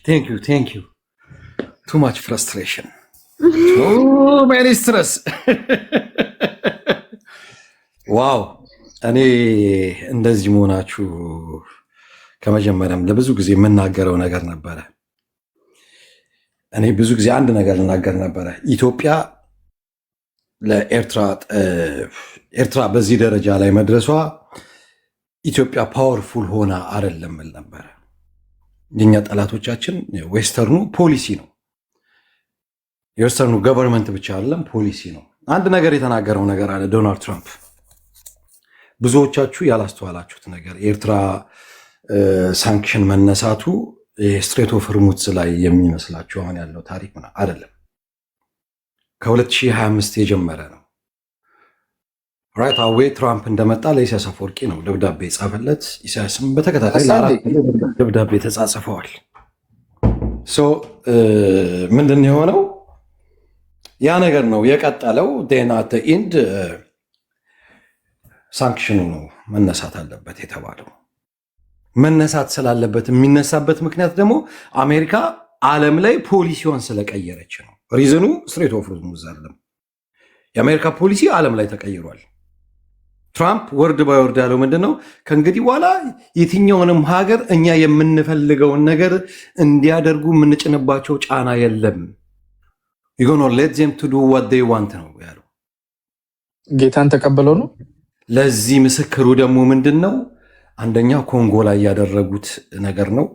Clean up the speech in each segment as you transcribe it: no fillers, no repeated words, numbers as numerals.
Thank you. Too much frustration. Too many stress. ዋው እኔ እንደዚህ መሆናችሁ ከመጀመሪያም ለብዙ ጊዜ የምናገረው ነገር ነበረ። እኔ ብዙ ጊዜ አንድ ነገር ልናገር ነበረ። ኢትዮጵያ ኤርትራ በዚህ ደረጃ ላይ መድረሷ ኢትዮጵያ ፓወርፉል ሆና አይደለም ል ነበረ። የኛ ጠላቶቻችን ዌስተርኑ ፖሊሲ ነው። የዌስተርኑ ገቨርንመንት ብቻ አይደለም ፖሊሲ ነው። አንድ ነገር የተናገረው ነገር አለ ዶናልድ ትራምፕ። ብዙዎቻችሁ ያላስተዋላችሁት ነገር ኤርትራ ሳንክሽን መነሳቱ ስትሬት ኦፍ ሆርሙዝ ላይ የሚመስላችሁ አሁን ያለው ታሪክ አይደለም። ከ2025 የጀመረ ነው። ራይት አዌ ትራምፕ እንደመጣ ለኢሳያስ አፈወርቂ ነው ደብዳቤ ጻፈለት። ኢሳያስም በተከታታይ ለአራት ደብዳቤ ተጻጽፈዋል። ምንድን የሆነው ያ ነገር ነው የቀጠለው። ዴናት ኢንድ ሳንክሽኑ ነው መነሳት አለበት የተባለው። መነሳት ስላለበት የሚነሳበት ምክንያት ደግሞ አሜሪካ ዓለም ላይ ፖሊሲዋን ስለቀየረች ነው። ሪዝኑ ስትሬት ኦፍ ሆርሙዝ አይደለም። የአሜሪካ ፖሊሲ ዓለም ላይ ተቀይሯል። ትራምፕ ወርድ ባይ ወርድ ያለው ምንድነው? ከእንግዲህ በኋላ የትኛውንም ሀገር እኛ የምንፈልገውን ነገር እንዲያደርጉ የምንጭንባቸው ጫና የለም። ሌት ዜም ቱ ዱ ዋት ዴይ ዋንት ነው ያለው። ጌታን ተቀበለው ነው። ለዚህ ምስክሩ ደግሞ ምንድን ነው? አንደኛ ኮንጎ ላይ ያደረጉት ነገር ነው።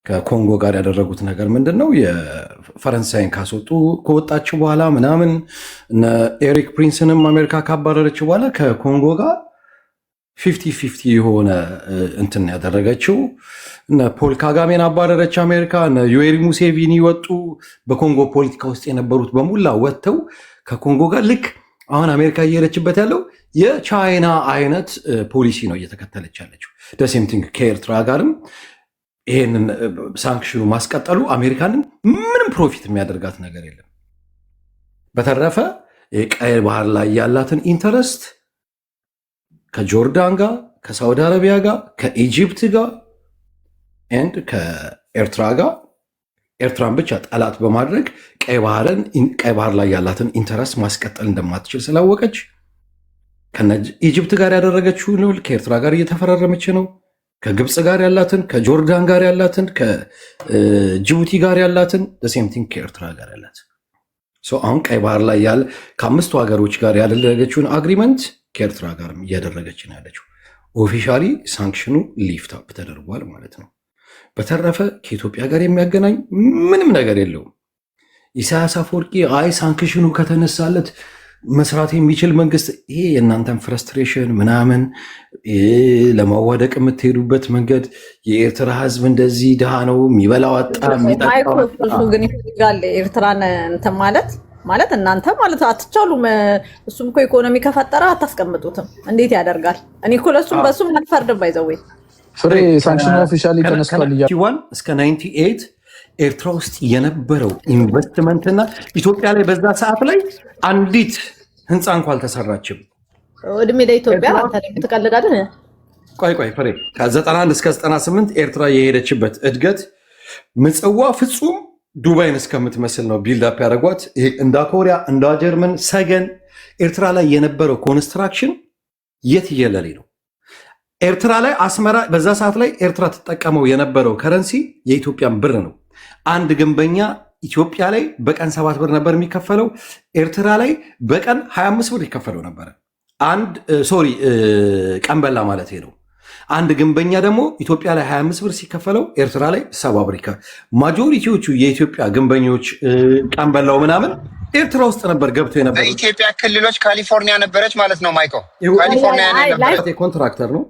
ከኮንጎ ጋር ያደረጉት ነገር ምንድን ነው? የፈረንሳይን ከወጣችው በኋላ ምናምን ኤሪክ ፕሪንስንም አሜሪካ ካባረረችው በኋላ ከኮንጎ ጋር 50-50 የሆነ እንትን ያደረገችው። ፖል ካጋሜን አባረረች አሜሪካ። ዩዌሪ ሙሴቪኒ ወጡ። በኮንጎ ፖለቲካ ውስጥ የነበሩት በሙላ ወጥተው ከኮንጎ ጋር ልክ አሁን አሜሪካ እየሄደችበት ያለው የቻይና አይነት ፖሊሲ ነው እየተከተለች ያለችው። ደሴምቲንግ ከኤርትራ ጋርም ይሄንን ሳንክሽኑ ማስቀጠሉ አሜሪካንን ምንም ፕሮፊት የሚያደርጋት ነገር የለም። በተረፈ የቀይ ባህር ላይ ያላትን ኢንተረስት ከጆርዳን ጋር፣ ከሳውዲ አረቢያ ጋር፣ ከኢጂፕት ጋር ኤንድ ከኤርትራ ጋር ኤርትራን ብቻ ጠላት በማድረግ ቀይ ባህር ላይ ያላትን ኢንተረስት ማስቀጠል እንደማትችል ስላወቀች ከኢጂፕት ጋር ያደረገችው ውል ከኤርትራ ጋር እየተፈራረመች ነው። ከግብፅ ጋር ያላትን፣ ከጆርዳን ጋር ያላትን፣ ከጅቡቲ ጋር ያላትን ሴምቲንግ ከኤርትራ ጋር ያላትን አሁን ቀይ ባህር ላይ ያለ ከአምስቱ ሀገሮች ጋር ያደረገችውን አግሪመንት ከኤርትራ ጋር እያደረገች ነው ያለችው። ኦፊሻሊ ሳንክሽኑ ሊፍት አፕ ተደርጓል ማለት ነው። በተረፈ ከኢትዮጵያ ጋር የሚያገናኝ ምንም ነገር የለውም። ኢሳያስ አፈወርቂ አይ ሳንክሽኑ ከተነሳለት መስራት የሚችል መንግስት፣ ይሄ የእናንተን ፍረስትሬሽን ምናምን ለማዋደቅ የምትሄዱበት መንገድ የኤርትራ ህዝብ እንደዚህ ድሃ ነው የሚበላው አጣ የሚጠጣው ግን ይፈልጋል ኤርትራን እንትን ማለት እናንተ ማለት አትቻሉም። እሱም እኮ ኢኮኖሚ ከፈጠረ አታስቀምጡትም። እንዴት ያደርጋል? እኔ እኮ ለሱም በሱም አልፈርድም። ባይዘዌ ፍሬ ሳንክሽኑ ኦፊሻሊ ተነስቷል እስከ 98 ኤርትራ ውስጥ የነበረው ኢንቨስትመንትና ኢትዮጵያ ላይ በዛ ሰዓት ላይ አንዲት ህንፃ እንኳ አልተሰራችም። እድሜ ለኢትዮጵያ አንተ ትቀልዳለህ። ቆይ ፍሬ ከ91 እስከ 98 ኤርትራ የሄደችበት እድገት ምጽዋ ፍጹም ዱባይን እስከምትመስል ነው ቢልድ አፕ ያደረጓት። እንደ ኮሪያ እንደ ጀርመን ሰገን ኤርትራ ላይ የነበረው ኮንስትራክሽን የትየለሌ ነው። ኤርትራ ላይ አስመራ በዛ ሰዓት ላይ ኤርትራ ትጠቀመው የነበረው ከረንሲ የኢትዮጵያን ብር ነው። አንድ ግንበኛ ኢትዮጵያ ላይ በቀን 7 ብር ነበር የሚከፈለው። ኤርትራ ላይ በቀን 25 ብር ይከፈለው ነበረ። ቀንበላ ማለት ነው። አንድ ግንበኛ ደግሞ ኢትዮጵያ ላይ 25 ብር ሲከፈለው ኤርትራ ላይ 7 ብር ይከፈለው። ማጆሪቲዎቹ የኢትዮጵያ ግንበኞች ቀንበላው ምናምን ኤርትራ ውስጥ ነበር ገብቶ የነበረው። በኢትዮጵያ ክልሎች ካሊፎርኒያ ነበረች ማለት ነው። ማይኮ ካሊፎርኒያ ነበር ኮንትራክተር ነው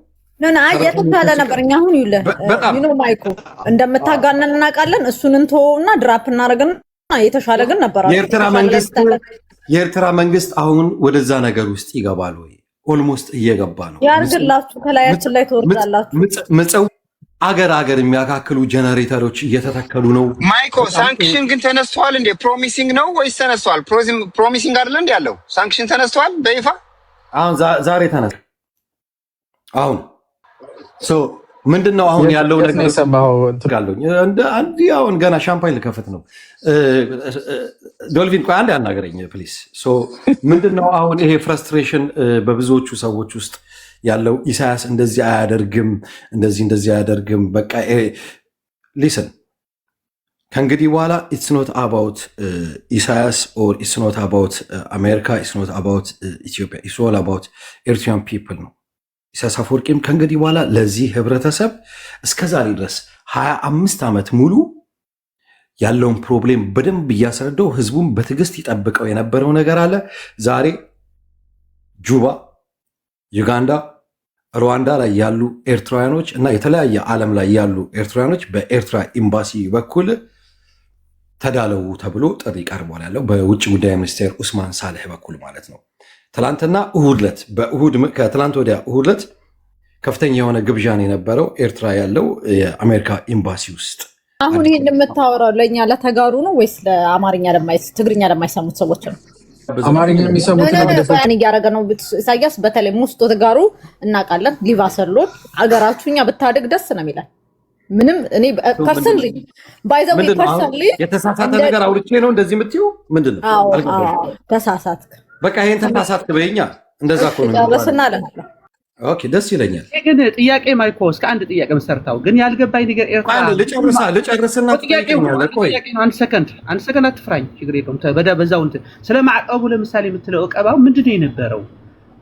የተሻለ ነበር። እኛ አሁን ይኸውልህ ማይኮ እንደምታጋነን እናውቃለን። እሱን እንተወውና ድራፕ እናደርግና የተሻለ ግን ነበር። የኤርትራ መንግስት አሁን ወደዛ ነገር ውስጥ ይገባል ወይ? ኦልሞስት እየገባ ነው። ያርግላችሁ፣ ከላያችን ላይ ትወርዳላችሁ። ምጽው አገር የሚያካክሉ ጀነሬተሮች እየተተከሉ ነው። ማይኮ ሳንክሽን ግን ተነስተዋል እንዴ? ፕሮሚሲንግ ነው ወይስ ተነስተዋል? ፕሮሚሲንግ አይደለ እንዴ ያለው? ሳንክሽን ተነስተዋል በይፋ አሁን ዛሬ ተነስቷል። አሁን ምንድነው አሁን ያለው ነገር የሰማኸው? አንድ አሁን ገና ሻምፓኝ ልከፍት ነው። ዶልፊን ቆይ አንድ ያናገረኝ ፕሊስ። ምንድነው አሁን ይሄ ፍረስትሬሽን በብዙዎቹ ሰዎች ውስጥ ያለው? ኢሳያስ እንደዚህ አያደርግም፣ እንደዚህ አያደርግም። በቃ ሊስን ከእንግዲህ በኋላ ኢትስ ኖት አባውት ኢሳያስ ኦር ኢትስ ኖት አባውት አሜሪካ፣ ኢትስ ኖት አባውት ኢትዮጵያ፣ ኢትስ ኦል አባውት ኤርትራን ፒፕል ነው። ኢሳያስ አፈወርቂም ከእንግዲህ በኋላ ለዚህ ህብረተሰብ እስከዛሬ ድረስ 25 ዓመት ሙሉ ያለውን ፕሮብሌም በደንብ እያስረዳው ህዝቡን በትዕግስት ይጠብቀው የነበረው ነገር አለ። ዛሬ ጁባ፣ ዩጋንዳ፣ ሩዋንዳ ላይ ያሉ ኤርትራውያኖች እና የተለያየ ዓለም ላይ ያሉ ኤርትራውያኖች በኤርትራ ኤምባሲ በኩል ተዳለው ተብሎ ጥሪ ቀርቧል። ያለው በውጭ ጉዳይ ሚኒስቴር ኡስማን ሳልህ በኩል ማለት ነው። ትላንትና እሁድ ዕለት ከትላንት ወዲያ እሁድ ዕለት ከፍተኛ የሆነ ግብዣን የነበረው ኤርትራ ያለው የአሜሪካ ኤምባሲ ውስጥ። አሁን ይሄን የምታወራው ለእኛ ለተጋሩ ነው ወይስ ለአማርኛ ትግርኛ ለማይሰሙት ሰዎች ነው? አማርኛ የሚሰሙት ነው እያደረገ ነው ኢሳያስ። በተለይ ሙስቶ ተጋሩ እናውቃለን። ሊቫሰርሎን አገራችሁ እኛ ብታድግ ደስ ነው የሚላል። ምንም እኔ ፐርሰንሊ ባይዘው ፐርሰንሊ የተሳሳተ ነገር አውርቼ ነው እንደዚህ የምትይው ምንድን ነው? ተሳሳትክ፣ በቃ ይሄን ተሳሳትክ በይኛ። እንደዛ እኮ ነው ጨርስና አለ። ኦኬ ደስ ይለኛል። ግን ጥያቄ ማይኮ እስከ አንድ ጥያቄ መሰርታው ግን ያልገባኝ ነገር ኤርትራ ልጨርስና አንድ ሰከንድ አትፍራኝ፣ ችግር የለውም። በዛው እንትን ስለ ማዕቀቡ ለምሳሌ የምትለው እቀባው ምንድነው የነበረው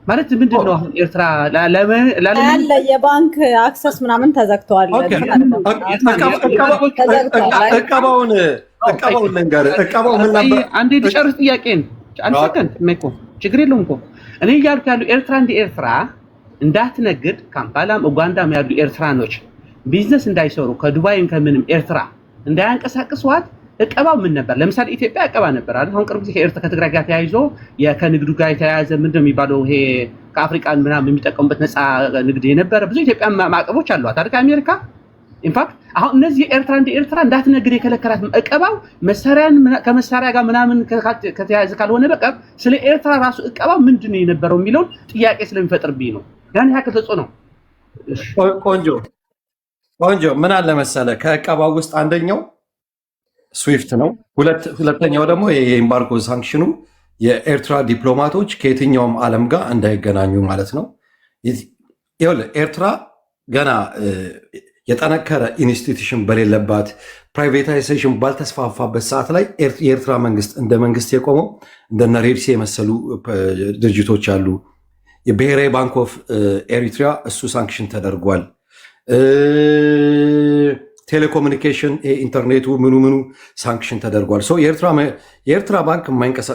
ማለት ምንድነው? አሁን ኤርትራ ያለ የባንክ አክሰስ ምናምን ተዘግተዋል። እቀባውን ልንገር። እቀባው ምን ነበር? አንዴ ልጨርስ ጥያቄን። አንድ ሰከንድ ማይኮ፣ ችግር የለውም እኮ እኔ እያልኩ ያለው ኤርትራ እንደ ኤርትራ እንዳትነግድ ካምፓላም ኡጋንዳም ያሉ ኤርትራኖች ቢዝነስ እንዳይሰሩ ከዱባይም ከምንም ኤርትራ እንዳያንቀሳቅሷት እቀባው ምን ነበር? ለምሳሌ ኢትዮጵያ እቀባ ነበር አይደል? አሁን ቅርብ ጊዜ ከትግራይ ጋር ተያይዞ ከንግዱ ጋር የተያያዘ ምንድነው የሚባለው ይሄ ከአፍሪካን ምናምን የሚጠቀሙበት ነፃ ንግድ የነበረ ብዙ ኢትዮጵያ ማዕቀቦች አሏት አይደል? ከአሜሪካ ኢንፋክት አሁን እነዚህ ኤርትራ እንደ ኤርትራ እንዳትነግድ የከለከላት እቀባው መሳሪያን ከመሳሪያ ጋር ምናምን ከተያያዘ ካልሆነ በቀር ስለ ኤርትራ ራሱ እቀባው ምንድነው የነበረው የሚለውን ጥያቄ ስለሚፈጥርብኝ ነው። ያን ያክል ተጽዕኖ ቆንጆ ምን አለ መሰለ፣ ከእቀባው ውስጥ አንደኛው ስዊፍት ነው። ሁለተኛው ደግሞ የኤምባርጎ ሳንክሽኑ የኤርትራ ዲፕሎማቶች ከየትኛውም ዓለም ጋር እንዳይገናኙ ማለት ነው። ኤርትራ ገና የጠነከረ ኢንስቲትዩሽን በሌለባት ፕራይቬታይዜሽን ባልተስፋፋበት ሰዓት ላይ የኤርትራ መንግስት እንደ መንግስት የቆመው እንደነ ሬድሲ የመሰሉ ድርጅቶች አሉ። የብሔራዊ ባንክ ኦፍ ኤሪትሪያ እሱ ሳንክሽን ተደርጓል። ቴሌኮሙኒኬሽን ኢንተርኔቱ ምኑ ሳንክሽን ተደርጓል። የኤርትራ ባንክ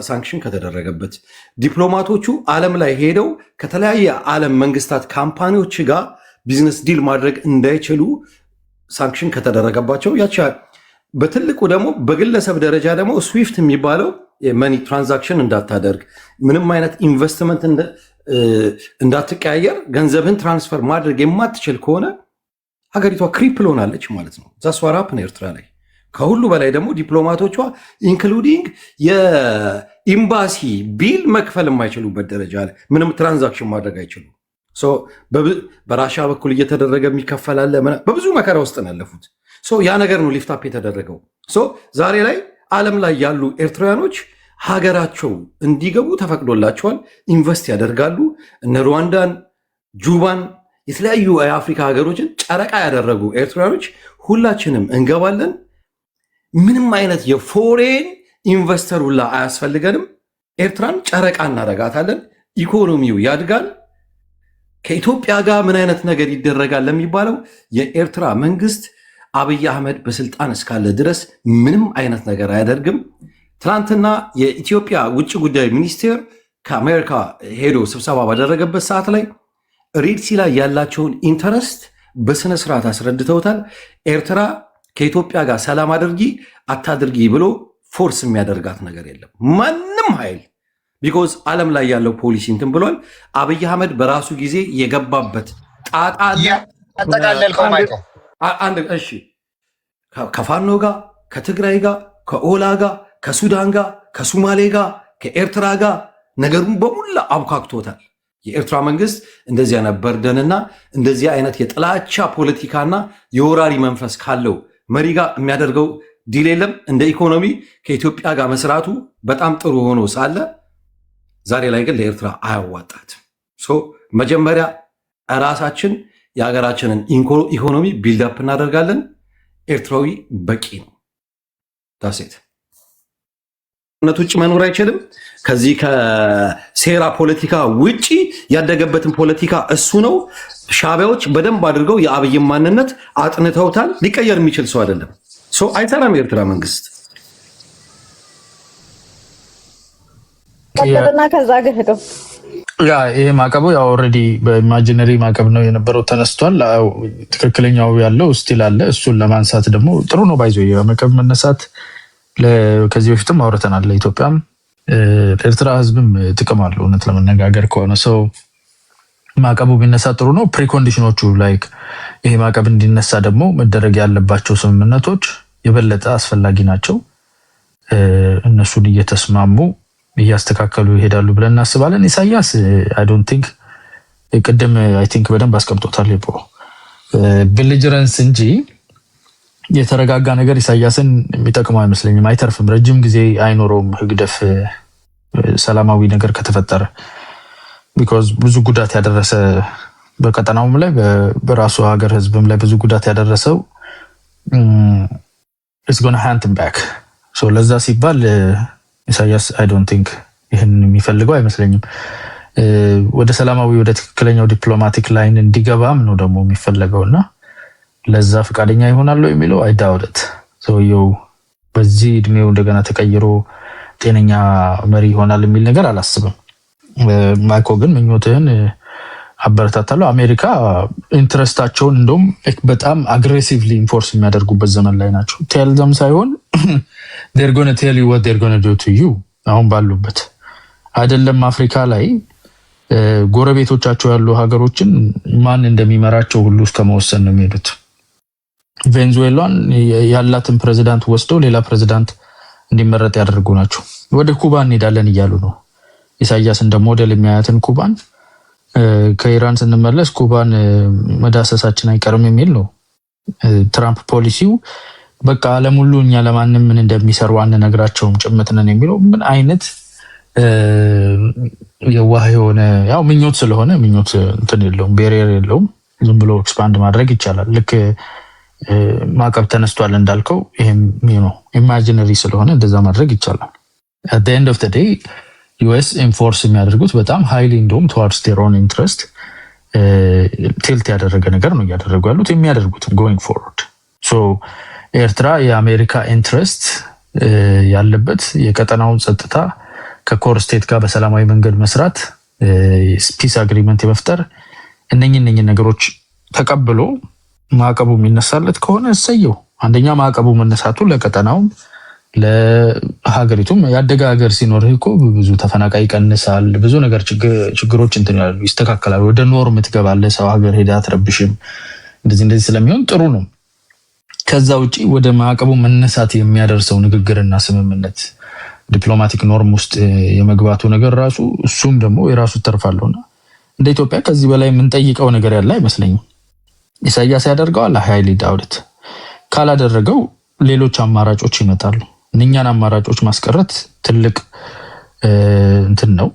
ሳንክሽን ከተደረገበት ዲፕሎማቶቹ ዓለም ላይ ሄደው ከተለያየ ዓለም መንግስታት ካምፓኒዎች ጋር ቢዝነስ ዲል ማድረግ እንዳይችሉ ሳንክሽን ከተደረገባቸው ያቻ በትልቁ ደግሞ በግለሰብ ደረጃ ደግሞ ስዊፍት የሚባለው የመኒ ትራንዛክሽን እንዳታደርግ ምንም አይነት ኢንቨስትመንት እንዳትቀያየር ገንዘብን ትራንስፈር ማድረግ የማትችል ከሆነ ሀገሪቷ ክሪፕል ሆናለች ማለት ነው። ዛስዋራፕ ነው ኤርትራ ላይ። ከሁሉ በላይ ደግሞ ዲፕሎማቶቿ ኢንክሉዲንግ የኤምባሲ ቢል መክፈል የማይችሉበት ደረጃ ላይ ምንም ትራንዛክሽን ማድረግ አይችሉም። በራሻ በኩል እየተደረገ የሚከፈላለ በብዙ መከራ ውስጥ ነው ያለፉት። ያ ነገር ነው ሊፍታፕ የተደረገው። ዛሬ ላይ ዓለም ላይ ያሉ ኤርትራውያኖች ሀገራቸው እንዲገቡ ተፈቅዶላቸዋል። ኢንቨስት ያደርጋሉ። እነ ሩዋንዳን፣ ጁባን፣ የተለያዩ የአፍሪካ ሀገሮችን ጨረቃ ያደረጉ ኤርትራውያኖች ሁላችንም እንገባለን። ምንም አይነት የፎሬን ኢንቨስተር ሁላ አያስፈልገንም። ኤርትራን ጨረቃ እናረጋታለን። ኢኮኖሚው ያድጋል። ከኢትዮጵያ ጋር ምን አይነት ነገር ይደረጋል ለሚባለው የኤርትራ መንግስት አብይ አህመድ በስልጣን እስካለ ድረስ ምንም አይነት ነገር አያደርግም። ትናንትና የኢትዮጵያ ውጭ ጉዳይ ሚኒስቴር ከአሜሪካ ሄዶ ስብሰባ ባደረገበት ሰዓት ላይ ሬድሲ ላይ ያላቸውን ኢንተረስት በስነስርዓት አስረድተውታል። ኤርትራ ከኢትዮጵያ ጋር ሰላም አድርጊ አታድርጊ ብሎ ፎርስ የሚያደርጋት ነገር የለም ማንም ኃይል። ቢኮዝ ዓለም ላይ ያለው ፖሊሲ እንትን ብሏል። አብይ አህመድ በራሱ ጊዜ የገባበት ጣጣ እሺ፣ ከፋኖ ጋር፣ ከትግራይ ጋር፣ ከኦላ ጋር፣ ከሱዳን ጋር፣ ከሱማሌ ጋር፣ ከኤርትራ ጋር ነገሩን በሙላ አብካክቶታል። የኤርትራ መንግስት እንደዚያ ነበርደንና እንደዚህ አይነት የጥላቻ ፖለቲካና የወራሪ መንፈስ ካለው መሪ ጋር የሚያደርገው ዲል የለም። እንደ ኢኮኖሚ ከኢትዮጵያ ጋር መስራቱ በጣም ጥሩ ሆኖ ሳለ ዛሬ ላይ ግን ለኤርትራ አያዋጣትም። መጀመሪያ ራሳችን የሀገራችንን ኢኮኖሚ ቢልዳፕ እናደርጋለን። ኤርትራዊ በቂ ነው። ታሴት ነት ውጭ መኖር አይችልም። ከዚህ ከሴራ ፖለቲካ ውጪ ያደገበትን ፖለቲካ እሱ ነው። ሻዕቢያዎች በደንብ አድርገው የአብይን ማንነት አጥንተውታል። ሊቀየር የሚችል ሰው አይደለም። አይሰራም። የኤርትራ መንግስት ቀጥልና ከዛ ገሄደው ይሄ ማዕቀቡ ያው ኦልሬዲ በኢማጂነሪ ማዕቀብ ነው የነበረው፣ ተነስቷል። ትክክለኛው ያለው ስቲል አለ። እሱን ለማንሳት ደግሞ ጥሩ ነው። ባይዞ የማዕቀብ መነሳት ከዚህ በፊትም አውርተናል። ለኢትዮጵያም ለኤርትራ ህዝብም ጥቅም አለው። እውነት ለመነጋገር ከሆነ ሰው ማዕቀቡ ቢነሳ ጥሩ ነው። ፕሪኮንዲሽኖቹ ላይክ ይሄ ማዕቀብ እንዲነሳ ደግሞ መደረግ ያለባቸው ስምምነቶች የበለጠ አስፈላጊ ናቸው። እነሱን እየተስማሙ እያስተካከሉ ይሄዳሉ ብለን እናስባለን። ኢሳያስ አይ ዶንት ቲንክ ቅድም አይ ቲንክ በደንብ አስቀምጦታል። ብልጅረንስ እንጂ የተረጋጋ ነገር ኢሳያስን የሚጠቅመው አይመስለኝም። አይተርፍም፣ ረጅም ጊዜ አይኖረውም። ህግደፍ ሰላማዊ ነገር ከተፈጠረ ቢኮዝ ብዙ ጉዳት ያደረሰ በቀጠናውም ላይ በራሱ ሀገር ህዝብም ላይ ብዙ ጉዳት ያደረሰው it's going to hand him back. so ለዛ ሲባል ኢሳያስ አይ ዶንት ቲንክ ይሄን የሚፈልገው አይመስለኝም። ወደ ሰላማዊ ወደ ትክክለኛው ዲፕሎማቲክ ላይን እንዲገባም ነው ደግሞ የሚፈልገውና ለዛ ፈቃደኛ ይሆናል የሚለው አይ ዳውት ሰውየው በዚህ እድሜው እንደገና ተቀይሮ ጤነኛ መሪ ይሆናል የሚል ነገር አላስብም። ማይኮ ግን ምኞትህን አበረታታለሁ። አሜሪካ ኢንትረስታቸውን እንደውም በጣም አግሬሲቭሊ ኢንፎርስ የሚያደርጉበት ዘመን ላይ ናቸው። ቴል ዘም ሳይሆን they're going to tell you what they're going to do to you። አሁን ባሉበት አይደለም አፍሪካ ላይ ጎረቤቶቻቸው ያሉ ሀገሮችን ማን እንደሚመራቸው ሁሉ እስከ መወሰን ነው የሚሄዱት። ቬንዙዌላን ያላትን ፕሬዝዳንት ወስደው ሌላ ፕሬዝዳንት እንዲመረጥ ያደርጉ ናቸው። ወደ ኩባ እንሄዳለን እያሉ ነው። ኢሳያስ እንደ ሞዴል የሚያያትን ኩባን ከኢራን ስንመለስ ኩባን መዳሰሳችን አይቀርም የሚል ነው ትራምፕ ፖሊሲው። በቃ ዓለም ሁሉ እኛ ለማንም ምን እንደሚሰሩ አንነግራቸውም ጭምት ነን የሚለው ምን አይነት የዋህ የሆነ ያው ምኞት ስለሆነ ምኞት እንትን የለውም፣ ቤሪየር የለውም። ዝም ብሎ ኤክስፓንድ ማድረግ ይቻላል። ልክ ማዕቀብ ተነስቷል እንዳልከው ይሄም ነው ኢማጂነሪ ስለሆነ እንደዛ ማድረግ ይቻላል። at the end of the day ዩኤስ ኢንፎርስ የሚያደርጉት በጣም ሃይሊ እንደውም towards their own interest ቲልት ያደረገ ነገር ነው እያደረጉ ያሉት የሚያደርጉት going forward። so ኤርትራ የአሜሪካ ኢንትረስት ያለበት የቀጠናውን ጸጥታ ከኮር ስቴት ጋር በሰላማዊ መንገድ መስራት፣ ፒስ አግሪመንት የመፍጠር እነኚህ ነገሮች ተቀብሎ ማዕቀቡ የሚነሳለት ከሆነ እሰየው። አንደኛ ማዕቀቡ መነሳቱ ለቀጠናውም ለሀገሪቱም ያደገ ሀገር ሲኖርህ እኮ ብዙ ተፈናቃይ ይቀንሳል፣ ብዙ ነገር ችግሮች እንትን ያሉ ይስተካከላል። ወደ ኖርም ትገባለህ፣ ሰው ሀገር ሄዳ አትረብሽም። እንደዚህ ስለሚሆን ጥሩ ነው። ከዛ ውጪ ወደ ማዕቀቡ መነሳት የሚያደርሰው ንግግርና ስምምነት ዲፕሎማቲክ ኖርም ውስጥ የመግባቱ ነገር ራሱ እሱም ደግሞ የራሱ ተርፋለውና እንደ ኢትዮጵያ ከዚህ በላይ የምንጠይቀው ነገር ያለ አይመስለኝም። ኢሳያስ ያደርገዋል ሃይሊ ዳውት። ካላደረገው ሌሎች አማራጮች ይመጣሉ። እኛን አማራጮች ማስቀረት ትልቅ እንትን ነው።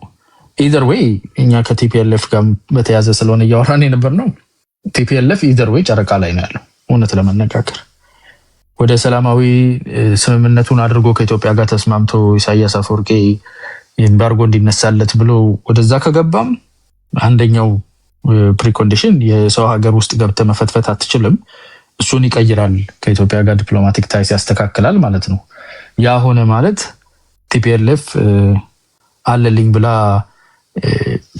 ኢዘር ዌይ እኛ ከቲፒኤልኤፍ ጋር በተያዘ ስለሆነ እያወራን የነበር ነው። ቲፒኤልኤፍ ኢዘር ዌይ ጨረቃ ላይ ነው ያለው። እውነት ለመነጋገር ወደ ሰላማዊ ስምምነቱን አድርጎ ከኢትዮጵያ ጋር ተስማምቶ ኢሳያስ አፈወርቂ ኤምባርጎ እንዲነሳለት ብሎ ወደዛ ከገባም አንደኛው ፕሪኮንዲሽን የሰው ሀገር ውስጥ ገብተህ መፈትፈት አትችልም። እሱን ይቀይራል፣ ከኢትዮጵያ ጋር ዲፕሎማቲክ ታይስ ያስተካክላል ማለት ነው። ያ ሆነ ማለት ቲፒኤልኤፍ አለልኝ ብላ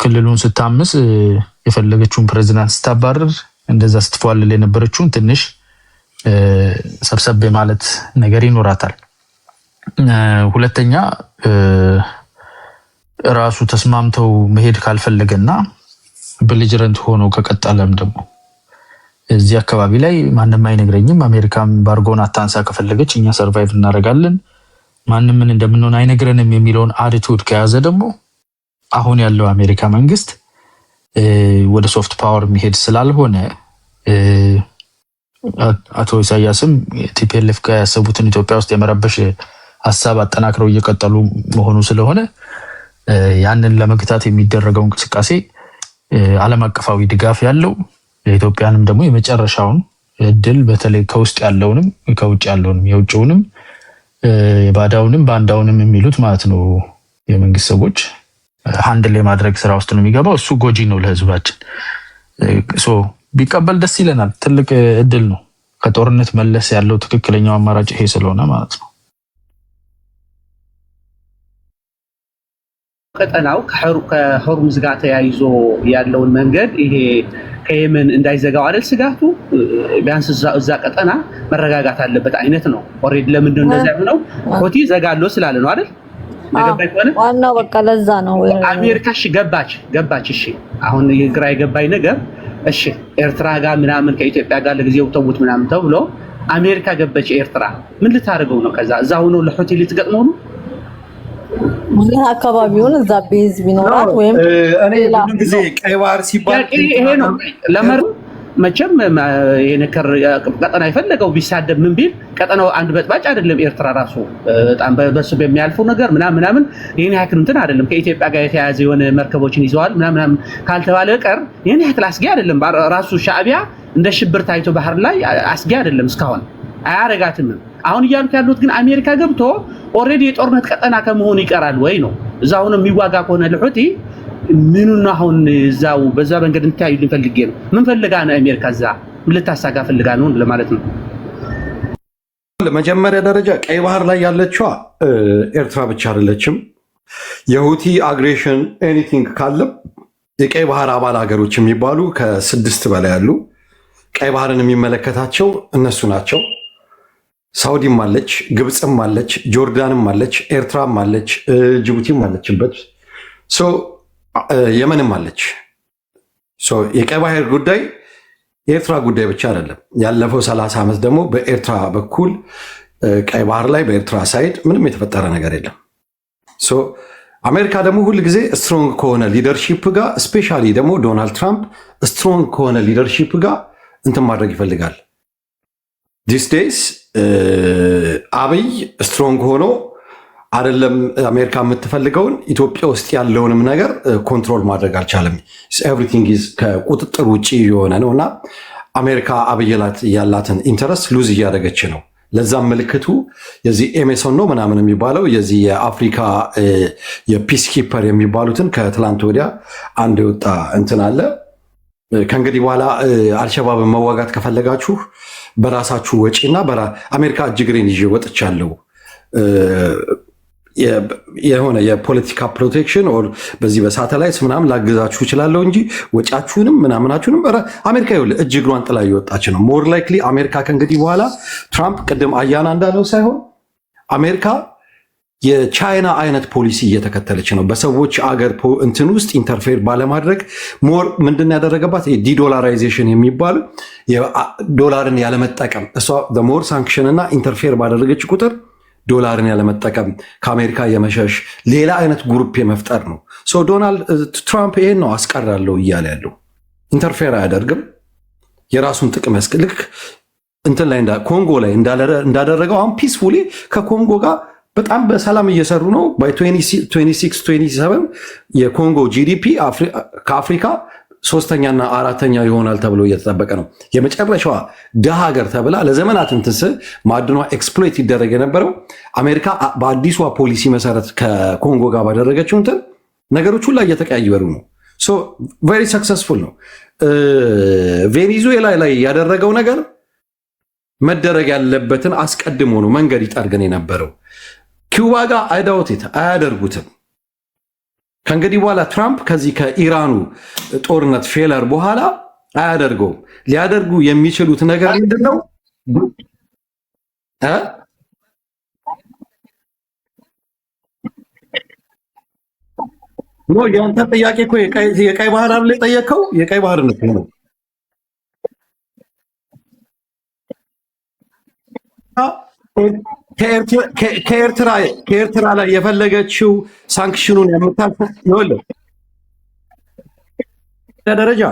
ክልሉን ስታምስ የፈለገችውን ፕሬዝዳንት ስታባረር እንደዛ ስትፏልል የነበረችውን ትንሽ ሰብሰብ ማለት ነገር ይኖራታል። ሁለተኛ ራሱ ተስማምተው መሄድ ካልፈለገና በሊጀረንት ሆኖ ከቀጠለም ደግሞ እዚህ አካባቢ ላይ ማንንም አይነግረኝም፣ አሜሪካም ባርጎን አታንሳ፣ ከፈለገች እኛ ሰርቫይቭ እናደርጋለን፣ ማንንም ምን እንደምንሆን አይነግረንም የሚለውን አቲቱድ ከያዘ ደግሞ አሁን ያለው አሜሪካ መንግስት ወደ ሶፍት ፓወር የሚሄድ ስላልሆነ አቶ ኢሳያስም ቲፒኤልኤፍ ጋር ያሰቡትን ኢትዮጵያ ውስጥ የመረበሽ ሀሳብ አጠናክረው እየቀጠሉ መሆኑ ስለሆነ ያንን ለመግታት የሚደረገው እንቅስቃሴ ዓለም አቀፋዊ ድጋፍ ያለው ለኢትዮጵያንም ደግሞ የመጨረሻውን እድል በተለይ ከውስጥ ያለውንም ከውጭ ያለውንም የውጭውንም የባዳውንም ባንዳውንም የሚሉት ማለት ነው የመንግስት ሰዎች ሃንድል የማድረግ ስራ ውስጥ ነው የሚገባው። እሱ ጎጂ ነው ለህዝባችን። ቢቀበል ደስ ይለናል። ትልቅ እድል ነው። ከጦርነት መለስ ያለው ትክክለኛው አማራጭ ይሄ ስለሆነ ማለት ነው። ቀጠናው ከሆርሙዝ ጋር ተያይዞ ያለውን መንገድ ይሄ ከየመን እንዳይዘጋው አይደል ስጋቱ? ቢያንስ እዛ ቀጠና መረጋጋት አለበት አይነት ነው። ኦሬዲ ለምንድን ነው እንደዛ ነው? ሁቲ ዘጋሎ ስላለ ነው አይደል? ዋናው በቃ ለዛ ነው። አሜሪካ እሺ ገባች። እሺ አሁን የግራ የገባኝ ነገር እሺ ኤርትራ ጋር ምናምን ከኢትዮጵያ ጋር ለጊዜው ተውት ምናምን ተብሎ አሜሪካ ገበች ኤርትራ ምን ልታደርገው ነው? ከዛ እዛ ሆኖ ለሁቲ ልትገጥመው ነው? ምን አካባቢውን እዛ ቤዝ ቢኖራት ወይም እኔ ብዙ ጊዜ ቀይ ባህር ሲባል ይሄ ነው ለመር መቼም የነከር ቀጠና የፈለገው ቢሳደብ ምን ቢል ቀጠናው አንድ በጥባጭ አይደለም። ኤርትራ ራሱ በጣም በሱ በሚያልፈው ነገር ምናምን ይሄን ያክል እንትን አይደለም። ከኢትዮጵያ ጋር የተያያዘ የሆነ መርከቦችን ይዘዋል ምናምን ካልተባለ ቀር ይሄን ያክል አስጊ አይደለም። ራሱ ሻዕቢያ እንደ ሽብር ታይቶ ባህር ላይ አስጊ አይደለም። እስካሁን አያረጋትም። አሁን እያሉት ያሉት ግን አሜሪካ ገብቶ ኦሬዲ የጦርነት ቀጠና ከመሆኑ ይቀራል ወይ ነው። እዛው ነው የሚዋጋ ከሆነ ለሁቲ ምኑን አሁን እዛው በዛ መንገድ እንታዩ ፈልጌ ነው። ምን ፈልጋ ነው አሜሪካ እዛ ምን ልታሳጋ ፈልጋ ነው ለማለት ነው። ለመጀመሪያ ደረጃ ቀይ ባህር ላይ ያለችዋ ኤርትራ ብቻ አይደለችም። የሁቲ አግሬሽን ኤኒቲንግ ካለ የቀይ ባህር አባል ሀገሮች የሚባሉ ከ6 በላይ ያሉ ቀይ ባህርን የሚመለከታቸው እነሱ ናቸው። ሳውዲም አለች፣ ግብፅም አለች፣ ጆርዳንም አለች፣ ኤርትራም አለች፣ ጅቡቲም አለችበት፣ የመንም አለች። የቀይ ባህር ጉዳይ የኤርትራ ጉዳይ ብቻ አይደለም። ያለፈው 30 ዓመት ደግሞ በኤርትራ በኩል ቀይ ባህር ላይ በኤርትራ ሳይድ ምንም የተፈጠረ ነገር የለም። አሜሪካ ደግሞ ሁል ጊዜ ስትሮንግ ከሆነ ሊደርሺፕ ጋር ስፔሻሊ ደግሞ ዶናልድ ትራምፕ ስትሮንግ ከሆነ ሊደርሺፕ ጋር እንትን ማድረግ ይፈልጋል። ዲስ ዴይስ አብይ ስትሮንግ ሆኖ አይደለም አሜሪካ የምትፈልገውን ኢትዮጵያ ውስጥ ያለውንም ነገር ኮንትሮል ማድረግ አልቻለም። ኤቭሪቲንግ ኢዝ ከቁጥጥር ውጭ የሆነ ነው እና አሜሪካ አብይ ያላትን ኢንተረስት ሉዝ እያደረገች ነው። ለዛም ምልክቱ የዚህ ኤሜሶን ነው ምናምን የሚባለው የዚህ የአፍሪካ የፒስ ኪፐር የሚባሉትን ከትላንት ወዲያ አንድ የወጣ እንትን አለ። ከእንግዲህ በኋላ አልሸባብን መዋጋት ከፈለጋችሁ በራሳችሁ ወጪና አሜሪካ እጅግሬን ይዤ ወጥቻለሁ የሆነ የፖለቲካ ፕሮቴክሽን በዚህ በሳተላይት ምናምን ላግዛችሁ ይችላለሁ እንጂ ወጫችሁንም ምናምናችሁንም አሜሪካ ይኸውልህ እጅ እግሯን ጥላ እየወጣች ነው። ሞር ላይክሊ አሜሪካ ከእንግዲህ በኋላ ትራምፕ ቅድም አያና እንዳለው ሳይሆን አሜሪካ የቻይና አይነት ፖሊሲ እየተከተለች ነው። በሰዎች አገር እንትን ውስጥ ኢንተርፌር ባለማድረግ ሞር ምንድን ያደረገባት ዲዶላራይዜሽን የሚባል ዶላርን ያለመጠቀም እሷ ሞር ሳንክሽን እና ኢንተርፌር ባደረገች ቁጥር ዶላርን ያለመጠቀም ከአሜሪካ የመሸሽ ሌላ አይነት ግሩፕ የመፍጠር ነው። ዶናልድ ትራምፕ ይሄን ነው አስቀራለሁ እያለ ያለው። ኢንተርፌር አያደርግም። የራሱን ጥቅም ልክ እንትን ላይ ኮንጎ ላይ እንዳደረገው አሁን ፒስፉሊ ከኮንጎ ጋር በጣም በሰላም እየሰሩ ነው። በ2026-27 የኮንጎ ጂዲፒ ከአፍሪካ 3ኛና 4ኛ ይሆናል ተብሎ እየተጠበቀ ነው። የመጨረሻዋ ድሃ ሀገር ተብላ ለዘመናት እንትስ ማዕድኗ ኤክስፕሎይት ይደረግ የነበረው አሜሪካ በአዲሷ ፖሊሲ መሰረት ከኮንጎ ጋር ባደረገችው እንትን ነገሮች ሁላ እየተቀያየሩ ነው። ቬሪ ሰክሰስፉል ነው። ቬኔዙዌላ ላይ ያደረገው ነገር መደረግ ያለበትን አስቀድሞ ነው መንገድ ይጠርገን የነበረው። ኪውባ ጋር አይዳውቴት አያደርጉትም። ከእንግዲህ በኋላ ትራምፕ ከዚህ ከኢራኑ ጦርነት ፌለር በኋላ አያደርገውም። ሊያደርጉ የሚችሉት ነገር ምንድን ነው? የአንተ ጥያቄ እኮ የቀይ ባህር አይደል የጠየቀው? የቀይ ባህር ነው። ከኤርትራ ላይ የፈለገችው ሳንክሽኑን ደረጃ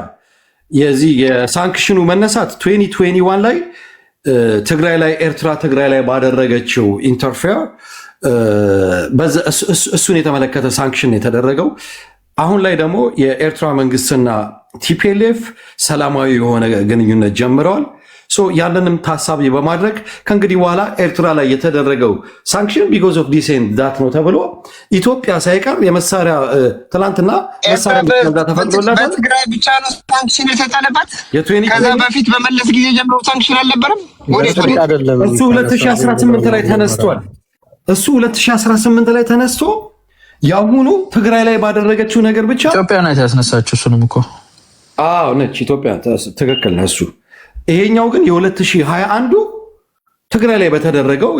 የዚህ የሳንክሽኑ መነሳት 2021 ላይ ትግራይ ላይ ኤርትራ ትግራይ ላይ ባደረገችው ኢንተርፌር እሱን የተመለከተ ሳንክሽን የተደረገው። አሁን ላይ ደግሞ የኤርትራ መንግስትና ቲፒኤልኤፍ ሰላማዊ የሆነ ግንኙነት ጀምረዋል። ያንንም ታሳቢ በማድረግ ከእንግዲህ በኋላ ኤርትራ ላይ የተደረገው ሳንክሽን ቢኮዝ ኦፍ ዲስ ኤንድ ዳት ነው ተብሎ ኢትዮጵያ ሳይቀር የመሳሪያ ትላንትና መሳሪያ ተፈቅዶላታል። በትግራይ ብቻ ነው ሳንክሽን የተጣለባት። ከዛ በፊት በመለስ ጊዜ ጀምሮ ሳንክሽን አልነበረም። እሱ 2018 ላይ ተነስቷል። እሱ 2018 ላይ ተነስቶ ያሁኑ ትግራይ ላይ ባደረገችው ነገር ብቻ ኢትዮጵያ ናት ያስነሳችው። እሱንም እኮ ነች ኢትዮጵያ። ትክክል ነው እሱ። ይሄኛው ግን የ2021 ትግራይ ላይ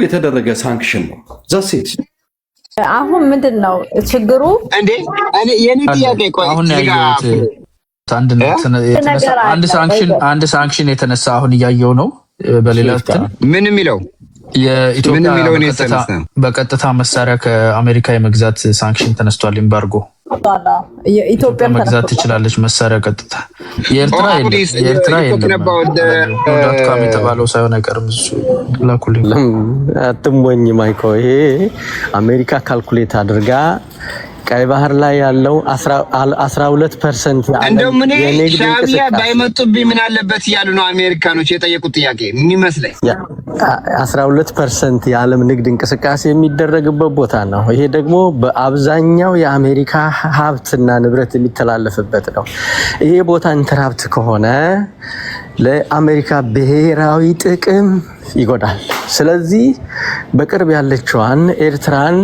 የተደረገ ሳንክሽን ነው። ዛሴት አሁን ምንድን ነው ችግሩ? እንዴ የኔ ጥያቄ ቆይ አንድ ሳንክሽን የተነሳ አሁን እያየው ነው። በሌላ ምን የሚለው የኢትዮጵያ በቀጥታ መሳሪያ ከአሜሪካ የመግዛት ሳንክሽን ተነስቷል። ኤምባርጎ ኢትዮጵያ መግዛት ትችላለች መሳሪያ ቀጥታ። የኤርትራ የተባለው ሳይሆን አይቀርም እሱ ላኩልኝ። አትሞኝ ማይኮ። ይሄ አሜሪካ ካልኩሌት አድርጋ ቀይ ባህር ላይ ያለው 12% እንደው ምን ሻዕቢያ ባይመጡብኝ ምን አለበት እያሉ ነው አሜሪካኖች የጠየቁት ጥያቄ የሚመስለኝ። 12% የዓለም ንግድ እንቅስቃሴ የሚደረግበት ቦታ ነው። ይሄ ደግሞ በአብዛኛው የአሜሪካ ሀብትና ንብረት የሚተላለፍበት ነው። ይሄ ቦታ ኢንተራፕት ከሆነ ለአሜሪካ ብሔራዊ ጥቅም ይጎዳል። ስለዚህ በቅርብ ያለችዋን ኤርትራን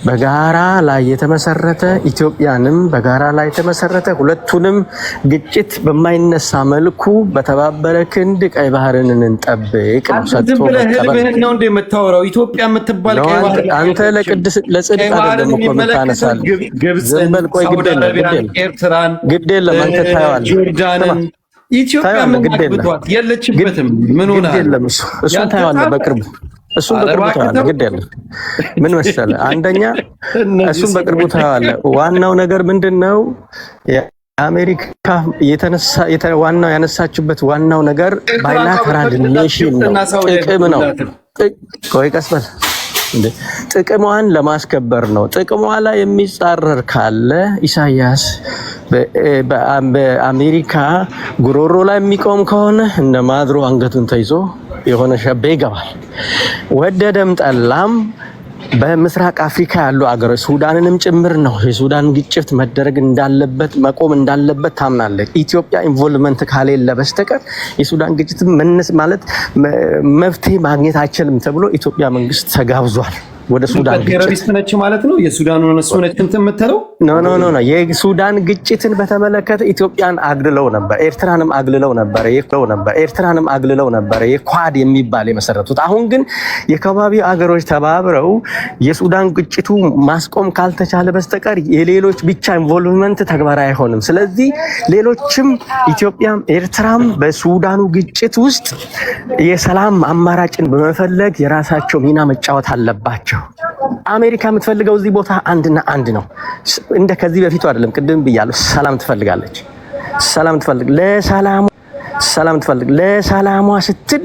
በጋራ ላይ የተመሰረተ ኢትዮጵያንም በጋራ ላይ የተመሰረተ ሁለቱንም ግጭት በማይነሳ መልኩ በተባበረ ክንድ ቀይ ባህርን እንጠብቅ ነው። ሰጥቶ ህልምህን ነው እንደምታወራው ኢትዮጵያ የምትባል ቀይ ባህር አንተ ለጽድቅ አይደለም እኮ የምታነሳለህ። ዝም በል ቆይ፣ ኤርትራን ግድ የለም አንተ ታየዋለህ። ጆርዳንን ኢትዮጵያ ምን አግብቷት የለችበትም። ምን ሆነ? እሱን ታየዋለህ በቅርቡ። እሱን በቅርቡ ታየዋለህ። ግድ የለም ምን መሰለህ፣ አንደኛ እሱን በቅርቡ ታየዋለህ። ዋናው ነገር ምንድነው? የአሜሪካ ዋናው ያነሳችበት ዋናው ነገር ባይላተራል ኔሽን ነው፣ ጥቅም ነው። ቆይ ቀስ በል እንዴ፣ ጥቅሟን ለማስከበር ነው። ጥቅሟ ላይ የሚጻረር ካለ ኢሳያስ በአሜሪካ ጉሮሮ ላይ የሚቆም ከሆነ እነ ማድሮ አንገቱን ተይዞ የሆነ ሸቤ ይገባል። ወደደም ጠላም በምስራቅ አፍሪካ ያሉ አገሮች ሱዳንንም ጭምር ነው የሱዳን ግጭት መደረግ እንዳለበት መቆም እንዳለበት ታምናለች። ኢትዮጵያ ኢንቮልቭመንት ካሌለ በስተቀር የሱዳን ግጭት ማለት መፍትሄ ማግኘት አይችልም ተብሎ ኢትዮጵያ መንግስት ተጋብዟል። ወደ ሱዳን ቴሮሪስት ነች ማለት ነው። የሱዳን እነሱ ነች እንትን የምትለው ኖ የሱዳን ግጭትን በተመለከተ ኢትዮጵያን አግልለው ነበር፣ ኤርትራንም አግልለው ነበር የኳድ የሚባል የመሰረቱት። አሁን ግን የከባቢ አገሮች ተባብረው የሱዳን ግጭቱ ማስቆም ካልተቻለ በስተቀር የሌሎች ብቻ ኢንቮልቭመንት ተግባራዊ አይሆንም። ስለዚህ ሌሎችም ኢትዮጵያም ኤርትራም በሱዳኑ ግጭት ውስጥ የሰላም አማራጭን በመፈለግ የራሳቸው ሚና መጫወት አለባቸው። አሜሪካ የምትፈልገው እዚህ ቦታ አንድና አንድ ነው። እንደ ከዚህ በፊቱ አይደለም። ቅድም ብያለሁ፣ ሰላም ትፈልጋለች። ለሰላሟ ስትል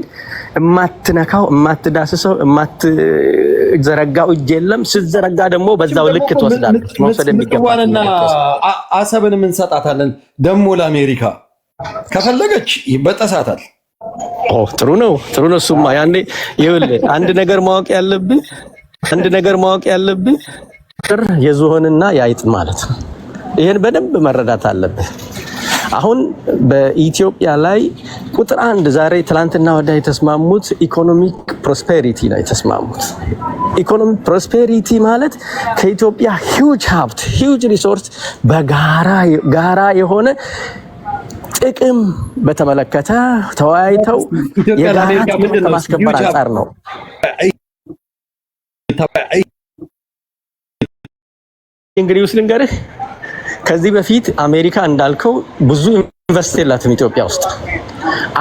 የማትነካው የማትዳስሰው የማትዘረጋው እጅ የለም። ስትዘረጋ ደግሞ በዛው ልክ ትወስዳለች። መውሰድ የሚገባና አሰብን እንሰጣታለን ደግሞ ለአሜሪካ ከፈለገች ይበጠሳታል። ጥሩ ነው። እሱማ ያኔ ይኸውልህ አንድ ነገር ማወቅ ያለብን የዝሆንና የአይጥ ማለት ነው። ይሄን በደንብ መረዳት አለብህ። አሁን በኢትዮጵያ ላይ ቁጥር አንድ ዛሬ ትላንትና ወዳ የተስማሙት ኢኮኖሚክ ፕሮስፔሪቲ ነው የተስማሙት። ኢኮኖሚክ ፕሮስፔሪቲ ማለት ከኢትዮጵያ ሂውጅ ሀብት ሂውጅ ሪሶርስ በጋራ የሆነ ጥቅም በተመለከተ ተወያይተው የጋራ ጥቅም ከማስከበር አንጻር ነው። እንግዲህ ውስጥ ልንገርህ፣ ከዚህ በፊት አሜሪካ እንዳልከው ብዙ ኢንቨስት የላትም ኢትዮጵያ ውስጥ።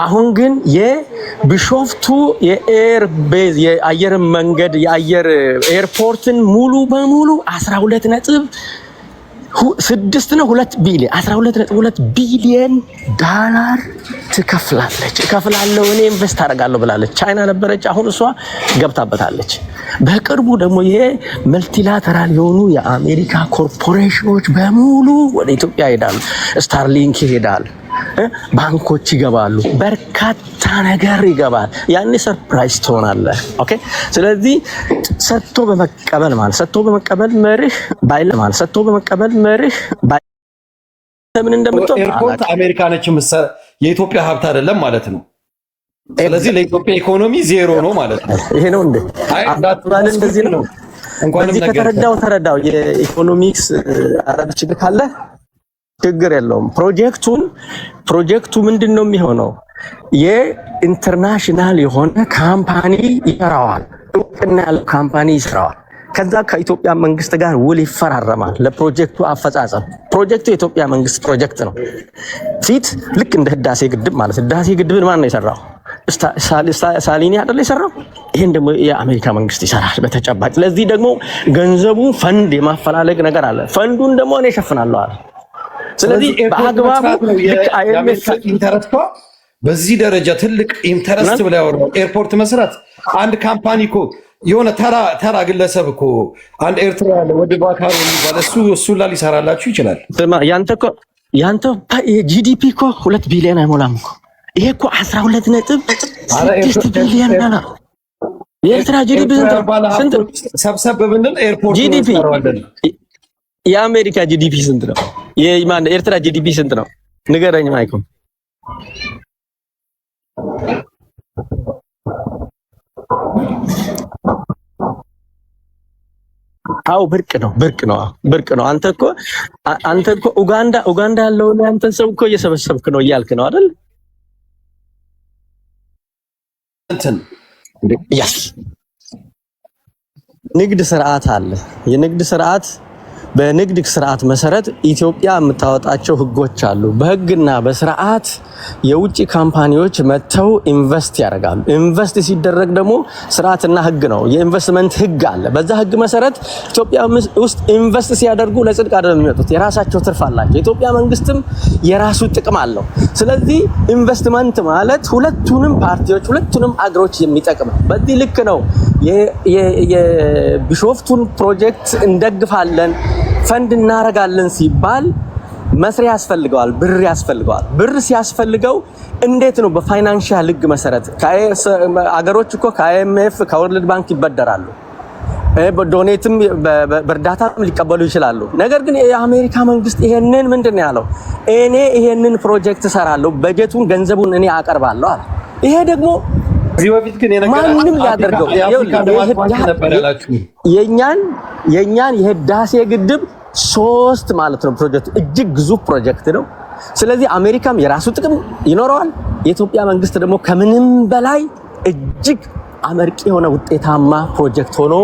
አሁን ግን የቢሾፍቱ የኤር ቤዝ የአየር መንገድ የአየር ኤርፖርትን ሙሉ በሙሉ 12 6 ነው 2 ቢሊዮን 12.2 ቢሊዮን ዶላር ትከፍላለች። እከፍላለሁ እኔ ኢንቨስት አደርጋለሁ ብላለች። ቻይና ነበረች፣ አሁን እሷ ገብታበታለች። በቅርቡ ደግሞ ይሄ መልቲላተራል የሆኑ የአሜሪካ ኮርፖሬሽኖች በሙሉ ወደ ኢትዮጵያ ይሄዳሉ። ስታርሊንክ ይሄዳል፣ ባንኮች ይገባሉ፣ በርካታ ነገር ይገባል። ያኔ ሰርፕራይዝ ትሆናለህ። ኦኬ። ስለዚህ ሰጥቶ በመቀበል ማለት ሰጥቶ በመቀበል መርህ ባይለ ማለት ሰጥቶ በመቀበል መርህ ምን እንደምትወጣ ኤርፖርት አሜሪካ ነች የኢትዮጵያ ሀብት አይደለም ማለት ነው። ስለዚህ ለኢትዮጵያ ኢኮኖሚ ዜሮ ነው ማለት ነው። ይሄ ነው እንዴ? አዳትባል እንደዚህ ነው። እንኳንም ነገር ተረዳው የኢኮኖሚክስ አረብ ችግር ካለ ችግር የለውም። ፕሮጀክቱ ምንድነው የሚሆነው? የኢንተርናሽናል የሆነ ካምፓኒ ይሰራዋል፣ እውቅና ያለው ካምፓኒ ይሰራዋል። ከዛ ከኢትዮጵያ መንግስት ጋር ውል ይፈራረማል ለፕሮጀክቱ አፈጻጸም። ፕሮጀክቱ የኢትዮጵያ መንግስት ፕሮጀክት ነው። ፊት ልክ እንደ ህዳሴ ግድብ ማለት ህዳሴ ግድብን ማን ነው የሰራው? ሳሊኒ አይደል የሰራው? ይሄን ደግሞ የአሜሪካ መንግስት ይሰራል በተጨባጭ። ለዚህ ደግሞ ገንዘቡ ፈንድ የማፈላለግ ነገር አለ። ፈንዱን ደግሞ እኔ እሸፍናለሁ አለ። ስለዚህ በአግባቡ ልክ አይኤምኤፍ ኢንተረስት በዚህ ደረጃ ትልቅ ኢንተረስት ብላ ያወራው ኤርፖርት መስራት አንድ ካምፓኒ እኮ የሆነ ተራ ግለሰብ እኮ አንድ ኤርትራ ያለ ወደ ባካሩ የሚባል እሱ ላይ ሊሰራላችሁ ይችላል። ያንተ ጂዲፒ እኮ 2 ቢሊዮን አይሞላም እኮ። ይሄ እኮ 12.6 ቢሊዮን ነው። የኤርትራ ጂዲፒ ስንት ነው? ሰብሰብ ብንል ኤርፖርት ጂዲፒ የአሜሪካ ጂዲፒ ስንት ነው? የማን ኤርትራ ጂዲፒ ስንት ነው? ንገረኝ ማይኮ። አው ብርቅ ነው። አንተ እኮ ኡጋንዳ ያለውን አንተን ሰው እኮ እየሰበሰብክ ነው እያልክ ነው አይደል? እንትን ያስ ንግድ ስርዓት አለ። የንግድ ስርዓት በንግድ ስርዓት መሰረት ኢትዮጵያ የምታወጣቸው ህጎች አሉ። በህግና በስርዓት የውጭ ካምፓኒዎች መተው ኢንቨስት ያደርጋሉ። ኢንቨስት ሲደረግ ደግሞ ስርዓትና ህግ ነው። የኢንቨስትመንት ህግ አለ። በዛ ህግ መሰረት ኢትዮጵያ ውስጥ ኢንቨስት ሲያደርጉ ለጽድቅ አይደለም የሚመጡት፣ የራሳቸው ትርፍ አላቸው። የኢትዮጵያ መንግስትም የራሱ ጥቅም አለው። ስለዚህ ኢንቨስትመንት ማለት ሁለቱንም ፓርቲዎች ሁለቱንም አገሮች የሚጠቅም ነው። በዚህ ልክ ነው የቢሾፍቱን ፕሮጀክት እንደግፋለን ፈንድ እናረጋለን ሲባል መስሪያ ያስፈልገዋል፣ ብር ያስፈልገዋል። ብር ሲያስፈልገው እንዴት ነው? በፋይናንሻል ህግ መሰረት አገሮች እኮ ከአይኤምኤፍ ከወርልድ ባንክ ይበደራሉ። በዶኔትም በእርዳታም ሊቀበሉ ይችላሉ። ነገር ግን የአሜሪካ መንግስት ይሄንን ምንድን ነው ያለው? እኔ ይሄንን ፕሮጀክት እሰራለሁ፣ በጀቱን ገንዘቡን እኔ አቀርባለሁ አለ። ይሄ ደግሞ እዚህ በፊት ግን ማንም ያደርገው የኛን የህዳሴ ግድብ 3 ማለት ነው ፕሮጀክቱ እጅግ ግዙፍ ፕሮጀክት ነው። ስለዚህ አሜሪካም የራሱ ጥቅም ይኖረዋል። የኢትዮጵያ መንግስት ደግሞ ከምንም በላይ እጅግ አመርቂ የሆነ ውጤታማ ፕሮጀክት ሆኖ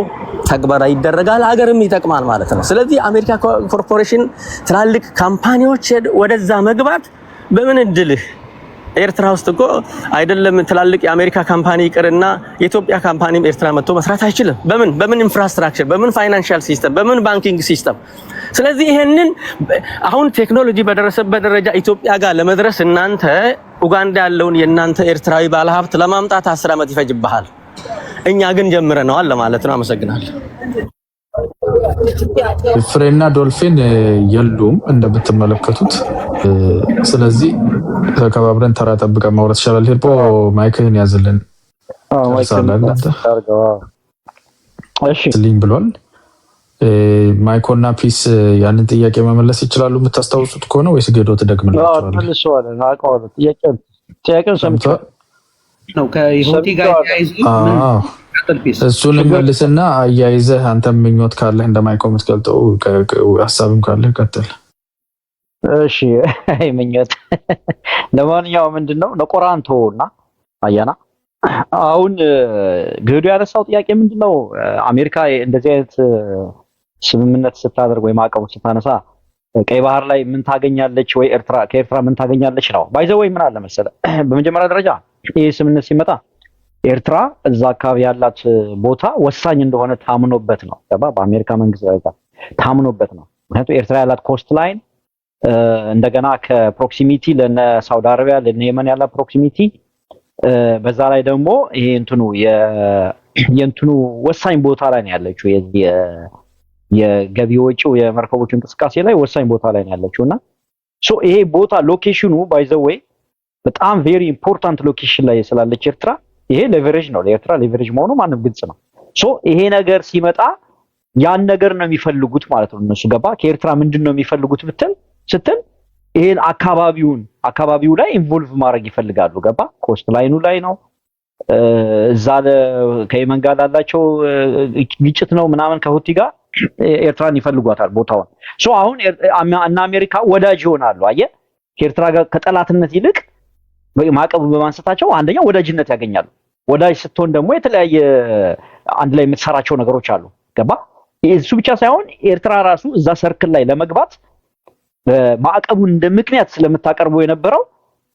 ተግባራዊ ይደረጋል፣ ሀገርም ይጠቅማል ማለት ነው። ስለዚህ አሜሪካ ኮርፖሬሽን ትላልቅ ካምፓኒዎች ወደዛ መግባት በምን እድልህ ኤርትራ ውስጥ እኮ አይደለም ትላልቅ የአሜሪካ ካምፓኒ ይቅርና የኢትዮጵያ ካምፓኒም ኤርትራ መጥቶ መስራት አይችልም። በምን ኢንፍራስትራክቸር፣ በምን ፋይናንሻል ሲስተም፣ በምን ባንኪንግ ሲስተም። ስለዚህ ይሄንን አሁን ቴክኖሎጂ በደረሰበት ደረጃ ኢትዮጵያ ጋር ለመድረስ እናንተ ኡጋንዳ ያለውን የእናንተ ኤርትራዊ ባለሀብት ለማምጣት 10 ዓመት ይፈጅብሃል። እኛ ግን ጀምረነዋል ለማለት ነው። አመሰግናለሁ። ፍሬና ዶልፊን የሉም እንደምትመለከቱት። ስለዚህ ተከባብረን ተራ ጠብቀን ማውራት ይቻላል። ሄርፖ ማይክህን ያዝልን። ስሊም ብሏል። ማይኮና ፒስ ያንን ጥያቄ መመለስ ይችላሉ የምታስታውሱት ከሆነ ወይስ ጌዶ ትደግምላችኋለህ? እሱን መልስና አያይዘህ አንተም ምኞት ካለህ እንደ ማይኮ የምትገልጠው ሀሳብም ካለህ ቀጥል። እሺ ምኞት ለማንኛውም ምንድነው ለቆራንቶና አያና አሁን ገዱ ያነሳው ጥያቄ ምንድነው? አሜሪካ እንደዚህ አይነት ስምምነት ስታደርግ ወይ ማዕቀብ ስታነሳ ቀይ ባህር ላይ ምን ታገኛለች ወይ ከኤርትራ ምን ታገኛለች ነው። ባይዘው ወይ ምን አለ መሰለ፣ በመጀመሪያ ደረጃ ይሄ ስምምነት ሲመጣ ኤርትራ እዛ አካባቢ ያላት ቦታ ወሳኝ እንደሆነ ታምኖበት ነው። በአሜሪካ መንግስት ደረጃ ታምኖበት ነው። ምክንያቱም ኤርትራ ያላት ኮስት ላይን እንደገና ከፕሮክሲሚቲ ለነ ሳውዲ አረቢያ ለነ የመን ያላት ፕሮክሲሚቲ በዛ ላይ ደግሞ ይሄ የእንትኑ ወሳኝ ቦታ ላይ ነው ያለችው የገቢ ወጪው የመርከቦች እንቅስቃሴ ላይ ወሳኝ ቦታ ላይ ነው ያለችውና ሶ ይሄ ቦታ ሎኬሽኑ ባይ ዘ ዌይ በጣም ቬሪ ኢምፖርታንት ሎኬሽን ላይ ስላለች ኤርትራ ይሄ ሌቨሬጅ ነው ለኤርትራ ሌቨሬጅ መሆኑ ማንም ግልጽ ነው ሶ ይሄ ነገር ሲመጣ ያን ነገር ነው የሚፈልጉት ማለት ነው እነሱ ገባ ከኤርትራ ምንድነው የሚፈልጉት ስትል ይሄን አካባቢው ላይ ኢንቮልቭ ማድረግ ይፈልጋሉ ገባ ኮስት ላይኑ ላይ ነው እዛ ከየመን ጋር ያላቸው ግጭት ነው ምናምን ከሁቲ ጋር ኤርትራን ይፈልጓታል ቦታውን ሶ አሁን እና አሜሪካ ወዳጅ ይሆናሉ አየ ከኤርትራ ጋር ከጠላትነት ይልቅ ማዕቀብ በማንሳታቸው አንደኛ ወዳጅነት ያገኛሉ ወዳጅ ስትሆን ደግሞ የተለያየ አንድ ላይ የምትሰራቸው ነገሮች አሉ ገባ እሱ ብቻ ሳይሆን ኤርትራ ራሱ እዛ ሰርክል ላይ ለመግባት ማዕቀቡን እንደ ምክንያት ስለምታቀርበው የነበረው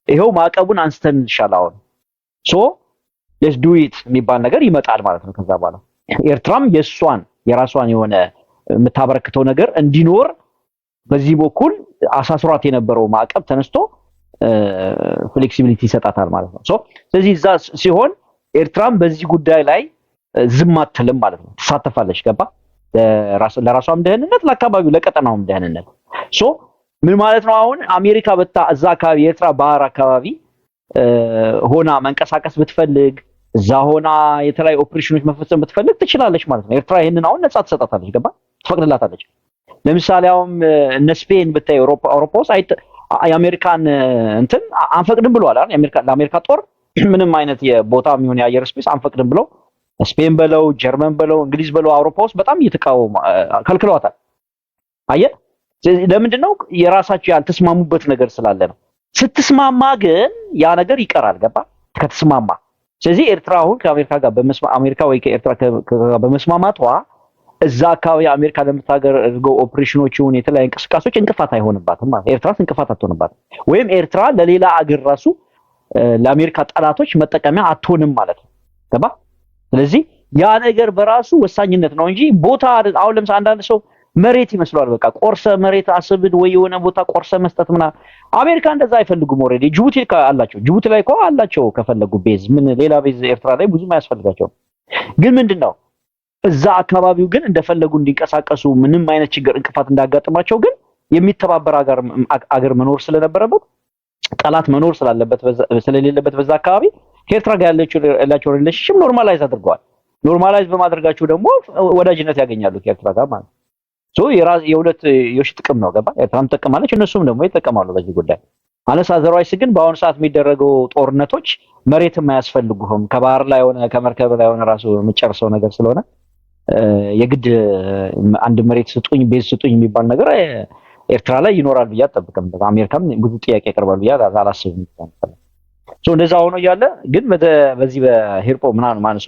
ይሄው ማዕቀቡን አንስተን ይሻላል ሶ let's do it የሚባል ነገር ይመጣል ማለት ነው ከዛ በኋላ ኤርትራም የራሷን የሆነ የምታበረክተው ነገር እንዲኖር በዚህ በኩል አሳስሯት የነበረው ማዕቀብ ተነስቶ ፍሌክሲቢሊቲ ይሰጣታል ማለት ነው ሶ ስለዚህ እዛ ሲሆን ኤርትራም በዚህ ጉዳይ ላይ ዝም አትልም ማለት ነው ተሳተፋለች ገባ ለራሷም ደህንነት ለአካባቢው ለቀጠናውም ደህንነት ሶ ምን ማለት ነው አሁን አሜሪካ እዛ አካባቢ ኤርትራ ባህር አካባቢ ሆና መንቀሳቀስ ብትፈልግ እዛ ሆና የተለያዩ ኦፕሬሽኖች መፈጸም ብትፈልግ ትችላለች ማለት ነው ኤርትራ ይሄንን አሁን ነፃ ትሰጣታለች ገባ ትፈቅድላታለች ለምሳሌ አሁን እነ ስፔን ብታይ አውሮፓውስ የአሜሪካን እንትን አንፈቅድም ብለዋል አይደል ለአሜሪካ ጦር ምንም አይነት የቦታ የሚሆን የአየር ስፔስ አንፈቅድም ብለው ስፔን በለው ጀርመን በለው እንግሊዝ በለው አውሮፓውስ በጣም እየተቃወሙ ከልክለዋታል አየ ለምንድን ነው የራሳቸው ያልተስማሙበት ነገር ስላለ ነው ስትስማማ ግን ያ ነገር ይቀራል ገባ ከተስማማ ስለዚህ ኤርትራ አሁን ከአሜሪካ ጋር አሜሪካ ወይ ከኤርትራ ጋር በመስማማቷ እዛ አካባቢ አሜሪካ ለምታደርገው ኦፕሬሽኖችን የተለያዩ እንቅስቃሴዎች እንቅፋት አይሆንባትም ማለት ኤርትራ እንቅፋት አትሆንባትም ወይም ኤርትራ ለሌላ አገር ራሱ ለአሜሪካ ጠላቶች መጠቀሚያ አትሆንም ማለት ነው ገባ ስለዚህ ያ ነገር በራሱ ወሳኝነት ነው እንጂ ቦታ አሁን ለምሳሌ አንዳንድ ሰው መሬት ይመስላል በቃ ቆርሰ መሬት አስብድ ወይ የሆነ ቦታ ቆርሰ መስጠት ምና አሜሪካ እንደዛ አይፈልጉም ኦሬዲ ጅቡቲ ላይ እኮ አላቸው ከፈለጉ ቤዝ ምን ሌላ ቤዝ ኤርትራ ላይ ብዙም አያስፈልጋቸው ግን ምንድነው እዛ አካባቢው ግን እንደፈለጉ እንዲንቀሳቀሱ ምንም አይነት ችግር እንቅፋት እንዳጋጥማቸው ግን የሚተባበር አገር መኖር ስለነበረበት ጠላት መኖር ስለሌለበት በዛ አካባቢ ከኤርትራ ጋር ያላቸው ሪሌሽንሺፕ ኖርማላይዝ አድርገዋል ኖርማላይዝ በማድረጋቸው ደግሞ ወዳጅነት ያገኛሉ ከኤርትራ ጋር ማለት ሶ የሁለት ጥቅም ነው ገባ ኤርትራም ተጠቀማለች እነሱም ደግሞ ይጠቀማሉ በዚህ ጉዳይ አነሳ ዘራይስ ግን በአሁን ሰዓት የሚደረገው ጦርነቶች መሬትም አያስፈልጉም ከባህር ላይ ሆነ ከመርከብ ላይ ሆነ ራሱ የምጨርሰው ነገር ስለሆነ የግድ አንድ መሬት ስጡኝ ቤዝ ስጡኝ የሚባል ነገር ኤርትራ ላይ ይኖራል ብዬ አጠብቅም አሜሪካም ብዙ ጥያቄ ያቀርባል ብዬ አላስብም ሶ እንደዛ ሆኖ ያለ ግን በዚህ በሄርፖ ምናምን ማነሱ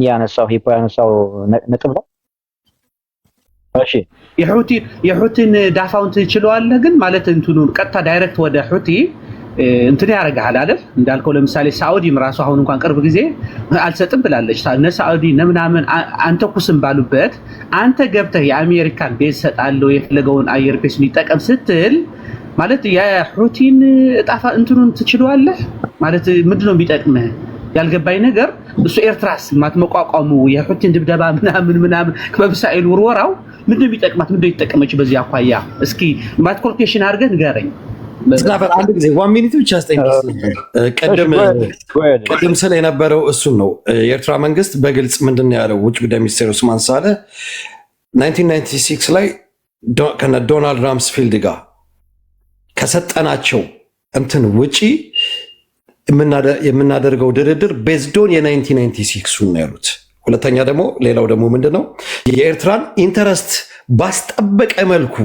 ያነሳው ሄርፖ ያነሳው ነጥብ ነው እሺ የሁቲን ዳፋውን ትችላለህ ግን ማለት እንትኑ ቀጥታ ዳይሬክት ወደ ሁቲ እንትን ያረጋል አይደል እንዳልከው ለምሳሌ ሳውዲም ራሱ አሁን እንኳን ቅርብ ጊዜ አልሰጥም ብላለች ሳውዲ ነምናምን አንተ ኩስም ባሉበት አንተ ገብተህ የአሜሪካን ቤዝ ሰጣለው የፈለገውን አየር ፔስ ሊጠቀም ስትል ማለት የሁቲን ጣፋ እንትኑን ትችላለህ ማለት ምንድነው የሚጠቅመህ ያልገባኝ ነገር እሱ ኤርትራስ ማትመቋቋሙ የሁቲን ድብደባ ምናምን ከበሳኤል ወርወራው ምንድነው የሚጠቅማት ምንድነው ይተጠቀመች በዚህ አኳያ እስኪ ማትኮልኬሽን አድርገህ ንገረኝ ዝናፈር አንድ ጊዜ 1 ሚኒት ብቻ ቀደም ስለ የነበረው እሱን ነው የኤርትራ መንግስት በግልጽ ምንድነው ያለው ውጭ ጉዳይ ሚኒስቴር ኡስማን ሳለ 1996 ላይ ከነ ዶናልድ ራምስፊልድ ጋር ከሰጠናቸው እንትን ውጪ የምናደርገው ድርድር ቤዝዶን የ1996 ነው ያሉት ሁለተኛ ደግሞ ሌላው ደግሞ ምንድነው የኤርትራን ኢንተረስት ባስጠበቀ መልኩ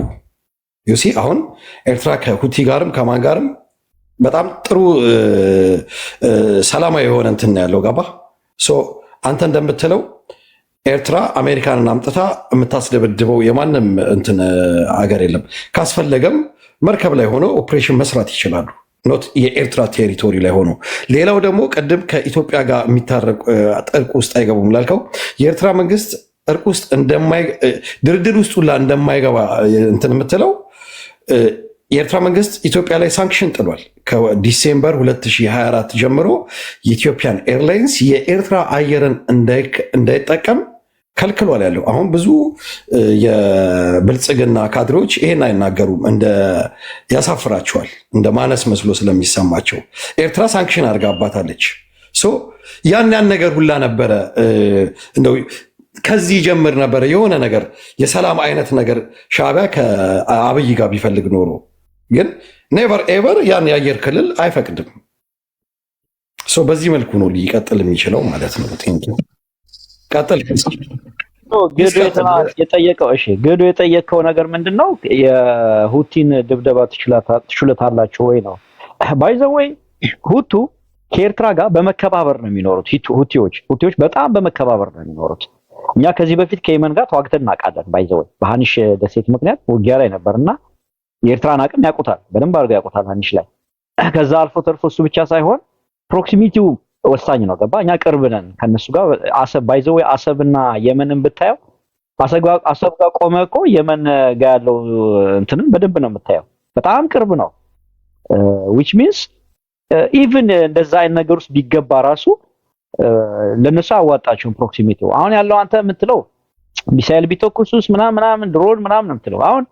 ዩሲ አሁን ኤርትራ ከሁቲ ጋርም ከማን ጋርም በጣም ጥሩ ሰላማዊ የሆነ እንትን ያለው ገባ ሶ አንተ እንደምትለው ኤርትራ አሜሪካንን አምጥታ የምታስደበድበው የማንም እንትን ሀገር የለም ካስፈለገም መርከብ ላይ ሆኖ ኦፕሬሽን መስራት ይችላሉ ኖት የኤርትራ ቴሪቶሪ ላይ ሆኖ ሌላው ደግሞ ቀደም ከኢትዮጵያ ጋር የሚታረቁ ጥርቅ ውስጥ አይገቡም ላልከው የኤርትራ መንግስት እርቅ ውስጥ ድርድር ውስጥ ሁላ እንደማይገባ እንትን የምትለው የኤርትራ መንግስት ኢትዮጵያ ላይ ሳንክሽን ጥሏል። ከዲሴምበር 2024 ጀምሮ የኢትዮጵያን ኤርላይንስ የኤርትራ አየርን እንዳይጠቀም ከልክሏል ያለው። አሁን ብዙ የብልጽግና ካድሬዎች ይሄን አይናገሩም፣ ያሳፍራቸዋል፣ እንደ ማነስ መስሎ ስለሚሰማቸው። ኤርትራ ሳንክሽን አድርጋባታለች። ያን ነገር ሁላ ነበረ እንደው ከዚህ ጀምር ነበረ የሆነ ነገር የሰላም አይነት ነገር ሻዕቢያ ከአብይ ጋር ቢፈልግ ኖሮ፣ ግን ኔቨር ኤቨር ያን የአየር ክልል አይፈቅድም። በዚህ መልኩ ነው ሊቀጥል የሚችለው ማለት ነው። ቀጥል። ግዱ የጠየቀው ነገር ምንድን ነው? የሁቲን ድብደባ ትችሉታላችሁ ወይ ነው። ባይ ዘ ወይ ሁቱ ከኤርትራ ጋር በመከባበር ነው የሚኖሩት። ሁቲዎች በጣም በመከባበር ነው የሚኖሩት። እኛ ከዚህ በፊት ከየመን ጋር ተዋግተን እናውቃለን። ባይ ዘ ወይ በሃኒሽ ደሴት ምክንያት ውጊያ ላይ ነበርና የኤርትራን አቅም ያውቁታል፣ በደንብ አድርገው ያውቁታል ሃኒሽ ላይ። ከዛ አልፎ ተርፎ እሱ ብቻ ሳይሆን ፕሮክሲሚቲው ወሳኝ ነው። ገባ? እኛ ቅርብ ነን ከነሱ ጋር። አሰብ ባይ ዘ ወይ አሰብና የመንን ብታየው አሰብ ጋር ቆመ እኮ የመን ጋር ያለው እንትንን በደንብ ነው የምታየው። በጣም ቅርብ ነው። which means ኢቭን እንደዛ አይነት ነገር ውስጥ ቢገባ ራሱ ለነሱ አዋጣቸውን ፕሮክሲሚቲው። አሁን ያለው አንተ የምትለው ሚሳኤል ቢተኩሱስ ምናምን ድሮን ምናምን ነው የምትለው። አሁን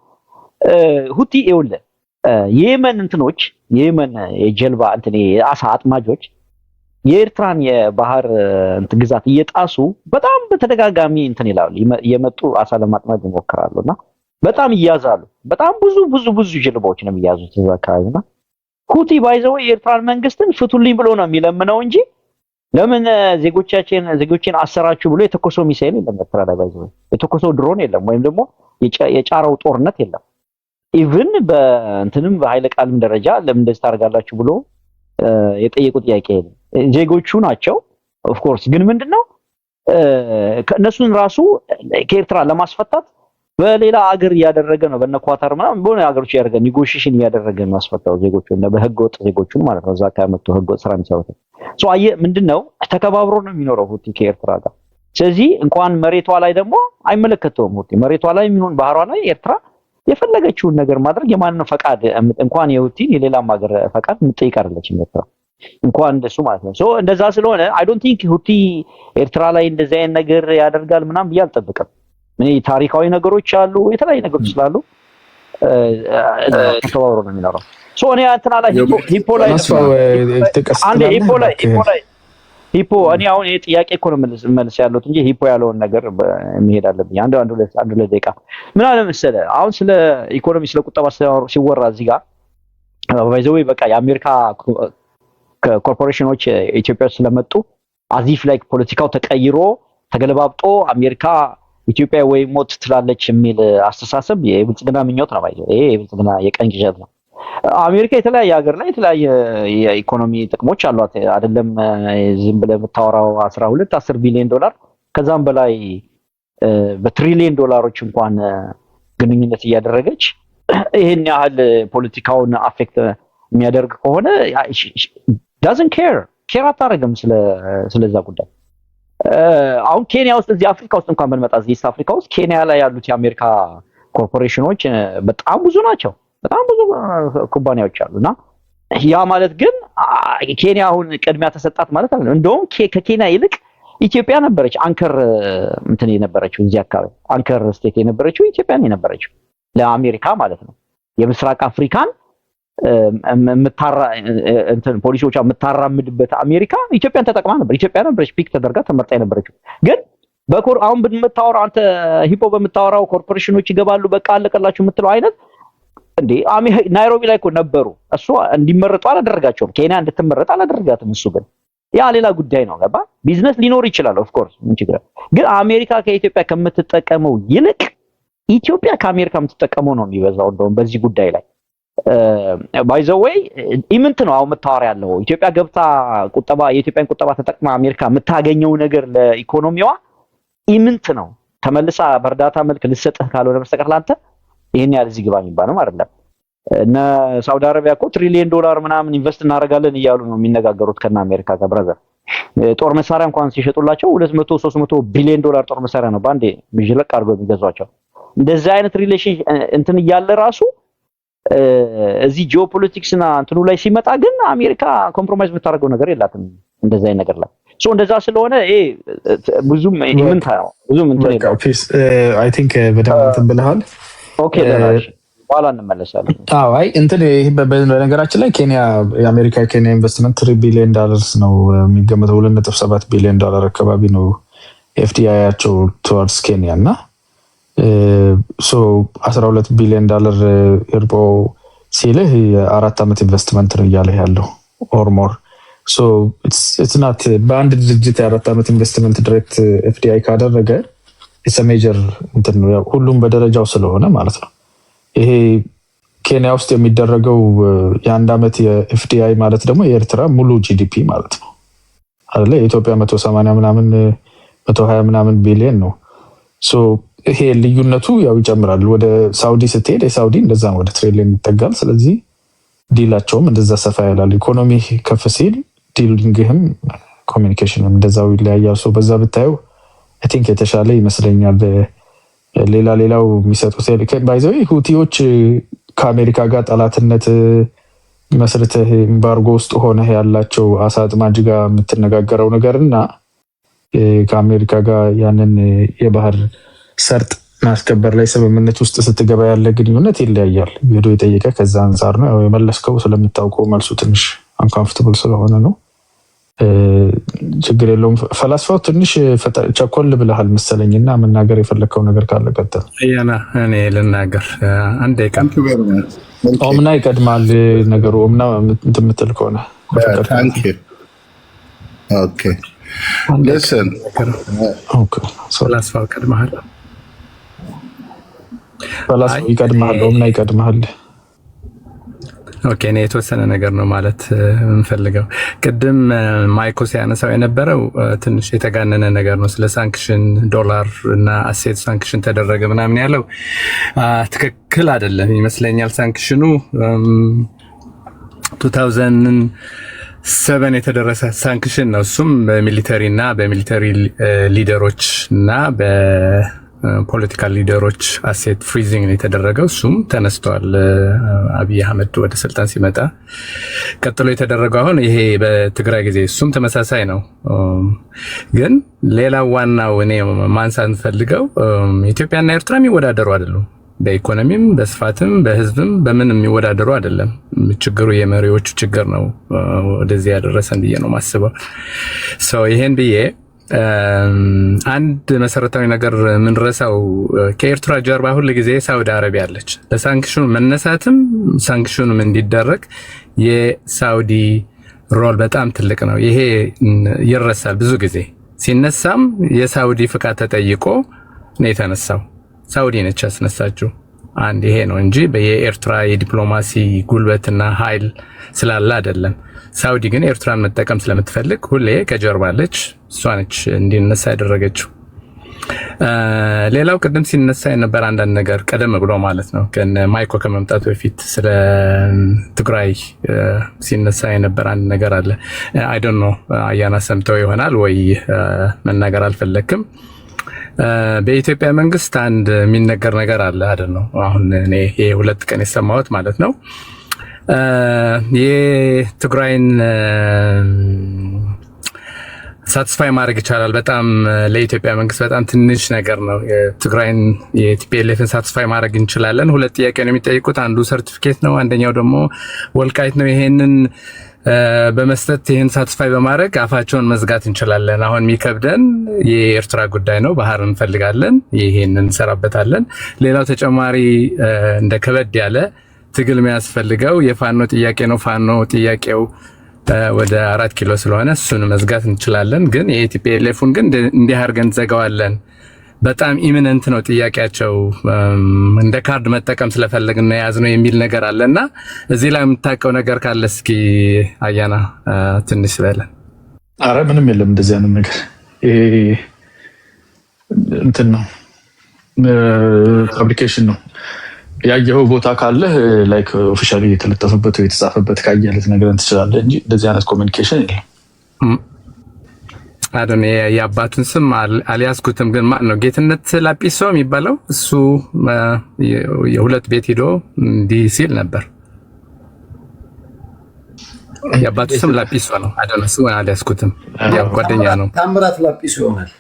ሁቲ ይኸውልህ የየመን እንትኖች የየመን የጀልባ እንትን የአሳ አጥማጆች የኤርትራን የባህር ግዛት እየጣሱ በጣም በተደጋጋሚ እንትን ይላሉ፣ እየመጡ አሳ ለማጥመድ ይሞክራሉና በጣም ይያዛሉ። በጣም ብዙ ጀልባዎች ነው የሚያዙት እዛ አካባቢና ሁቲ ባይዘው የኤርትራን መንግስትን ፍቱልኝ ብሎ ነው የሚለምነው እንጂ ለምን ዜጎችን አሰራችሁ ብሎ የተኮሰው ሚሳኤል የለም። ኤርትራ ላይ ባይዘው የተኮሰው ድሮን የለም፣ ወይም ደግሞ የጫራው ጦርነት የለም። ኢቭን በእንትንም በኃይለ ቃልም ደረጃ ለምን እንደዚህ ታደርጋላችሁ ብሎ የጠየቁ ጥያቄ የለም። ዜጎቹ ናቸው። ኦፍ ኮርስ ግን ምንድነው እነሱን ራሱ ከኤርትራ ለማስፈታት በሌላ ሀገር እያደረገ ነው። በእነ ኳታር ምናምን በሆነ ሀገሮች ያደረገ ኔጎሺዬሽን እያደረገ ነው ያስፈታው ዜጎቹ እና በህገወጥ ዜጎቹን ማለት ነው። እዛ ካመጡ ህገወጥ ስራ የሚሰሩት አየ ምንድነው ተከባብሮ ነው የሚኖረው ሁቲ ከኤርትራ ጋር። ስለዚህ እንኳን መሬቷ ላይ ደግሞ አይመለከተውም ሁቲ መሬቷ ላይ የሚሆን ባህሯ ላይ ኤርትራ የፈለገችውን ነገር ማድረግ የማንን ፈቃድ እንኳን የሁቲን የሌላም ሀገር ፈቃድ የምትጠይቅ አይደለችም ኤርትራ እንኳን እንደሱ ማለት ነው። እንደዛ ስለሆነ አይ ዶንት ቲንክ ሁቲ ኤርትራ ላይ እንደዛ አይነት ነገር ያደርጋል ምናምን ብዬ አልጠብቅም። ታሪካዊ ነገሮች አሉ፣ የተለያዩ ነገሮች ስላሉ ተከባብሮ ነው የሚኖረው። እኔ እንትና ላይ ሂፖ ላይ ሂፖ እኔ አሁን ይሄ ጥያቄ እኮ ነው መልስ ያለው እንጂ ሂፖ ያለውን ነገር መሄድ አለብኝ። አንድ ሁለት ደቂቃ ምን አለ መሰለህ፣ አሁን ስለ ኢኮኖሚ ስለ ቁጠባ ሲወራ እዚህ ጋር ባይዘው በቃ የአሜሪካ ኮርፖሬሽኖች ኢትዮጵያ ውስጥ ስለመጡ አዚፍ ላይ ፖለቲካው ተቀይሮ ተገለባብጦ አሜሪካ ኢትዮጵያ ወይ ሞት ትላለች የሚል አስተሳሰብ የብልጽግና ምኞት ነው። ባይዘው ይሄ የብልጽግና የቀን ግዣት ነው። አሜሪካ የተለያየ ሀገር ላይ የተለያየ የኢኮኖሚ ጥቅሞች አሏት። አይደለም ዝም ብለህ የምታወራው 10 ቢሊዮን ዶላር ከዛም በላይ በትሪሊየን ዶላሮች እንኳን ግንኙነት እያደረገች ይሄን ያህል ፖለቲካውን አፌክት የሚያደርግ ከሆነ doesn't care አታረግም ስለዛ ጉዳይ። አሁን ኬንያ ውስጥ እዚህ አፍሪካ ውስጥ እንኳን ብንመጣ እዚህ አፍሪካ ውስጥ ኬንያ ላይ ያሉት የአሜሪካ ኮርፖሬሽኖች በጣም ብዙ ናቸው። በጣም ብዙ ኩባንያዎች አሉና ያ ማለት ግን ኬንያ አሁን ቅድሚያ ተሰጣት ማለት አይደለም። እንደውም ከኬንያ ይልቅ ኢትዮጵያ ነበረች አንከር እንትን የነበረችው እዚህ አካባቢ አንከር ስቴት የነበረችው ኢትዮጵያ የነበረችው ለአሜሪካ ማለት ነው። የምስራቅ አፍሪካን ፖሊሲዎቿ የምታራምድበት አሜሪካ ኢትዮጵያን ተጠቅማ ነበር። ኢትዮጵያ ነበረች ፒክ ተደርጋ ተመርጣ የነበረችው። ግን አሁን በምታወራው አንተ ሂፖ በምታወራው ኮርፖሬሽኖች ይገባሉ በቃ አለቀላችሁ የምትለው አይነት እንዴ ናይሮቢ ላይ እኮ ነበሩ። እሱ እንዲመረጡ አላደረጋቸውም። ኬንያ እንድትመረጥ አላደረጋትም። እሱ ያ ሌላ ጉዳይ ነው። ገባ? ቢዝነስ ሊኖር ይችላል ኦፍ ኮርስ ምን ችግር አለ። ግን አሜሪካ ከኢትዮጵያ ከምትጠቀመው ይልቅ ኢትዮጵያ ከአሜሪካ የምትጠቀመው ነው የሚበዛው። እንደውም በዚህ ጉዳይ ላይ ባይ ዘ ዌይ ኢምንት ነው አሁን መታወር ያለው። ኢትዮጵያ ገብታ የኢትዮጵያን ቁጠባ ተጠቅማ አሜሪካ የምታገኘው ነገር ለኢኮኖሚዋ ኢምንት ነው። ተመልሳ በእርዳታ መልክ ልትሰጥህ ካልሆነ በስተቀር ላንተ ይሄን ያህል እዚህ ግባ የሚባለው አይደለም። እነ ሳውዲ አረቢያ እኮ ትሪሊየን ዶላር ምናምን ኢንቨስት እናደርጋለን እያሉ ነው የሚነጋገሩት ከና አሜሪካ ጋር ብራዘር። ጦር መሳሪያ እንኳን ሲሸጡላቸው 200-300 ቢሊዮን ዶላር ጦር መሳሪያ ነው ባንዴ ምጅለቅ አድርገው የሚገዟቸው። እንደዚህ አይነት ሪሌሽን እንትን እያለ ራሱ እዚህ ጂኦፖለቲክስ እና እንትኑ ላይ ሲመጣ ግን አሜሪካ ኮምፕሮማይዝ የምታደርገው ነገር የላትም እንደዛ አይነት ነገር ላይ እንደዛ ስለሆነ ብዙም ብዙም እንትን የለው። አይ ቲንክ በደንብ እንትን ብለሃል። ኦኬ ለናሽ በኋላ እንመለሳለን። አይ እንትን በነገራችን ላይ የአሜሪካ ኢንቨስትመንት $3 ቢሊዮን ነው የሚገመተው። $2.7 ቢሊዮን አካባቢ ነው ኤፍዲአይያቸው ቱዋርድስ ኬንያ እና $12 ቢሊዮን ኤርቦ ሲልህ የ4 ዓመት ኢንቨስትመንት ነው እያለ ያለው ኦር ሞር it's not በአንድ ድርጅት የ4 ዓመት ኢንቨስትመንት ዳይሬክት ኤፍዲአይ ካደረገ it's a major እንትን ነው ሁሉም በደረጃው ስለሆነ ማለት ነው። ይሄ ኬንያ ውስጥ የሚደረገው የ1 ዓመት የኤፍዲአይ ማለት ደግሞ የኤርትራ ሙሉ ጂዲፒ ማለት ነው አይደለ? የኢትዮጵያ 180 ምናምን 120 ምናምን ቢሊዮን ነው። ይሄ ልዩነቱ ያው ይጨምራል። ወደ ሳውዲ ስትሄድ የሳውዲ እንደዛ ወደ ትሪሊየን ይጠጋል። ስለዚህ ዲላቸውም እንደዛ ሰፋ ያላል። ኢኮኖሚ ከፍ ሲል ዲሊንግህም ኮሚኒኬሽንም እንደዛው ይለያያል። በዛ ብታየው አይ ቲንክ የተሻለ ይመስለኛል። ሌላው የሚሰጡት ባይዘው ሁቲዎች ከአሜሪካ ጋር ጠላትነት መስርተህ ኤምባርጎ ውስጥ ሆነ ያላቸው አሳ አጥማጅ ጋር የምትነጋገረው ነገርና ከአሜሪካ ጋር ያንን የባህር ሰርጥ ማስከበር ላይ ስምምነት ውስጥ ስትገባ ያለ ግንኙነት ይለያያል። ቪዲዮ የጠየቀ ከዛ አንፃር ነው ያው የመለስከው። ስለምታውቀው መልሱ ትንሽ አንኮምፎርታብል ስለሆነ ነው። ችግር የለውም። ፈላስፋው ትንሽ ቸኮል ብለሃል መሰለኝና መናገር የፈለከው ነገር ካለ ቀጥል። እኔ ልናገር አንዴ ቀን ኦምና ይቀድማል ነገሩ። ኦምና እንትን የምትል ከሆነ ኦኬ ሊስን ፈላስፋው ቀድመሃል። ፈላስፋው ይቀድማል፣ ኦምና ይቀድማል። ኦኬ እኔ የተወሰነ ነገር ነው ማለት የምፈልገው። ቅድም ማይኮ ሲያነሳው የነበረው ትንሽ የተጋነነ ነገር ነው ስለ ሳንክሽን $፣ እና አሴት ሳንክሽን ተደረገ ምናምን ያለው ትክክል አይደለም ይመስለኛል። ሳንክሽኑ 2007 የተደረሰ ሳንክሽን ነው። እሱም በሚሊተሪ ሊደሮች እና ፖለቲካል ሊደሮች አሴት ፍሪዚንግ ነው የተደረገው። እሱም ተነስተዋል አብይ አህመድ ወደ ስልጣን ሲመጣ። ቀጥሎ የተደረገው አሁን ይሄ በትግራይ ጊዜ እሱም ተመሳሳይ ነው። ግን ሌላው ዋናው እኔ ማንሳት ፈልገው ኢትዮጵያና ኤርትራ የሚወዳደሩ አይደሉም። በኢኮኖሚም በስፋትም በህዝብም በምን የሚወዳደሩ አይደለም። ችግሩ የመሪዎቹ ችግር ነው ወደዚህ ያደረሰን ብዬ ነው ማስበው። ይሄን ብዬ አንድ መሰረታዊ ነገር ምንረሳው ከኤርትራ ጀርባ ሁሉ ጊዜ ሳውዲ አረቢያ አለች። ለሳንክሽኑ መነሳትም ሳንክሽኑም እንዲደረግ የሳውዲ ሮል በጣም ትልቅ ነው። ይሄ ይረሳል። ብዙ ጊዜ ሲነሳም የሳውዲ ፍቃድ ተጠይቆ ነው የተነሳው። ሳውዲ ነች ያስነሳችው። አንድ ይሄ ነው እንጂ በየኤርትራ የዲፕሎማሲ ጉልበትና ኃይል ስላለ አይደለም። ሳውዲ ግን ኤርትራን መጠቀም ስለምትፈልግ ሁሌ ከጀርባ አለች። እሷ ነች እንዲነሳ ያደረገችው። ሌላው ቅድም ሲነሳ የነበር አንዳንድ ነገር ቀደም ብሎ ማለት ነው ማይኮ ከመምጣቱ በፊት ስለ ትግራይ ሲነሳ የነበር አንድ ነገር አለ። አይ ዶንት ኖ አያና ሰምተው ይሆናል ወይ መናገር አልፈለክም። በኢትዮጵያ መንግስት አንድ የሚነገር ነገር አለ አይደል ነው። አሁን እኔ የ2 ቀን የሰማሁት ማለት ነው የትግራይን ሳትስፋይ ማድረግ ይቻላል። በጣም ለኢትዮጵያ መንግስት በጣም ትንሽ ነገር ነው። የትግራይን የቲፒኤልኤፍን ሳትስፋይ ማድረግ እንችላለን። 2 ጥያቄ ነው የሚጠይቁት። አንዱ ሰርቲፊኬት ነው፣ አንደኛው ደግሞ ወልቃይት ነው። ይሄንን በመስጠት ይሄን ሳትስፋይ በማድረግ አፋቸውን መዝጋት እንችላለን። አሁን የሚከብደን የኤርትራ ጉዳይ ነው። ባህር እንፈልጋለን፣ ይሄንን እንሰራበታለን። ሌላው ተጨማሪ እንደ ከበድ ያለ ትግል የሚያስፈልገው የፋኖ ጥያቄ ነው። ፋኖ ጥያቄው ወደ 4 ኪሎ ስለሆነ እሱን መዝጋት እንችላለን። ግን የቲፒኤልኤፉን ግን እንዲህ አድርገን ዘጋዋለን። በጣም ኢሚነንት ነው ጥያቄያቸው። እንደ ካርድ መጠቀም ስለፈለግን ነው የያዝነው የሚል ነገር አለና እዚህ ላይ የምታውቀው ነገር ካለ እስኪ አያና ትንሽ በለን። አረ ምንም የለም እንደዚህ አይነት ነገር። ይሄ እንትን ነው ፋብሪኬሽን ነው። ያየኸው ቦታ ካለ ላይክ ኦፊሻሊ የተለጠፈበት ወይ የተጻፈበት ካየህ ልትነግረን ትችላለህ እንጂ እንደዚህ አይነት ኮሚኒኬሽን የለም። አዶን የአባቱን ስም አልያዝኩትም፣ ግን ማን ነው ጌትነት ላጲሶ የሚባለው እሱ የሁለት ቤት ሄዶ እንዲህ ሲል ነበር። የአባቱ ስም ላጲሶ ነው። አዶን ስሙን አልያዝኩትም፣ ያው ጓደኛ ነው። ታምራት ላጲሶ ይሆናል።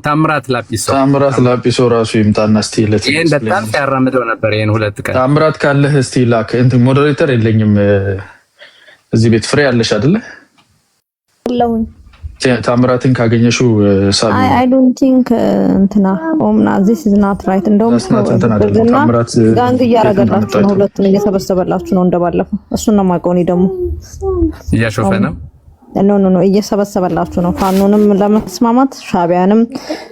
ታምራት ላጲሶ ራሱ ይምጣና እስቲ ይሄን በጣም ሲያራምደው ነበር። ይሄን ሁለት ቀን ታምራት ካለህ እስቲ ላክ። እንትን ሞዴሬተር የለኝም እዚህ ቤት። ፍሬ አለሽ አይደለ? አለሁኝ። ታምራትን ካገኘሽው ሳቢ አይ ዶንት ቲንክ እንትና ኦምና ዚስ ኢዝ ናት ራይት። እንደውም ታምራት ጋንግ እያረጋጋችሁ ነው፣ ሁለቱን እየሰበሰበላችሁ ነው እንደባለፈው። እሱን ነው የማውቀው። እኔ ደግሞ እያሾፈ ነው። ኖ እየሰበሰበላችሁ ነው። ፋኖንም ለመስማማት ሻቢያንም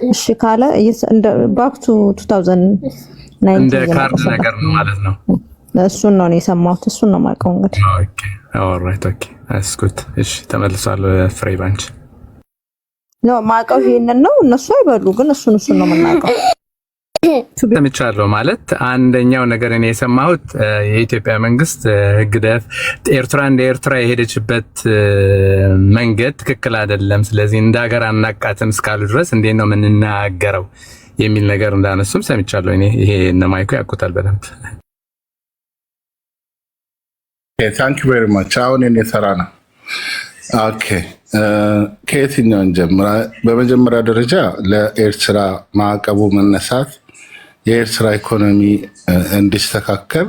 እሺ ካለ እንደ ባክ ቱ 2009 እንደ ካርድ ነገር ነው ማለት ነው። እሱን ነው የሰማሁት። እሱን ነው የማውቀው። እንግዲህ ኦኬ ኦልራይት ኦኬ አስኩት። እሺ ተመልሷል። ፍሬ ባንች ነው ማቀው። ይሄንን ነው እነሱ አይበሉ፣ ግን እሱን ነው የምናውቀው። ሰምቻለሁ ማለት አንደኛው ነገር እኔ የሰማሁት የኢትዮጵያ መንግስት ህግደፍ ኤርትራ እንደ ኤርትራ የሄደችበት መንገድ ትክክል አይደለም፣ ስለዚህ እንደ ሀገር አናቃትም እስካሉ ድረስ እንዴት ነው የምንናገረው የሚል ነገር እንዳነሱም ሰምቻለሁ። እኔ ይሄ እነ ማይኩ ያውቁታል በደንብ። ታንክ ዩ ቬሪ ማች። አሁን እኔ ተራ ነው። ኦኬ ከየትኛው እንጀምር? በመጀመሪያ ደረጃ ለኤርትራ ማዕቀቡ መነሳት የኤርትራ ኢኮኖሚ እንዲስተካከል፣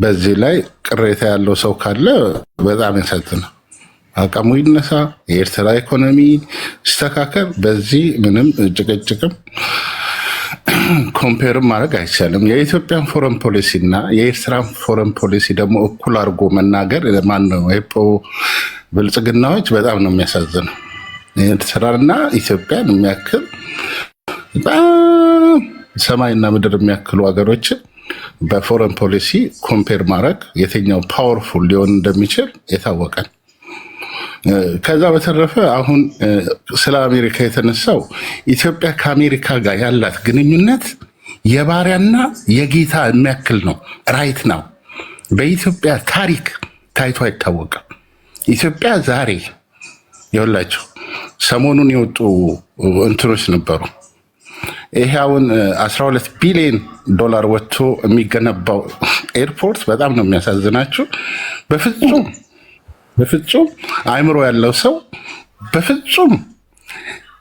በዚህ ላይ ቅሬታ ያለው ሰው ካለ በጣም ያሳዝናል። ማዕቀቡ ይነሳ፣ የኤርትራ ኢኮኖሚ ይስተካከል። በዚህ ምንም ጭቅጭቅም ኮምፔርም ማድረግ አይቻልም። የኢትዮጵያን ፎረን ፖሊሲ እና የኤርትራን ፎረን ፖሊሲ ደግሞ እኩል አድርጎ መናገር ማን ነው? ብልጽግናዎች በጣም ነው የሚያሳዝነው። ኤርትራና ኢትዮጵያን የሚያክል በጣም ሰማይና ምድር የሚያክሉ ሀገሮችን በፎረን ፖሊሲ ኮምፔር ማድረግ የትኛው ፓወርፉል ሊሆን እንደሚችል የታወቀ ነው። ከዛ በተረፈ አሁን ስለ አሜሪካ የተነሳው ኢትዮጵያ ከአሜሪካ ጋር ያላት ግንኙነት የባሪያና የጌታ የሚያክል ነው። ራይት ነው። በኢትዮጵያ ታሪክ ታይቶ አይታወቅም። ኢትዮጵያ ዛሬ ይኸውላችሁ ሰሞኑን የወጡ እንትኖች ነበሩ። ይሄ አሁን 12 ቢሊዮን ዶላር ወጥቶ የሚገነባው ኤርፖርት በጣም ነው የሚያሳዝናችሁ። በፍጹም አእምሮ ያለው ሰው በፍጹም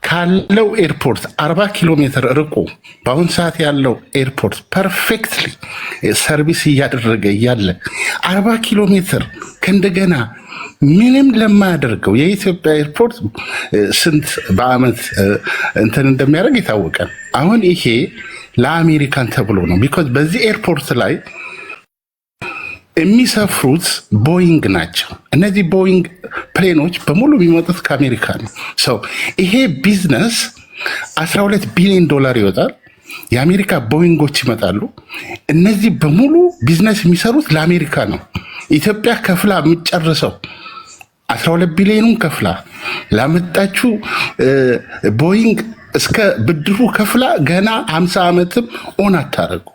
ካለው ኤርፖርት 40 ኪሎ ሜትር ርቆ በአሁን ሰዓት ያለው ኤርፖርት ፐርፌክትሊ ሰርቪስ እያደረገ እያለ 40 ኪሎ ሜትር ከእንደገና ምንም ለማያደርገው የኢትዮጵያ ኤርፖርት ስንት በአመት እንትን እንደሚያደርግ ይታወቃል። አሁን ይሄ ለአሜሪካን ተብሎ ነው። ቢኮዝ በዚህ ኤርፖርት ላይ የሚሰፍሩት ቦይንግ ናቸው። እነዚህ ቦይንግ ፕሌኖች በሙሉ የሚመጡት ከአሜሪካ ነው። ሰው ይሄ ቢዝነስ 12 ቢሊዮን ዶላር ይወጣል። የአሜሪካ ቦይንጎች ይመጣሉ። እነዚህ በሙሉ ቢዝነስ የሚሰሩት ለአሜሪካ ነው። ኢትዮጵያ ከፍላ የምትጨርሰው 12 ቢሊዮኑን ከፍላ ላመጣችው ቦይንግ እስከ ብድሩ ከፍላ ገና 50 ዓመትም ኦን አታደርጉ።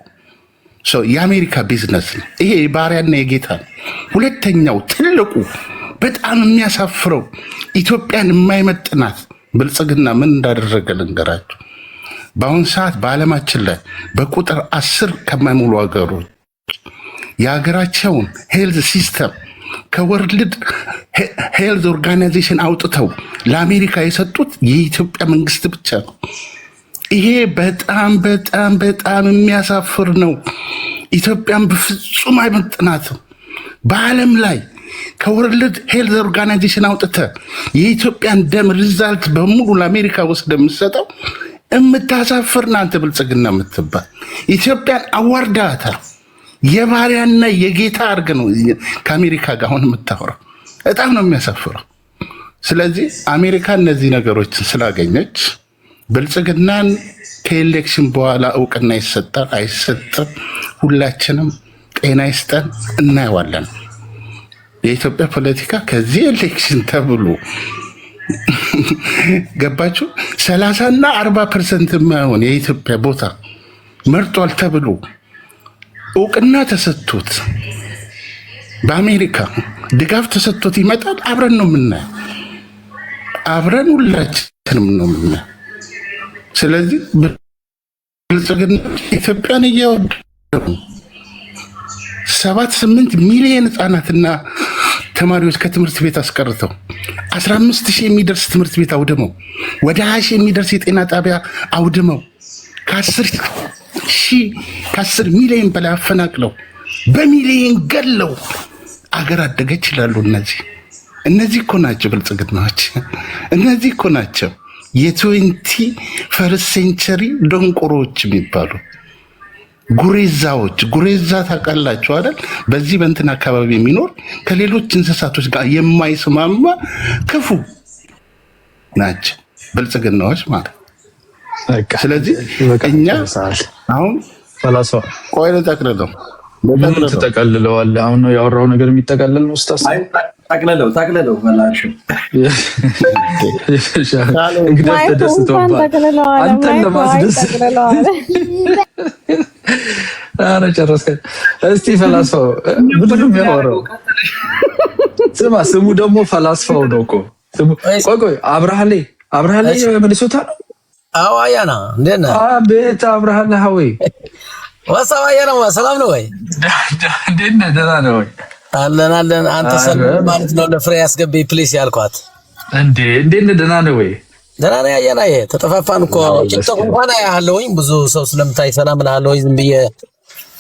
የአሜሪካ ቢዝነስ ነው ይሄ። የባሪያና የጌታ ነው። ሁለተኛው ትልቁ በጣም የሚያሳፍረው ኢትዮጵያን የማይመጥናት ብልጽግና ምን እንዳደረገ ልንገራችሁ። በአሁኑ ሰዓት በዓለማችን ላይ በቁጥር 10 ከማይሞሉ ሀገሮች የሀገራቸውን ሄልዝ ሲስተም ከወርልድ ሄልዝ ኦርጋናይዜሽን አውጥተው ለአሜሪካ የሰጡት የኢትዮጵያ መንግስት ብቻ ነው። ይሄ በጣም በጣም በጣም የሚያሳፍር ነው። ኢትዮጵያን በፍጹም አይመጥናትም። በዓለም ላይ ከወርልድ ሄልዝ ኦርጋናይዜሽን አውጥተ የኢትዮጵያን ደም ሪዛልት በሙሉ ለአሜሪካ ወስደ የምትሰጠው የምታሳፍር ናንተ ብልጽግና የምትባል ኢትዮጵያን አዋርዳታል። የባሪያና የጌታ አድርገ ነው ከአሜሪካ ጋር አሁን የምታወራው። በጣም ነው የሚያሳፍረው። ስለዚህ አሜሪካ እነዚህ ነገሮችን ስላገኘች ብልጽግናን ከኤሌክሽን በኋላ እውቅና ይሰጣል አይሰጥም፣ ሁላችንም ጤና ይስጠን፣ እናየዋለን። የኢትዮጵያ ፖለቲካ ከዚህ ኤሌክሽን ተብሎ ገባችሁ 30 እና 40% የማይሆን የኢትዮጵያ ቦታ መርጧል ተብሎ እውቅና ተሰጥቶት በአሜሪካ ድጋፍ ተሰጥቶት ይመጣል። አብረን ነው የምናየው። አብረን ሁላችን ነው ምን ስለዚህ ብልጽግና ኢትዮጵያን እያወደሙ 7-8 ሚሊዮን ህጻናትና ተማሪዎች ከትምህርት ቤት አስቀርተው 15,000 የሚደርስ ትምህርት ቤት አውድመው ወደ 20,000 የሚደርስ የጤና ጣቢያ አውድመው ከ10 ሚሊዮን በላይ አፈናቅለው በሚሊዮን ገለው አገር አደገች ይላሉ። እነዚህ እኮ ናቸው ብልጽግናዎች። እነዚህ እኮ ናቸው የ21 ሴንቸሪ ደንቆሮች የሚባሉ ጉሬዛዎች። ጉሬዛ ታውቃላችሁ አይደል? በዚህ በእንትን አካባቢ የሚኖር ከሌሎች እንስሳቶች ጋር የማይስማማ ክፉ ናቸው ብልጽግናዎች ማለት። ስለዚህ እኛ አሁን ቆይ ልጠቅልለው ተጠቀልለዋል። አሁን ነው ያወራው ነገር የሚጠቀልል ነው ኡስታዝ። ታቅለለው በላሹ እንግዲህ ተደስተውባል። አንተን ለማስደሰት አረ ጨረስከ። እስቲ ፈላስፋው ምንድን ነው የሚያወራው? ስማ ስሙ ደግሞ ፈላስፋው ነው እኮ ስሙ። ቆይ አብርሃሌ ሚኒሶታ ነው። አዎ አያና እንዴት ነህ? አቤት አብርሃሌ ሀዊ ወሰባ አያና ሰላም ነው ወይ? እንዴት ነህ? ደህና ነው ወይ? አለን። አንተ ሰላም ማለት ነው ለፍሬ ያስገቢ ፕሊስ ያልኳት። እንዴት ነህ? ደህና ነው ወይ? ደህና ነኝ አያና። ተጠፋፋን እኮ ቲክቶክ እንኳን አያለሁኝ ብዙ ሰው ስለምታይ ሰላም እልሃለሁኝ ዝም ብዬ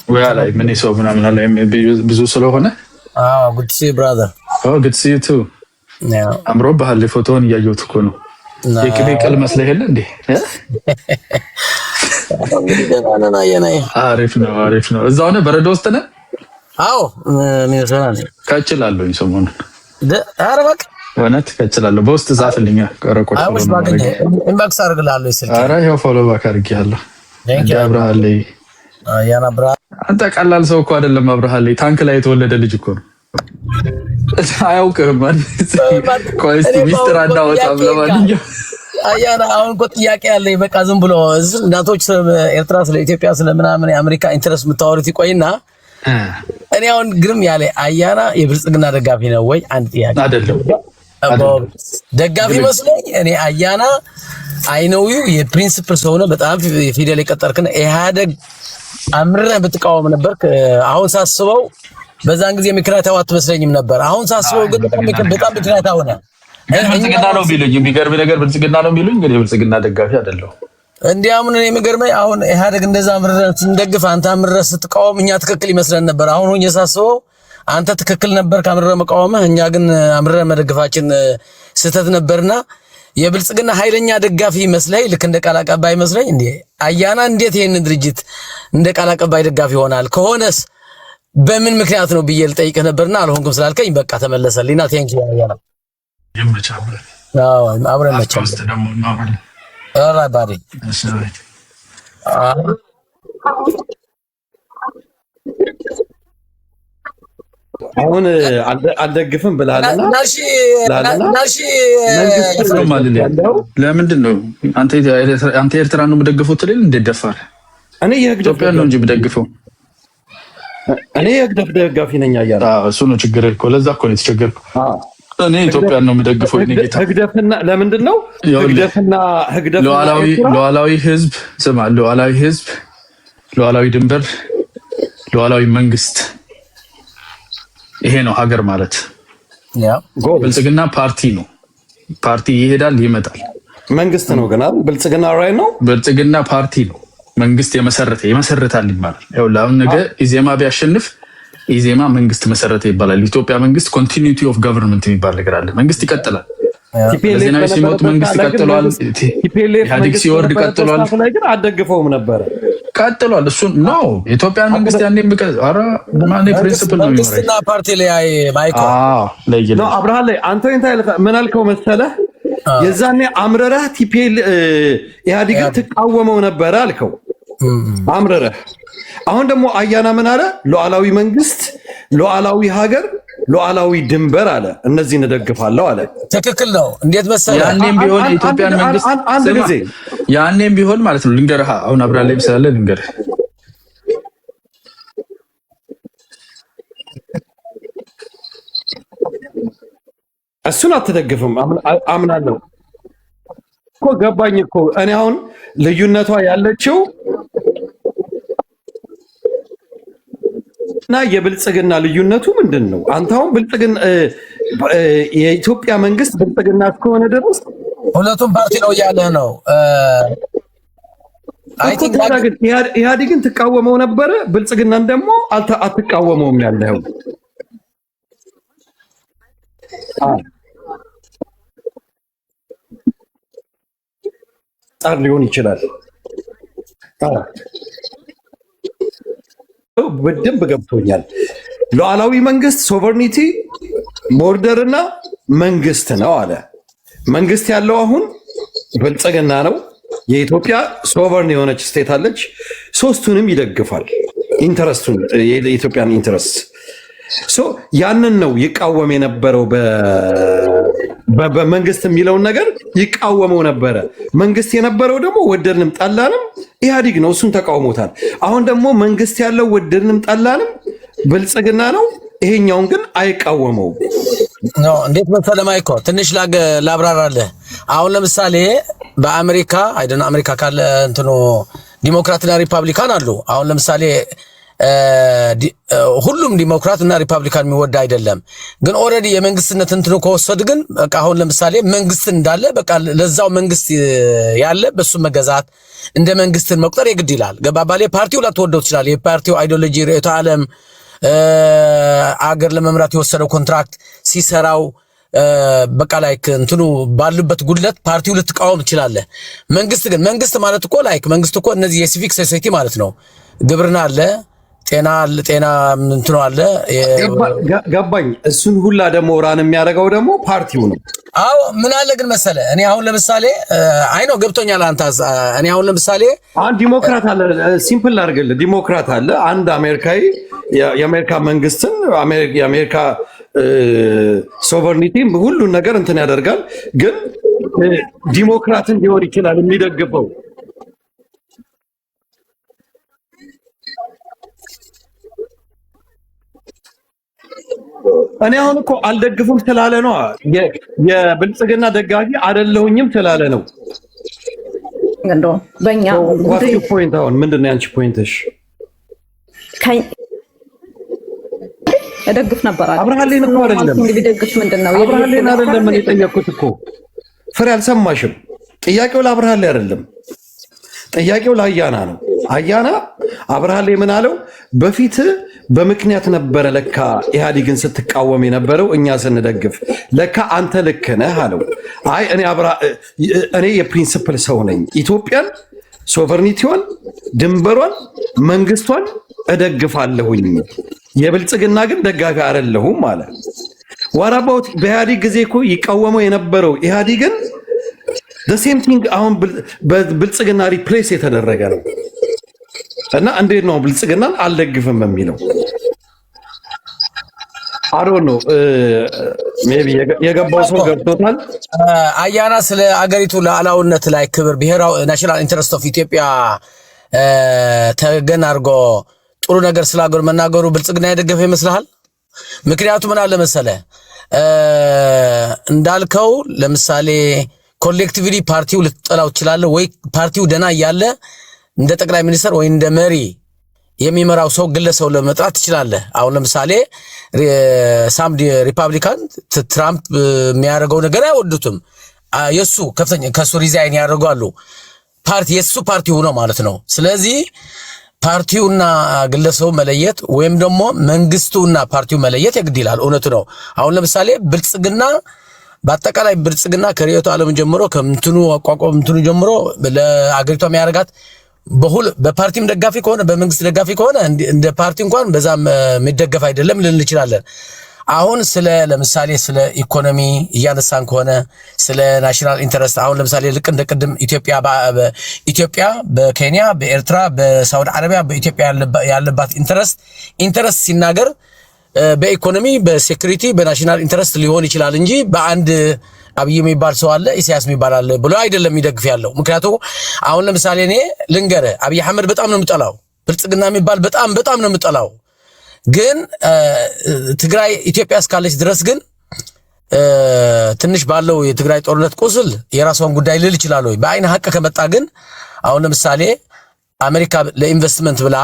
ወይ ላይ ምን ሰው ምናምን አለ ብዙ ስለሆነ። ጉድ ሲ ብራዘር። ጉድ ሲ ቱ አምሮብሃል። ፎቶውን እያየሁት እኮ ነው። የቅቤ ቀል መስለህ የለ እንዴ? አሪፍ ነው። እዛው ነህ? በረዶ ውስጥ ነህ? አዎ ሚኒሶታ ነኝ። ከችላለሁኝ ሰሞኑን። ኧረ በቃ እውነት ከችላለሁ። በውስጥ ጻፍልኛ ቀረቆች ኢንባክስ አድርግልሃለሁ ስልክ። ኧረ ይኸው ፎሎ ባክ አድርጌሃለሁ። አብርሃሌ አያና ብራ አንተ ቀላል ሰው እኮ አይደለም። አብርሃሌ ታንክ ላይ የተወለደ ልጅ እኮ ነው። አያውቅም ማለት ቆይ እስቲ ሚስጥር አናወጣም። ለማንኛውም አያና አሁን እኮ ጥያቄ ያለኝ በቃ ዝም ብሎ እናቶች ኤርትራ ስለ ኢትዮጵያ ስለ ምናምን የአሜሪካ ኢንተረስት የምታወሩት ይቆይና እኔ አሁን ግርም ያለ አያና የብልጽግና ደጋፊ ነው ወይ? አንድ ጥያቄ አይደለም ደጋፊ መስሎኝ እኔ አያና አይነው የፕሪንሲፕል ሰው ነው። በጣም ፊደል የቀጠርክና ኢህአዴግ አምረህ ብትቃወም ነበር። አሁን ሳስበው በዛን ጊዜ ምክንያታው አትመስለኝም ነበር። አሁን ሳስበው ግን በጣም ምክንያታው ሆነ። ብልጽግና ነው ቢሉኝ የሚገርም ነገር ብልጽግና ነው ቢሉኝ ግን የብልጽግና ደጋፊ አይደለሁ። እንዲያውም እኔ የሚገርመኝ አሁን ኢህአዴግ እንደዛ አምረህ ስንደግፍ አንተ አምረህ ስትቃወም እኛ ትክክል ይመስለን ነበር። አሁን ሆኜ ሳስበው አንተ ትክክል ነበር ካምረህ መቃወምህ፣ እኛ ግን አምረህ መደግፋችን ስህተት ነበርና የብልጽግና ኃይለኛ ደጋፊ መስለኝ ልክ እንደ ቃል አቀባይ መስለኝ። እንዴ አያና እንዴት ይሄንን ድርጅት እንደ ቃል አቀባይ ደጋፊ ይሆናል? ከሆነስ በምን ምክንያት ነው ብዬ ልጠይቅህ ነበርና አልሆንኩም ስላልከኝ በቃ ተመለሰልኝና ቴንኪው አያና። ይመቻል። አብረን መቻል ኦልራይት ባዲ አሁን አልደግፍም ብላለና ለምንድን ነው አንተ ኤርትራን ነው የምደግፈው ትልል? እንዴት ደፋር? እኔ ኢትዮጵያ ነው እንጂ የምደግፈው። እኔ የህግደፍ ደጋፊ ነኝ አያና። እሱ ነው ችግር እኮ። ለዛ እኮ ነው የተቸገርኩት። እኔ ኢትዮጵያ ነው የምደግፈው። እኔ ጌታ ህግደፍና ለምንድን ነው ህግደፍ ሉዓላዊ ህዝብ ስማ፣ ሉዓላዊ ህዝብ፣ ሉዓላዊ ድንበር፣ ሉዓላዊ መንግስት፣ ይሄ ነው ሀገር ማለት። ብልጽግና ፓርቲ ነው። ፓርቲ ይሄዳል ይመጣል። መንግስት ነው ግን አይደል? ብልጽግና ራይ ነው። ብልጽግና ፓርቲ ነው። መንግስት የመሰረታል ይባላል። ያው ለአሁን ነገ ኢዜማ ቢያሸንፍ ኢዜማ መንግስት መሰረተ ይባላል። ኢትዮጵያ መንግስት ኮንቲኒቲ ኦፍ ገቨርንመንት የሚባል ነገር አለ። መንግስት ይቀጥላል። ዜናዊ ሲሞት መንግስት ቀጥሏል። ኢህአዴግ ሲወርድ ቀጥሏል። ግን አደግፈውም ነበረ ቀጥሏል። እሱ ነው የኢትዮጵያ መንግስት ያኔ ኧረ ማን ፕሪንሲፕል ነው መንግስትና ፓርቲ ላይ ማይኮ ነው። አብርሃም ላይ አንተ ምን አልከው መሰለህ? የዛኔ አምረረህ ኢህአዴግን ትቃወመው ነበረ አልከው አምረረህ። አሁን ደግሞ አያና ምን አለ? ሉዓላዊ መንግስት፣ ሉዓላዊ ሀገር፣ ሉዓላዊ ድንበር አለ። እነዚህን እደግፋለሁ አለ። ትክክል ነው። እንዴት መሰለህ? ያኔም ቢሆን የኢትዮጵያን መንግስት አንድ ጊዜ ያኔም ቢሆን ማለት ነው ልንገርህ። አሁን አብርሃም ላይ ስላለ ልንገርህ። እሱን አትደግፍም አምናለሁ። ገባኝ እኮ እኔ አሁን ልዩነቷ ያለችው እና የብልጽግና ልዩነቱ ምንድን ነው? አንተ አሁን ብልጽግና የኢትዮጵያ መንግስት ብልጽግና እስከሆነ ድረስ ሁለቱም ፓርቲ ነው እያለ ነው። ኢህአዴግን ትቃወመው ነበረ፣ ብልጽግናን ደግሞ አትቃወመውም ያለው ጣር ሊሆን ይችላል። በደንብ ገብቶኛል። ሉዓላዊ መንግስት ሶቨርኒቲ ቦርደርና መንግስት ነው አለ። መንግስት ያለው አሁን ብልጽግና ነው። የኢትዮጵያ ሶቨርን የሆነች ስቴት አለች። ሶስቱንም ይደግፋል። ኢንተረስቱን የኢትዮጵያን ኢንተረስት ያንን ነው ይቃወም የነበረው። በመንግስት የሚለውን ነገር ይቃወመው ነበረ። መንግስት የነበረው ደግሞ ወደድንም ጠላንም ኢህአዲግ ነው። እሱን ተቃውሞታል። አሁን ደግሞ መንግስት ያለው ወደድንም ጠላንም ብልጽግና ነው። ይሄኛውን ግን አይቃወመውም። እንዴት መሰለህ ማይኮ፣ ትንሽ ላብራራለህ። አሁን ለምሳሌ በአሜሪካ አይደና አሜሪካ ካለ እንትኑ ዲሞክራትና ሪፐብሊካን አሉ። አሁን ለምሳሌ ሁሉም ዲሞክራት እና ሪፐብሊካን የሚወድ አይደለም። ግን ኦልሬዲ የመንግስትነት እንትኑ ከወሰድ ግን በቃ አሁን ለምሳሌ መንግስት እንዳለ በቃ ለዛው መንግስት ያለ በሱ መገዛት እንደ መንግስትን መቁጠር የግድ ይላል። ገባባሌ ፓርቲው ላትወደው ትችላለህ። የፓርቲው አይዲዮሎጂ ርዕዮተ ዓለም አገር ለመምራት የወሰደው ኮንትራክት ሲሰራው በቃ ላይክ እንትኑ ባሉበት ጉድለት ፓርቲው ልትቃወም ትችላለህ። መንግስት ማለት እኮ ላይክ መንግስት እኮ እነዚህ የሲቪክ ሶሳይቲ ማለት ነው። ግብርና አለ፣ ጤና እንትኑ አለ። ገባኝ። እሱን ሁላ ደግሞ ራን የሚያደርገው ደግሞ ፓርቲው ነው። አዎ ምን አለ ግን መሰለ እኔ አሁን ለምሳሌ አይ ነው ገብቶኛል። አንተ እኔ አሁን ለምሳሌ አንድ ዲሞክራት አለ፣ ሲምፕል አድርግልህ። ዲሞክራት አለ፣ አንድ አሜሪካዊ የአሜሪካ መንግስትን የአሜሪካ ሶቨርኒቲ ሁሉን ነገር እንትን ያደርጋል። ግን ዲሞክራትን ሊሆን ይችላል የሚደግፈው። እኔ አሁን እኮ አልደግፍም ስላለ ነው። የብልጽግና ደጋፊ አይደለሁኝም ስላለ ነው። እንደው በእኛ ፖይንት አሁን ምንድን ነው ያንቺ ፖይንትሽ? እደግፍ ነበር አይደል? አብርሃሌን እኮ አይደለም ቢደግፍ ምንድነው? አብርሃሌን አይደለም እኔ ጠየቅኩት እኮ። ፍሬ አልሰማሽም? ጥያቄው ለአብርሃሌ አይደለም፣ ጥያቄው ለአያና ነው። አያና አብርሃሌ ምን አለው? በፊት በምክንያት ነበረ ለካ ኢህአዴግን ስትቃወም የነበረው እኛ ስንደግፍ፣ ለካ አንተ ልክ ነህ አለው። አይ እኔ የፕሪንሲፕል ሰው ነኝ፣ ኢትዮጵያን ሶቨርኒቲዋን፣ ድንበሯን፣ መንግስቷን እደግፋለሁኝ፣ የብልጽግና ግን ደጋፊ አይደለሁም አለ። ዋራባውት በኢህአዴግ ጊዜ እኮ ይቃወመው የነበረው ኢህአዴግን ሴም ቲንግ አሁን ብልጽግና ሪፕሌስ የተደረገ ነው። እና እንዴት ነው ብልጽግናን አልደግፍም የሚለው? አሮ ነው ሜቢ የገባው ሰው ገብቶታል። አያና ስለ አገሪቱ ሉዓላዊነት ላይ ክብር ብሔራዊ ናሽናል ኢንተረስት ኦፍ ኢትዮጵያ ተገን አድርጎ ጥሩ ነገር ስላገሩ መናገሩ ብልጽግና የደገፈ ይመስልሃል? ምክንያቱም ምን አለ መሰለ እንዳልከው ለምሳሌ ኮሌክቲቭሊ ፓርቲው ልትጠላው ትችላለህ ወይ ፓርቲው ደና እያለ እንደ ጠቅላይ ሚኒስትር ወይ እንደ መሪ የሚመራው ሰው ግለሰው ለመጥራት ትችላለህ። አሁን ለምሳሌ ሳም ሪፐብሊካን ትራምፕ የሚያደርገው ነገር አይወዱትም። የሱ ከፍተኛ ከሱ ሪዛይን ያደርጋሉ። የሱ ፓርቲው ነው ማለት ነው። ስለዚህ ፓርቲውና ግለሰቡ መለየት ወይም ደግሞ መንግስቱና ፓርቲው መለየት የግድ ይላል። እውነቱ ነው። አሁን ለምሳሌ ብልጽግና በአጠቃላይ ብልጽግና ከርዕዮተ ዓለም ጀምሮ ከምትኑ አቋቋም እንትኑ ጀምሮ ለአገሪቷ የሚያደርጋት በፓርቲም ደጋፊ ከሆነ በመንግስት ደጋፊ ከሆነ እንደ ፓርቲ እንኳን በዛም የሚደገፍ አይደለም ልንል እንችላለን። አሁን ለምሳሌ ስለ ኢኮኖሚ እያነሳን ከሆነ ስለ ናሽናል ኢንተረስት አሁን ለምሳሌ ልክ እንደ ቅድም ኢትዮጵያ በኬንያ፣ በኤርትራ፣ በሳውዲ አረቢያ በኢትዮጵያ ያለባት ኢንተረስት ሲናገር በኢኮኖሚ፣ በሴኩሪቲ፣ በናሽናል ኢንተረስት ሊሆን ይችላል እንጂ በአንድ አብይ የሚባል ሰው አለ ኢሳያስ የሚባል አለ ብሎ አይደለም የሚደግፍ ያለው። ምክንያቱም አሁን ለምሳሌ እኔ ልንገርህ አብይ አህመድ በጣም ነው የምጠላው፣ ብልጽግና የሚባል በጣም ነው የምጠላው። ግን ትግራይ ኢትዮጵያ እስካለች ድረስ ግን ትንሽ ባለው የትግራይ ጦርነት ቁስል የራሷን ጉዳይ ልል ይችላል ወይ? በአይን ሀቅ ከመጣ ግን አሁን ለምሳሌ አሜሪካ ለኢንቨስትመንት ብላ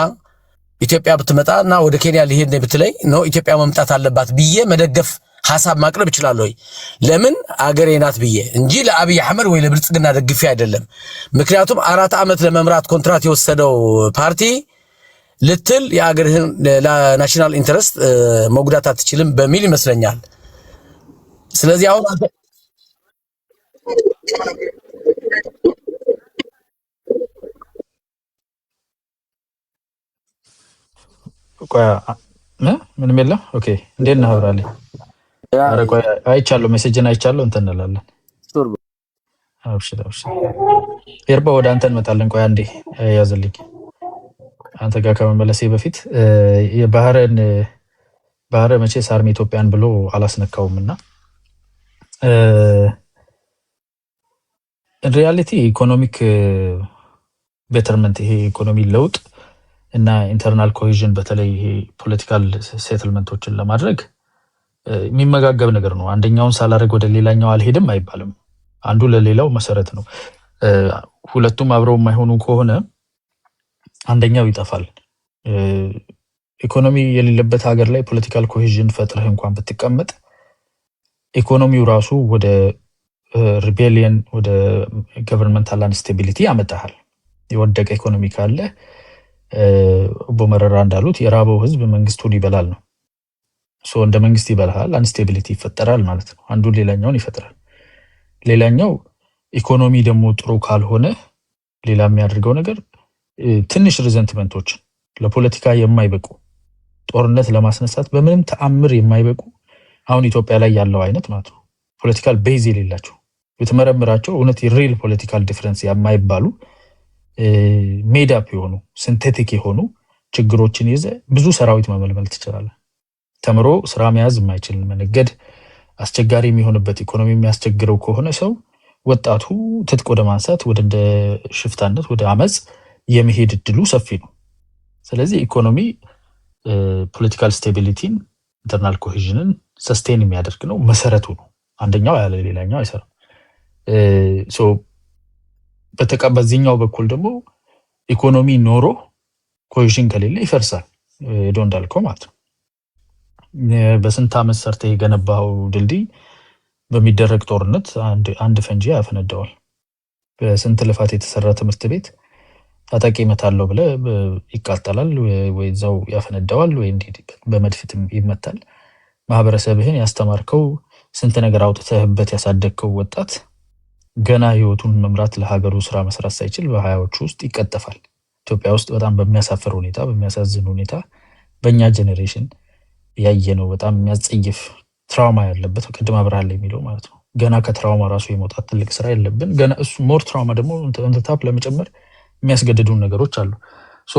ኢትዮጵያ ብትመጣና ወደ ኬንያ ሊሄድ ነው ብትለይ ነው ኢትዮጵያ መምጣት አለባት ብዬ መደገፍ ሐሳብ ማቅረብ ይችላል ወይ? ለምን አገሬ ናት ብዬ እንጂ ለአብይ አህመድ ወይ ለብልጽግና ደግፌ አይደለም። ምክንያቱም 4 ዓመት ለመምራት ኮንትራት የወሰደው ፓርቲ ልትል የአገርህን ለናሽናል ኢንተረስት መጉዳት አትችልም በሚል ይመስለኛል። ስለዚህ አሁን ቆይ ምንም የለም። ኦኬ እንዴት ነህ አብራለኝ? ኧረ ቆይ አይቻለሁ፣ ሜሴጅን አይቻለሁ። እንትን እንላለን። አብሽር ኤርባ ወደ አንተ እንመጣለን። ቆይ አንዴ ያዘልኝ። አንተ ጋር ከመመለሴ በፊት ባህረ መቼስ አርሚ ኢትዮጵያን ብሎ አላስነካውም እና ሪያሊቲ ኢኮኖሚክ ቤተርመንት ይሄ ኢኮኖሚ ለውጥ እና ኢንተርናል ኮሄዥን በተለይ ይሄ ፖለቲካል ሴትልመንቶችን ለማድረግ የሚመጋገብ ነገር ነው። አንደኛውን ሳላደርግ ወደ ሌላኛው አልሄድም አይባልም። አንዱ ለሌላው መሰረት ነው። ሁለቱም አብረው የማይሆኑ ከሆነ አንደኛው ይጠፋል። ኢኮኖሚ የሌለበት ሀገር ላይ ፖለቲካል ኮሄዥን ፈጥረህ እንኳን ብትቀመጥ ኢኮኖሚው ራሱ ወደ ሪቤሊየን ወደ ገቨርንመንታል አንስቴቢሊቲ ያመጣሃል። የወደቀ ኢኮኖሚ ካለ ቦመረራ እንዳሉት የራበው ህዝብ መንግስቱን ይበላል ነው። እንደ መንግስት ይበላል፣ አንስቴቢሊቲ ይፈጠራል ማለት ነው። አንዱ ሌላኛውን ይፈጥራል። ሌላኛው ኢኮኖሚ ደግሞ ጥሩ ካልሆነ ሌላ የሚያደርገው ነገር ትንሽ ሪዘንትመንቶችን ለፖለቲካ የማይበቁ ጦርነት ለማስነሳት በምንም ተአምር የማይበቁ አሁን ኢትዮጵያ ላይ ያለው አይነት ማለት ነው ፖለቲካል ቤዝ የሌላቸው የተመረመራቸው እውነት የሪል ፖለቲካል ዲፍረንስ የማይባሉ ሜድ አፕ የሆኑ ሲንቴቲክ የሆኑ ችግሮችን ይዘ ብዙ ሰራዊት መመልመል ትችላለህ። ተምሮ ስራ መያዝ የማይችል መነገድ አስቸጋሪ የሚሆንበት ኢኮኖሚ የሚያስቸግረው ከሆነ ሰው ወጣቱ ትጥቅ ወደ ማንሳት ወደ ሽፍታነት ወደ አመጽ የመሄድ እድሉ ሰፊ ነው። ስለዚህ ኢኮኖሚ ፖለቲካል ስቴቢሊቲን ኢንተርናል ኮሄዥንን ሰስቴን የሚያደርግ ነው፣ መሰረቱ ነው። አንደኛው ያለ ሌላኛው አይሰራም። በዚህኛው በኩል ደግሞ ኢኮኖሚ ኖሮ ኮሄዥን ከሌለ ይፈርሳል። ሄዶ እንዳልከው ማለት ነው። በስንት ዓመት ሰርተህ የገነባው ድልድይ በሚደረግ ጦርነት አንድ ፈንጂ ያፈነዳዋል። በስንት ልፋት የተሰራ ትምህርት ቤት ታጣቂ ይመታለው ብለህ ይቃጠላል ወይ እዛው ያፈነዳዋል ወይ እንዲህ በመድፍትም ይመታል። ማህበረሰብህን ያስተማርከው ስንት ነገር አውጥተህበት ያሳደግከው ወጣት ገና ህይወቱን መምራት ለሀገሩ ስራ መስራት ሳይችል በሀያዎቹ ውስጥ ይቀጠፋል። ኢትዮጵያ ውስጥ በጣም በሚያሳፍር ሁኔታ በሚያሳዝን ሁኔታ በእኛ ጀኔሬሽን ያየነው በጣም የሚያስጸይፍ ትራውማ ያለበት ቅድም አብርሃ ላይ የሚለው ማለት ነው። ገና ከትራውማ ራሱ የመውጣት ትልቅ ስራ የለብን። ገና እሱ ሞር ትራውማ ደግሞ እንተታፕ ለመጨመር የሚያስገድዱን ነገሮች አሉ።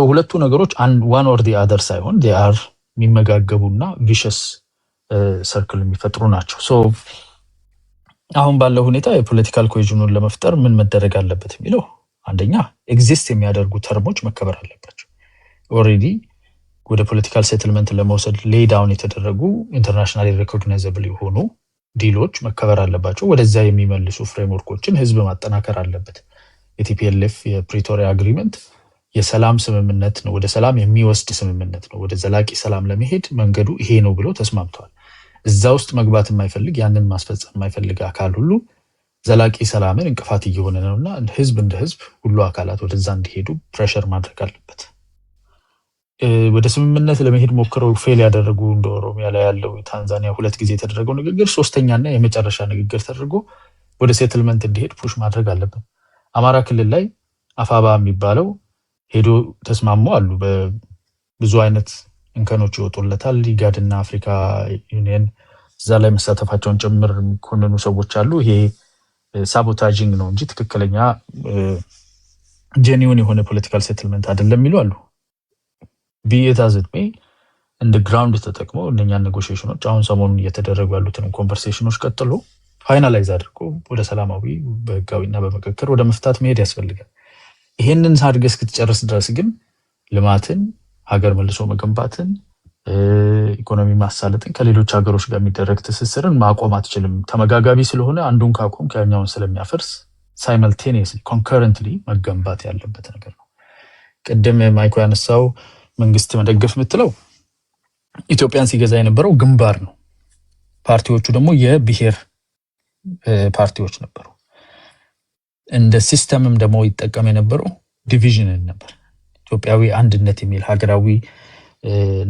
ሁለቱ ነገሮች ዋን ኦር ዲ አደር ሳይሆን ዲ አር የሚመጋገቡና ቪሸስ ሰርክል የሚፈጥሩ ናቸው። አሁን ባለው ሁኔታ የፖለቲካል ኮሄዥኑን ለመፍጠር ምን መደረግ አለበት የሚለው አንደኛ ኤግዚስት የሚያደርጉ ተርሞች መከበር አለባቸው። ኦልሬዲ ወደ ፖለቲካል ሴትልመንት ለመውሰድ ሌይ ዳውን የተደረጉ ኢንተርናሽናል ሪኮግናይዘብል የሆኑ ዲሎች መከበር አለባቸው። ወደዛ የሚመልሱ ፍሬምወርኮችን ህዝብ ማጠናከር አለበት። የቲፒኤልኤፍ የፕሪቶሪያ አግሪመንት የሰላም ስምምነት ነው፣ ወደ ሰላም የሚወስድ ስምምነት ነው። ወደ ዘላቂ ሰላም ለመሄድ መንገዱ ይሄ ነው ብሎ ተስማምተዋል። እዛ ውስጥ መግባት የማይፈልግ ያንን ማስፈጸም የማይፈልግ አካል ሁሉ ዘላቂ ሰላምን እንቅፋት እየሆነ ነውና ህዝብ እንደ ህዝብ ሁሉ አካላት ወደዛ እንዲሄዱ ፕሬሸር ማድረግ አለበት። ወደ ስምምነት ለመሄድ ሞክረው ፌል ያደረጉ እንደ ኦሮሚያ ላይ ያለው ታንዛኒያ 2 ጊዜ የተደረገው ንግግር ሶስተኛና የመጨረሻ ንግግር ተደርጎ ወደ ሴትልመንት እንዲሄድ ፑሽ ማድረግ አለበት። አማራ ክልል ላይ አፋባ የሚባለው ሄዶ ተስማሙ አሉ። በብዙ አይነት እንከኖች ይወጡለታል። ኢጋድና አፍሪካ ዩኒየን እዛ ላይ መሳተፋቸውን ጭምር የሚኮንኑ ሰዎች አሉ። ይሄ ሳቦታጂንግ ነው እንጂ ትክክለኛ ጄኒውን የሆነ ፖለቲካል ሴትልመንት አይደለም የሚሉ አሉ። ቢኤታዝድሜ እንደ ግራውንድ ተጠቅመው እነኛ ኔጎሽዬሽኖች አሁን ሰሞኑን እየተደረጉ ያሉትን ኮንቨርሴሽኖች ቀጥሎ ፋይናላይዝ አድርጎ ወደ ሰላማዊ በህጋዊና በምክክር ወደ መፍታት መሄድ ያስፈልጋል። ይሄንን አድርገህ እስክትጨርስ ድረስ ግን ልማትን፣ ሀገር መልሶ መገንባትን፣ ኢኮኖሚ ማሳለጥን ከሌሎች ሀገሮች ጋር የሚደረግ ትስስርን ማቆም አትችልም። ተመጋጋቢ ስለሆነ አንዱን ካቆም ከኛውን ስለሚያፈርስ ሳይመልቴኒየስሊ ኮንከረንትሊ መገንባት ያለበት ነገር ነው። ቅድም ማይኮ ያነሳው መንግስት መደገፍ የምትለው ኢትዮጵያን ሲገዛ የነበረው ግንባር ነው። ፓርቲዎቹ ደግሞ የብሔር ፓርቲዎች ነበሩ። እንደ ሲስተምም ደግሞ ይጠቀም የነበረው ዲቪዥንን ነበር። ኢትዮጵያዊ አንድነት የሚል ሀገራዊ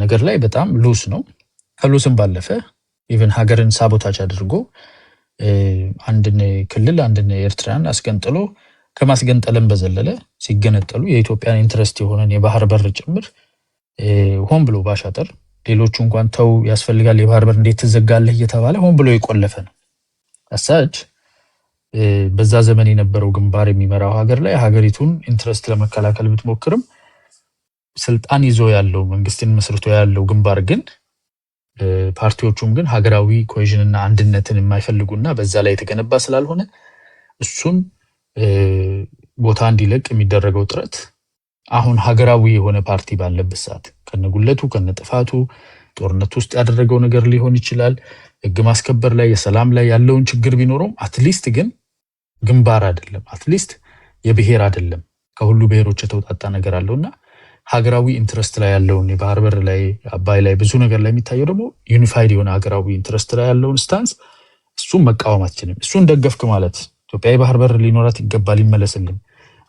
ነገር ላይ በጣም ሉስ ነው። ከሉስም ባለፈ ኢቨን ሀገርን ሳቦታጅ አድርጎ አንድን ክልል አንድን ኤርትራን አስገንጥሎ ከማስገንጠልም በዘለለ ሲገነጠሉ የኢትዮጵያን ኢንትረስት የሆነን የባህር በር ጭምር ሆን ብሎ ባሻጠር ሌሎቹ እንኳን ተው ያስፈልጋል የባህር በር እንዴት ትዘጋለህ እየተባለ ሆን ብሎ የቆለፈ ነው። አሳች በዛ ዘመን የነበረው ግንባር የሚመራው ሀገር ላይ ሀገሪቱን ኢንትረስት ለመከላከል ብትሞክርም ስልጣን ይዞ ያለው መንግስትን መስርቶ ያለው ግንባር ግን ፓርቲዎቹም ግን ሀገራዊ ኮሄዥንና አንድነትን የማይፈልጉና በዛ ላይ የተገነባ ስላልሆነ እሱን ቦታ እንዲለቅ የሚደረገው ጥረት አሁን ሀገራዊ የሆነ ፓርቲ ባለበት ሰዓት ከነጉለቱ ከነጥፋቱ ጦርነት ውስጥ ያደረገው ነገር ሊሆን ይችላል። ህግ ማስከበር ላይ የሰላም ላይ ያለውን ችግር ቢኖረውም አትሊስት ግን ግንባር አይደለም፣ አትሊስት የብሔር አይደለም፣ ከሁሉ ብሔሮች የተውጣጣ ነገር አለውና ሀገራዊ ኢንትረስት ላይ ያለውን የባህር በር ላይ አባይ ላይ ብዙ ነገር ላይ የሚታየው ደግሞ ዩኒፋይድ የሆነ ሀገራዊ ኢንትረስት ላይ ያለውን ስታንስ እሱን መቃወም አትችልም። እሱን ደገፍክ ማለት ኢትዮጵያ የባህር በር ሊኖራት ይገባል፣ ይመለስልን፣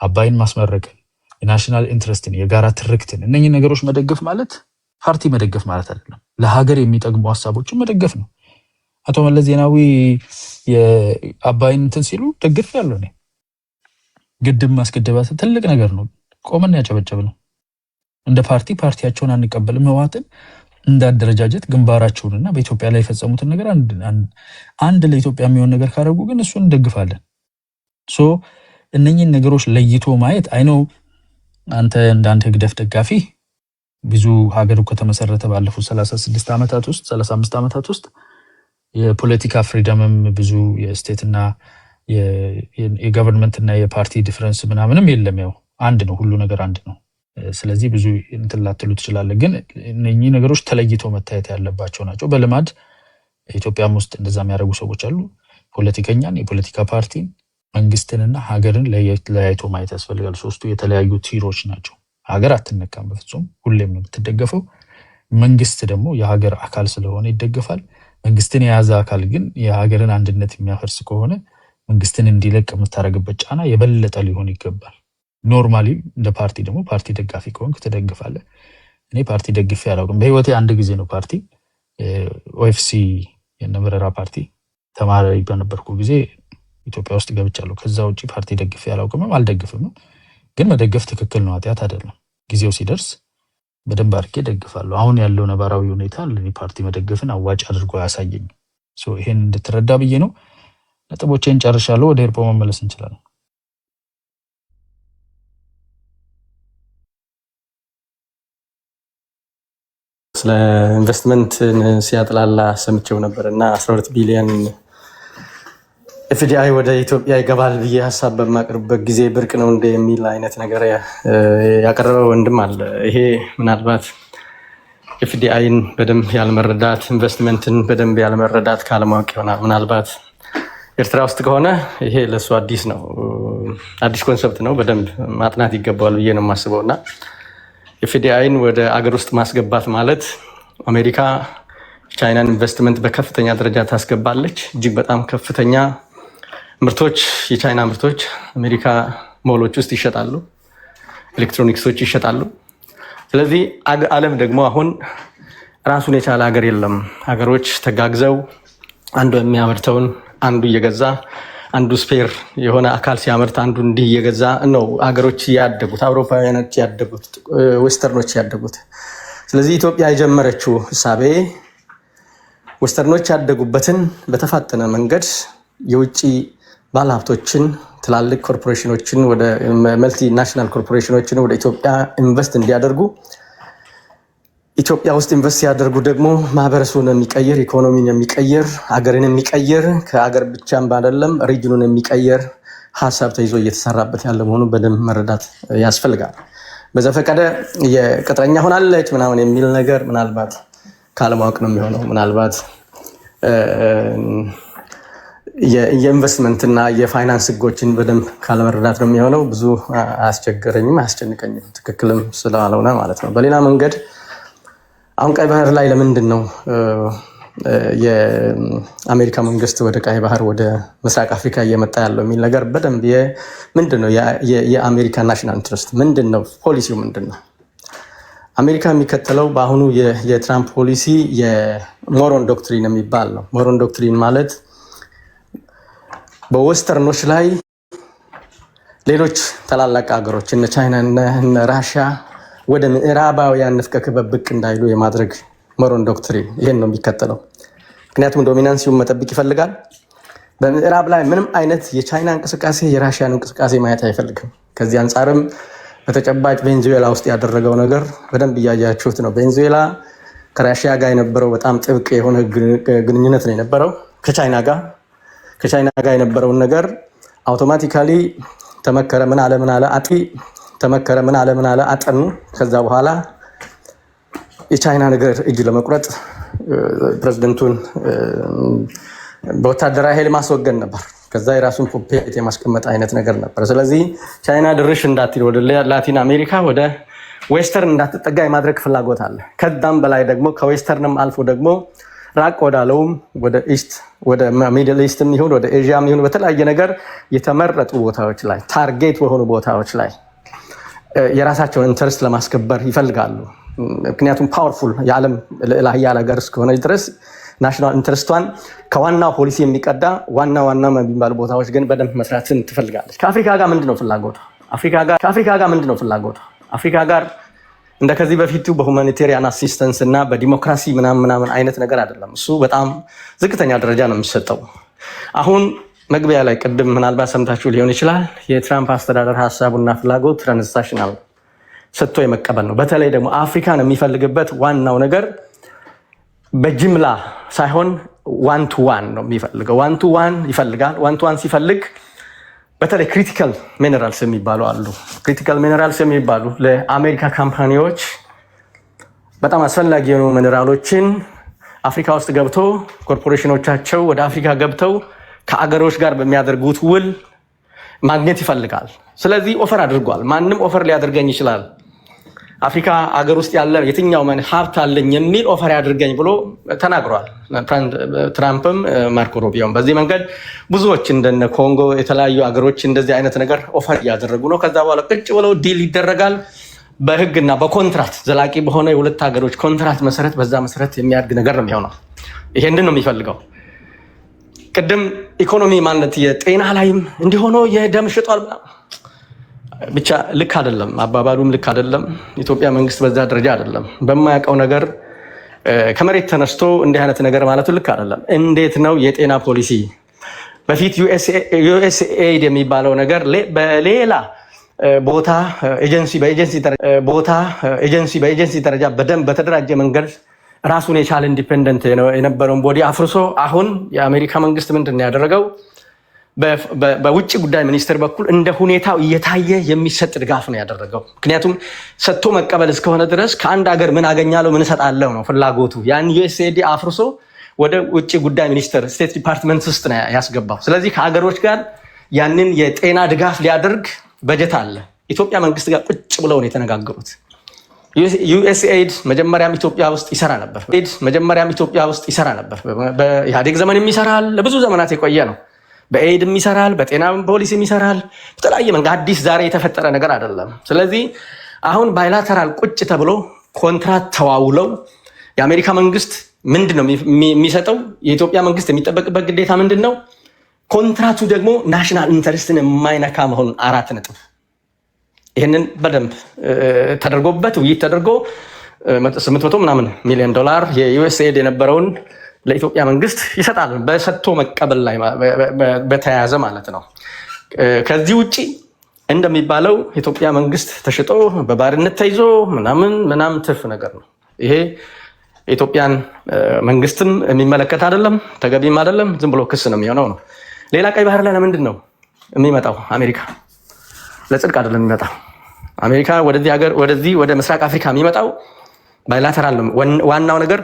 አባይን ማስመረቅ፣ የናሽናል ኢንትረስትን የጋራ ትርክትን እነኚህ ነገሮች መደገፍ ማለት ፓርቲ መደገፍ ማለት አይደለም። ለሀገር የሚጠቅሙ ሀሳቦችን መደገፍ ነው። አቶ መለስ ዜናዊ የአባይን እንትን ሲሉ ደግፍ ያለው ነው። ግድብ ማስገደባት ትልቅ ነገር ነው። ቆመን ያጨበጨብ ነው። እንደ ፓርቲያቸውን አንቀበልም። ህወሓትን እንዳደረጃጀት ግንባራቸውንና በኢትዮጵያ ላይ የፈጸሙትን ነገር አንድ ለኢትዮጵያ የሚሆን ነገር ካደረጉ ግን እሱን እንደግፋለን። ሶ እነኚህን ነገሮች ለይቶ ማየት አይነው አንተ እንደ አንድ ህግደፍ ደጋፊ ብዙ ሀገሩ ከተመሰረተ ባለፉት 36 ዓመታት ውስጥ 35 ዓመታት ውስጥ የፖለቲካ ፍሪደምም ብዙ የስቴትና የገቨርንመንት እና የፓርቲ ዲፈረንስ ምናምንም የለም። ያው አንድ ነው፣ ሁሉ ነገር አንድ ነው። ስለዚህ ብዙ እንትን ላትሉ ትችላለህ። ግን እነኚህ ነገሮች ተለይቶ መታየት ያለባቸው ናቸው። በልማድ ኢትዮጵያም ውስጥ እንደዛ የሚያደርጉ ሰዎች አሉ። ፖለቲከኛን፣ የፖለቲካ ፓርቲን፣ መንግስትንና ሀገርን ለያይቶ ማየት ያስፈልጋል። ሶስቱ የተለያዩ ቲሮች ናቸው። ሀገር አትነካም በፍጹም፣ ሁሌም ነው የምትደገፈው። መንግስት ደግሞ የሀገር አካል ስለሆነ ይደገፋል። መንግስትን የያዘ አካል ግን የሀገርን አንድነት የሚያፈርስ ከሆነ መንግስትን እንዲለቅ የምታደርግበት ጫና የበለጠ ሊሆን ይገባል። ኖርማሊ እንደ ፓርቲ ደግሞ ፓርቲ ደጋፊ ከሆንክ ትደግፋለህ። እኔ ፓርቲ ደግፌ አላውቅም። በህይወቴ አንድ ጊዜ ነው ፓርቲ ኦኤፍሲ የነበረራ ፓርቲ ተማሪ በነበርኩ ጊዜ ኢትዮጵያ ውስጥ ገብቻለሁ። ከዛ ውጪ ፓርቲ ደግፌ አላውቅም፣ አልደግፍም። ግን መደገፍ ትክክል ነው፣ ኃጢአት አይደለም። ጊዜው ሲደርስ በደንብ አድርጌ ደግፋለሁ። አሁን ያለው ነባራዊ ሁኔታ ለኔ ፓርቲ መደገፍን አዋጭ አድርጎ አያሳየኝም። ይሄን እንድትረዳ ብዬ ነው። ነጥቦቼን ጨርሻለሁ። ወደ ኤርፖ መመለስ እንችላለን። ስለ ኢንቨስትመንት ሲያጥላላ ሰምቼው ነበር እና 12 ቢሊዮን ኤፍዲአይ ወደ ኢትዮጵያ ይገባል ብዬ ሀሳብ በማቅርብበት ጊዜ ብርቅ ነው እንደ የሚል አይነት ነገር ያቀረበ ወንድም አለ። ይሄ ምናልባት ኤፍዲአይን በደንብ ያልመረዳት፣ ኢንቨስትመንትን በደንብ ያልመረዳት ካለማወቅ ይሆናል። ምናልባት ኤርትራ ውስጥ ከሆነ ይሄ ለእሱ አዲስ ነው፣ አዲስ ኮንሰፕት ነው፣ በደንብ ማጥናት ይገባዋል ብዬ ነው የማስበው። እና ኤፍዲአይን ወደ አገር ውስጥ ማስገባት ማለት አሜሪካ ቻይናን ኢንቨስትመንት በከፍተኛ ደረጃ ታስገባለች። እጅግ በጣም ከፍተኛ ምርቶች፣ የቻይና ምርቶች አሜሪካ ሞሎች ውስጥ ይሸጣሉ፣ ኤሌክትሮኒክሶች ይሸጣሉ። ስለዚህ ዓለም ደግሞ አሁን ራሱን የቻለ ሀገር የለም። ሀገሮች ተጋግዘው አንዱ የሚያመርተውን አንዱ እየገዛ አንዱ ስፔር የሆነ አካል ሲያመርት አንዱ እንዲህ እየገዛ ነው ሀገሮች ያደጉት፣ አውሮፓውያኖች ያደጉት፣ ዌስተርኖች ያደጉት። ስለዚህ ኢትዮጵያ የጀመረችው ህሳቤ ዌስተርኖች ያደጉበትን በተፋጠነ መንገድ የውጭ ባለሀብቶችን፣ ትላልቅ ኮርፖሬሽኖችን፣ ወደ መልቲ ናሽናል ኮርፖሬሽኖችን ወደ ኢትዮጵያ ኢንቨስት እንዲያደርጉ፣ ኢትዮጵያ ውስጥ ኢንቨስት ሲያደርጉ ደግሞ ማህበረሰቡን የሚቀይር፣ ኢኮኖሚን የሚቀይር፣ ሀገርን የሚቀይር፣ ከሀገር ብቻም አይደለም ሪጅኑን የሚቀይር ሀሳብ ተይዞ እየተሰራበት ያለ መሆኑን በደንብ መረዳት ያስፈልጋል። በዘፈቀደ የቅጥረኛ ሆናለች ምናምን የሚል ነገር ምናልባት ካለማወቅ ነው የሚሆነው። ምናልባት የኢንቨስትመንትና የፋይናንስ ህጎችን በደንብ ካለመረዳት ነው የሚሆነው። ብዙ አያስቸግረኝም አያስጨንቀኝም፣ ትክክልም ስላልሆነ ማለት ነው። በሌላ መንገድ አሁን ቀይ ባህር ላይ ለምንድን ነው የአሜሪካ መንግስት ወደ ቀይ ባህር ወደ ምስራቅ አፍሪካ እየመጣ ያለው የሚል ነገር በደንብ ምንድን ነው የአሜሪካ ናሽናል ኢንትረስት ምንድን ነው? ፖሊሲው ምንድን ነው? አሜሪካ የሚከተለው በአሁኑ የትራምፕ ፖሊሲ የሞሮን ዶክትሪን የሚባል ነው። ሞሮን ዶክትሪን ማለት በዌስተርኖች ላይ ሌሎች ታላላቅ ሀገሮች እነ ቻይና እነ ራሽያ ወደ ምዕራባውያን ንፍቀ ክበብ ብቅ እንዳይሉ የማድረግ ሞሮን ዶክትሪን ይሄን ነው የሚከተለው። ምክንያቱም ዶሚናንሲውን መጠበቅ ይፈልጋል። በምዕራብ ላይ ምንም አይነት የቻይና እንቅስቃሴ የራሽያን እንቅስቃሴ ማየት አይፈልግም። ከዚህ አንጻርም በተጨባጭ ቬንዙዌላ ውስጥ ያደረገው ነገር በደንብ እያያችሁት ነው። ቬንዙዌላ ከራሽያ ጋር የነበረው በጣም ጥብቅ የሆነ ግንኙነት ነው የነበረው ከቻይና ጋር የነበረውን ነገር አውቶማቲካሊ ተመከረ ምን አለ ተመከረ ምን አለ አጠኑ። ከዛ በኋላ የቻይና ነገር እጅ ለመቁረጥ ፕሬዝደንቱን በወታደራዊ ኃይል ማስወገድ ነበር። ከዛ የራሱን ፖፔት የማስቀመጥ አይነት ነገር ነበር። ስለዚህ ቻይና ድርሽ እንዳትል ወደ ላቲን አሜሪካ ወደ ዌስተርን እንዳትጠጋ የማድረግ ፍላጎት አለ። ከዛም በላይ ደግሞ ከዌስተርንም አልፎ ደግሞ ራቅ ወዳለውም ወደ ኢስት ወደ ሚድል ኢስትም ይሁን ወደ ኤዥያም ይሁን በተለያየ ነገር የተመረጡ ቦታዎች ላይ ታርጌት በሆኑ ቦታዎች ላይ የራሳቸውን ኢንተረስት ለማስከበር ይፈልጋሉ። ምክንያቱም ፓወርፉል የዓለም ልዕለ ኃያል ሀገር እስከሆነ ድረስ ናሽናል ኢንተረስቷን ከዋናው ፖሊሲ የሚቀዳ ዋና የሚባሉ ቦታዎች ግን በደንብ መስራትን ትፈልጋለች። ከአፍሪካ ጋር ምንድነው ፍላጎቷ? አፍሪካ ጋር እንደ ከዚህ በፊቱ በሁማኒቴሪያን አሲስተንስ እና በዲሞክራሲ ምናምን አይነት ነገር አይደለም። እሱ በጣም ዝቅተኛ ደረጃ ነው የሚሰጠው። አሁን መግቢያ ላይ ቅድም ምናልባት ሰምታችሁ ሊሆን ይችላል። የትራምፕ አስተዳደር ሀሳቡና ፍላጎት ትራንዛክሽናል ሰጥቶ የመቀበል ነው። በተለይ ደግሞ አፍሪካን የሚፈልግበት ዋናው ነገር በጅምላ ሳይሆን ዋን ቱ ዋን ነው የሚፈልገው። ዋን ቱ ዋን ይፈልጋል። ዋን ቱ ዋን ሲፈልግ በተለይ ክሪቲካል ሚነራልስ የሚባሉ አሉ። ክሪቲካል ሚነራልስ የሚባሉ ለአሜሪካ ካምፓኒዎች በጣም አስፈላጊ የሆኑ ሚነራሎችን አፍሪካ ውስጥ ገብቶ ኮርፖሬሽኖቻቸው ወደ አፍሪካ ገብተው ከአገሮች ጋር በሚያደርጉት ውል ማግኘት ይፈልጋል። ስለዚህ ኦፈር አድርጓል። ማንም ኦፈር ሊያደርገኝ ይችላል። አፍሪካ አገር ውስጥ ያለ የትኛው ሀብት አለኝ የሚል ኦፈር ያድርገኝ ብሎ ተናግሯል። ትራምፕም ማርኮ ሩቢዮም በዚህ መንገድ ብዙዎች እንደነ ኮንጎ የተለያዩ አገሮች እንደዚህ አይነት ነገር ኦፈር እያደረጉ ነው። ከዛ በኋላ ቁጭ ብለው ዲል ይደረጋል። በህግና በኮንትራት ዘላቂ በሆነ የሁለት ሀገሮች ኮንትራት መሰረት በዛ መሰረት የሚያድግ ነገር ነው የሚሆነው። ይሄንን ነው የሚፈልገው። ቅድም ኢኮኖሚ ማለት የጤና ላይም እንዲሆነ የደም ሽጧል ብቻ ልክ አይደለም። አባባሉም ልክ አይደለም። ኢትዮጵያ መንግስት በዛ ደረጃ አይደለም። በማያውቀው ነገር ከመሬት ተነስቶ እንዲህ አይነት ነገር ማለቱ ልክ አይደለም። እንዴት ነው የጤና ፖሊሲ በፊት ዩኤስኤይድ የሚባለው ነገር በሌላ ቦታ ኤጀንሲ በኤጀንሲ ደረጃ በደንብ በተደራጀ መንገድ ራሱን የቻለ ኢንዲፔንደንት የነበረውን ቦዲ አፍርሶ አሁን የአሜሪካ መንግስት ምንድን ነው ያደረገው? በውጭ ጉዳይ ሚኒስቴር በኩል እንደ ሁኔታው እየታየ የሚሰጥ ድጋፍ ነው ያደረገው። ምክንያቱም ሰጥቶ መቀበል እስከሆነ ድረስ ከአንድ ሀገር ምን አገኛለሁ ምን እሰጣለሁ ነው ፍላጎቱ። ያን ዩኤስኤይድ አፍርሶ ወደ ውጭ ጉዳይ ሚኒስቴር ስቴት ዲፓርትመንት ውስጥ ነው ያስገባው። ስለዚህ ከሀገሮች ጋር ያንን የጤና ድጋፍ ሊያደርግ በጀት አለ። ኢትዮጵያ መንግስት ጋር ቁጭ ብለው ነው የተነጋገሩት። ዩኤስኤይድ መጀመሪያም ኢትዮጵያ ውስጥ ይሰራ ነበር። በኢህአዴግ ዘመንም ይሰራል። ለብዙ ዘመናት የቆየ ነው። በኤድም ይሰራል፣ በጤና ፖሊሲም ይሰራል። በተለያየ መንገድ አዲስ ዛሬ የተፈጠረ ነገር አይደለም። ስለዚህ አሁን ባይላተራል ቁጭ ተብሎ ኮንትራት ተዋውለው የአሜሪካ መንግስት ምንድን ነው የሚሰጠው? የኢትዮጵያ መንግስት የሚጠበቅበት ግዴታ ምንድን ነው? ኮንትራቱ ደግሞ ናሽናል ኢንተረስትን የማይነካ መሆኑን 4 ነጥብ ይህንን በደንብ ተደርጎበት ውይይት ተደርጎ 800 ምናምን ሚሊዮን ዶላር የዩኤስኤድ የነበረውን ለኢትዮጵያ መንግስት ይሰጣል። በሰጥቶ መቀበል ላይ በተያያዘ ማለት ነው። ከዚህ ውጭ እንደሚባለው የኢትዮጵያ መንግስት ተሽጦ በባርነት ተይዞ ምናምን ትርፍ ነገር ነው። ይሄ የኢትዮጵያን መንግስትም የሚመለከት አይደለም፣ ተገቢም አይደለም። ዝም ብሎ ክስ ነው የሚሆነው ነው። ሌላ ቀይ ባህር ላይ ለምንድን ነው የሚመጣው? አሜሪካ ለጽድቅ አይደለም የሚመጣው። አሜሪካ ወደዚህ ወደ ምስራቅ አፍሪካ የሚመጣው ባይላተራል ነው ዋናው ነገር።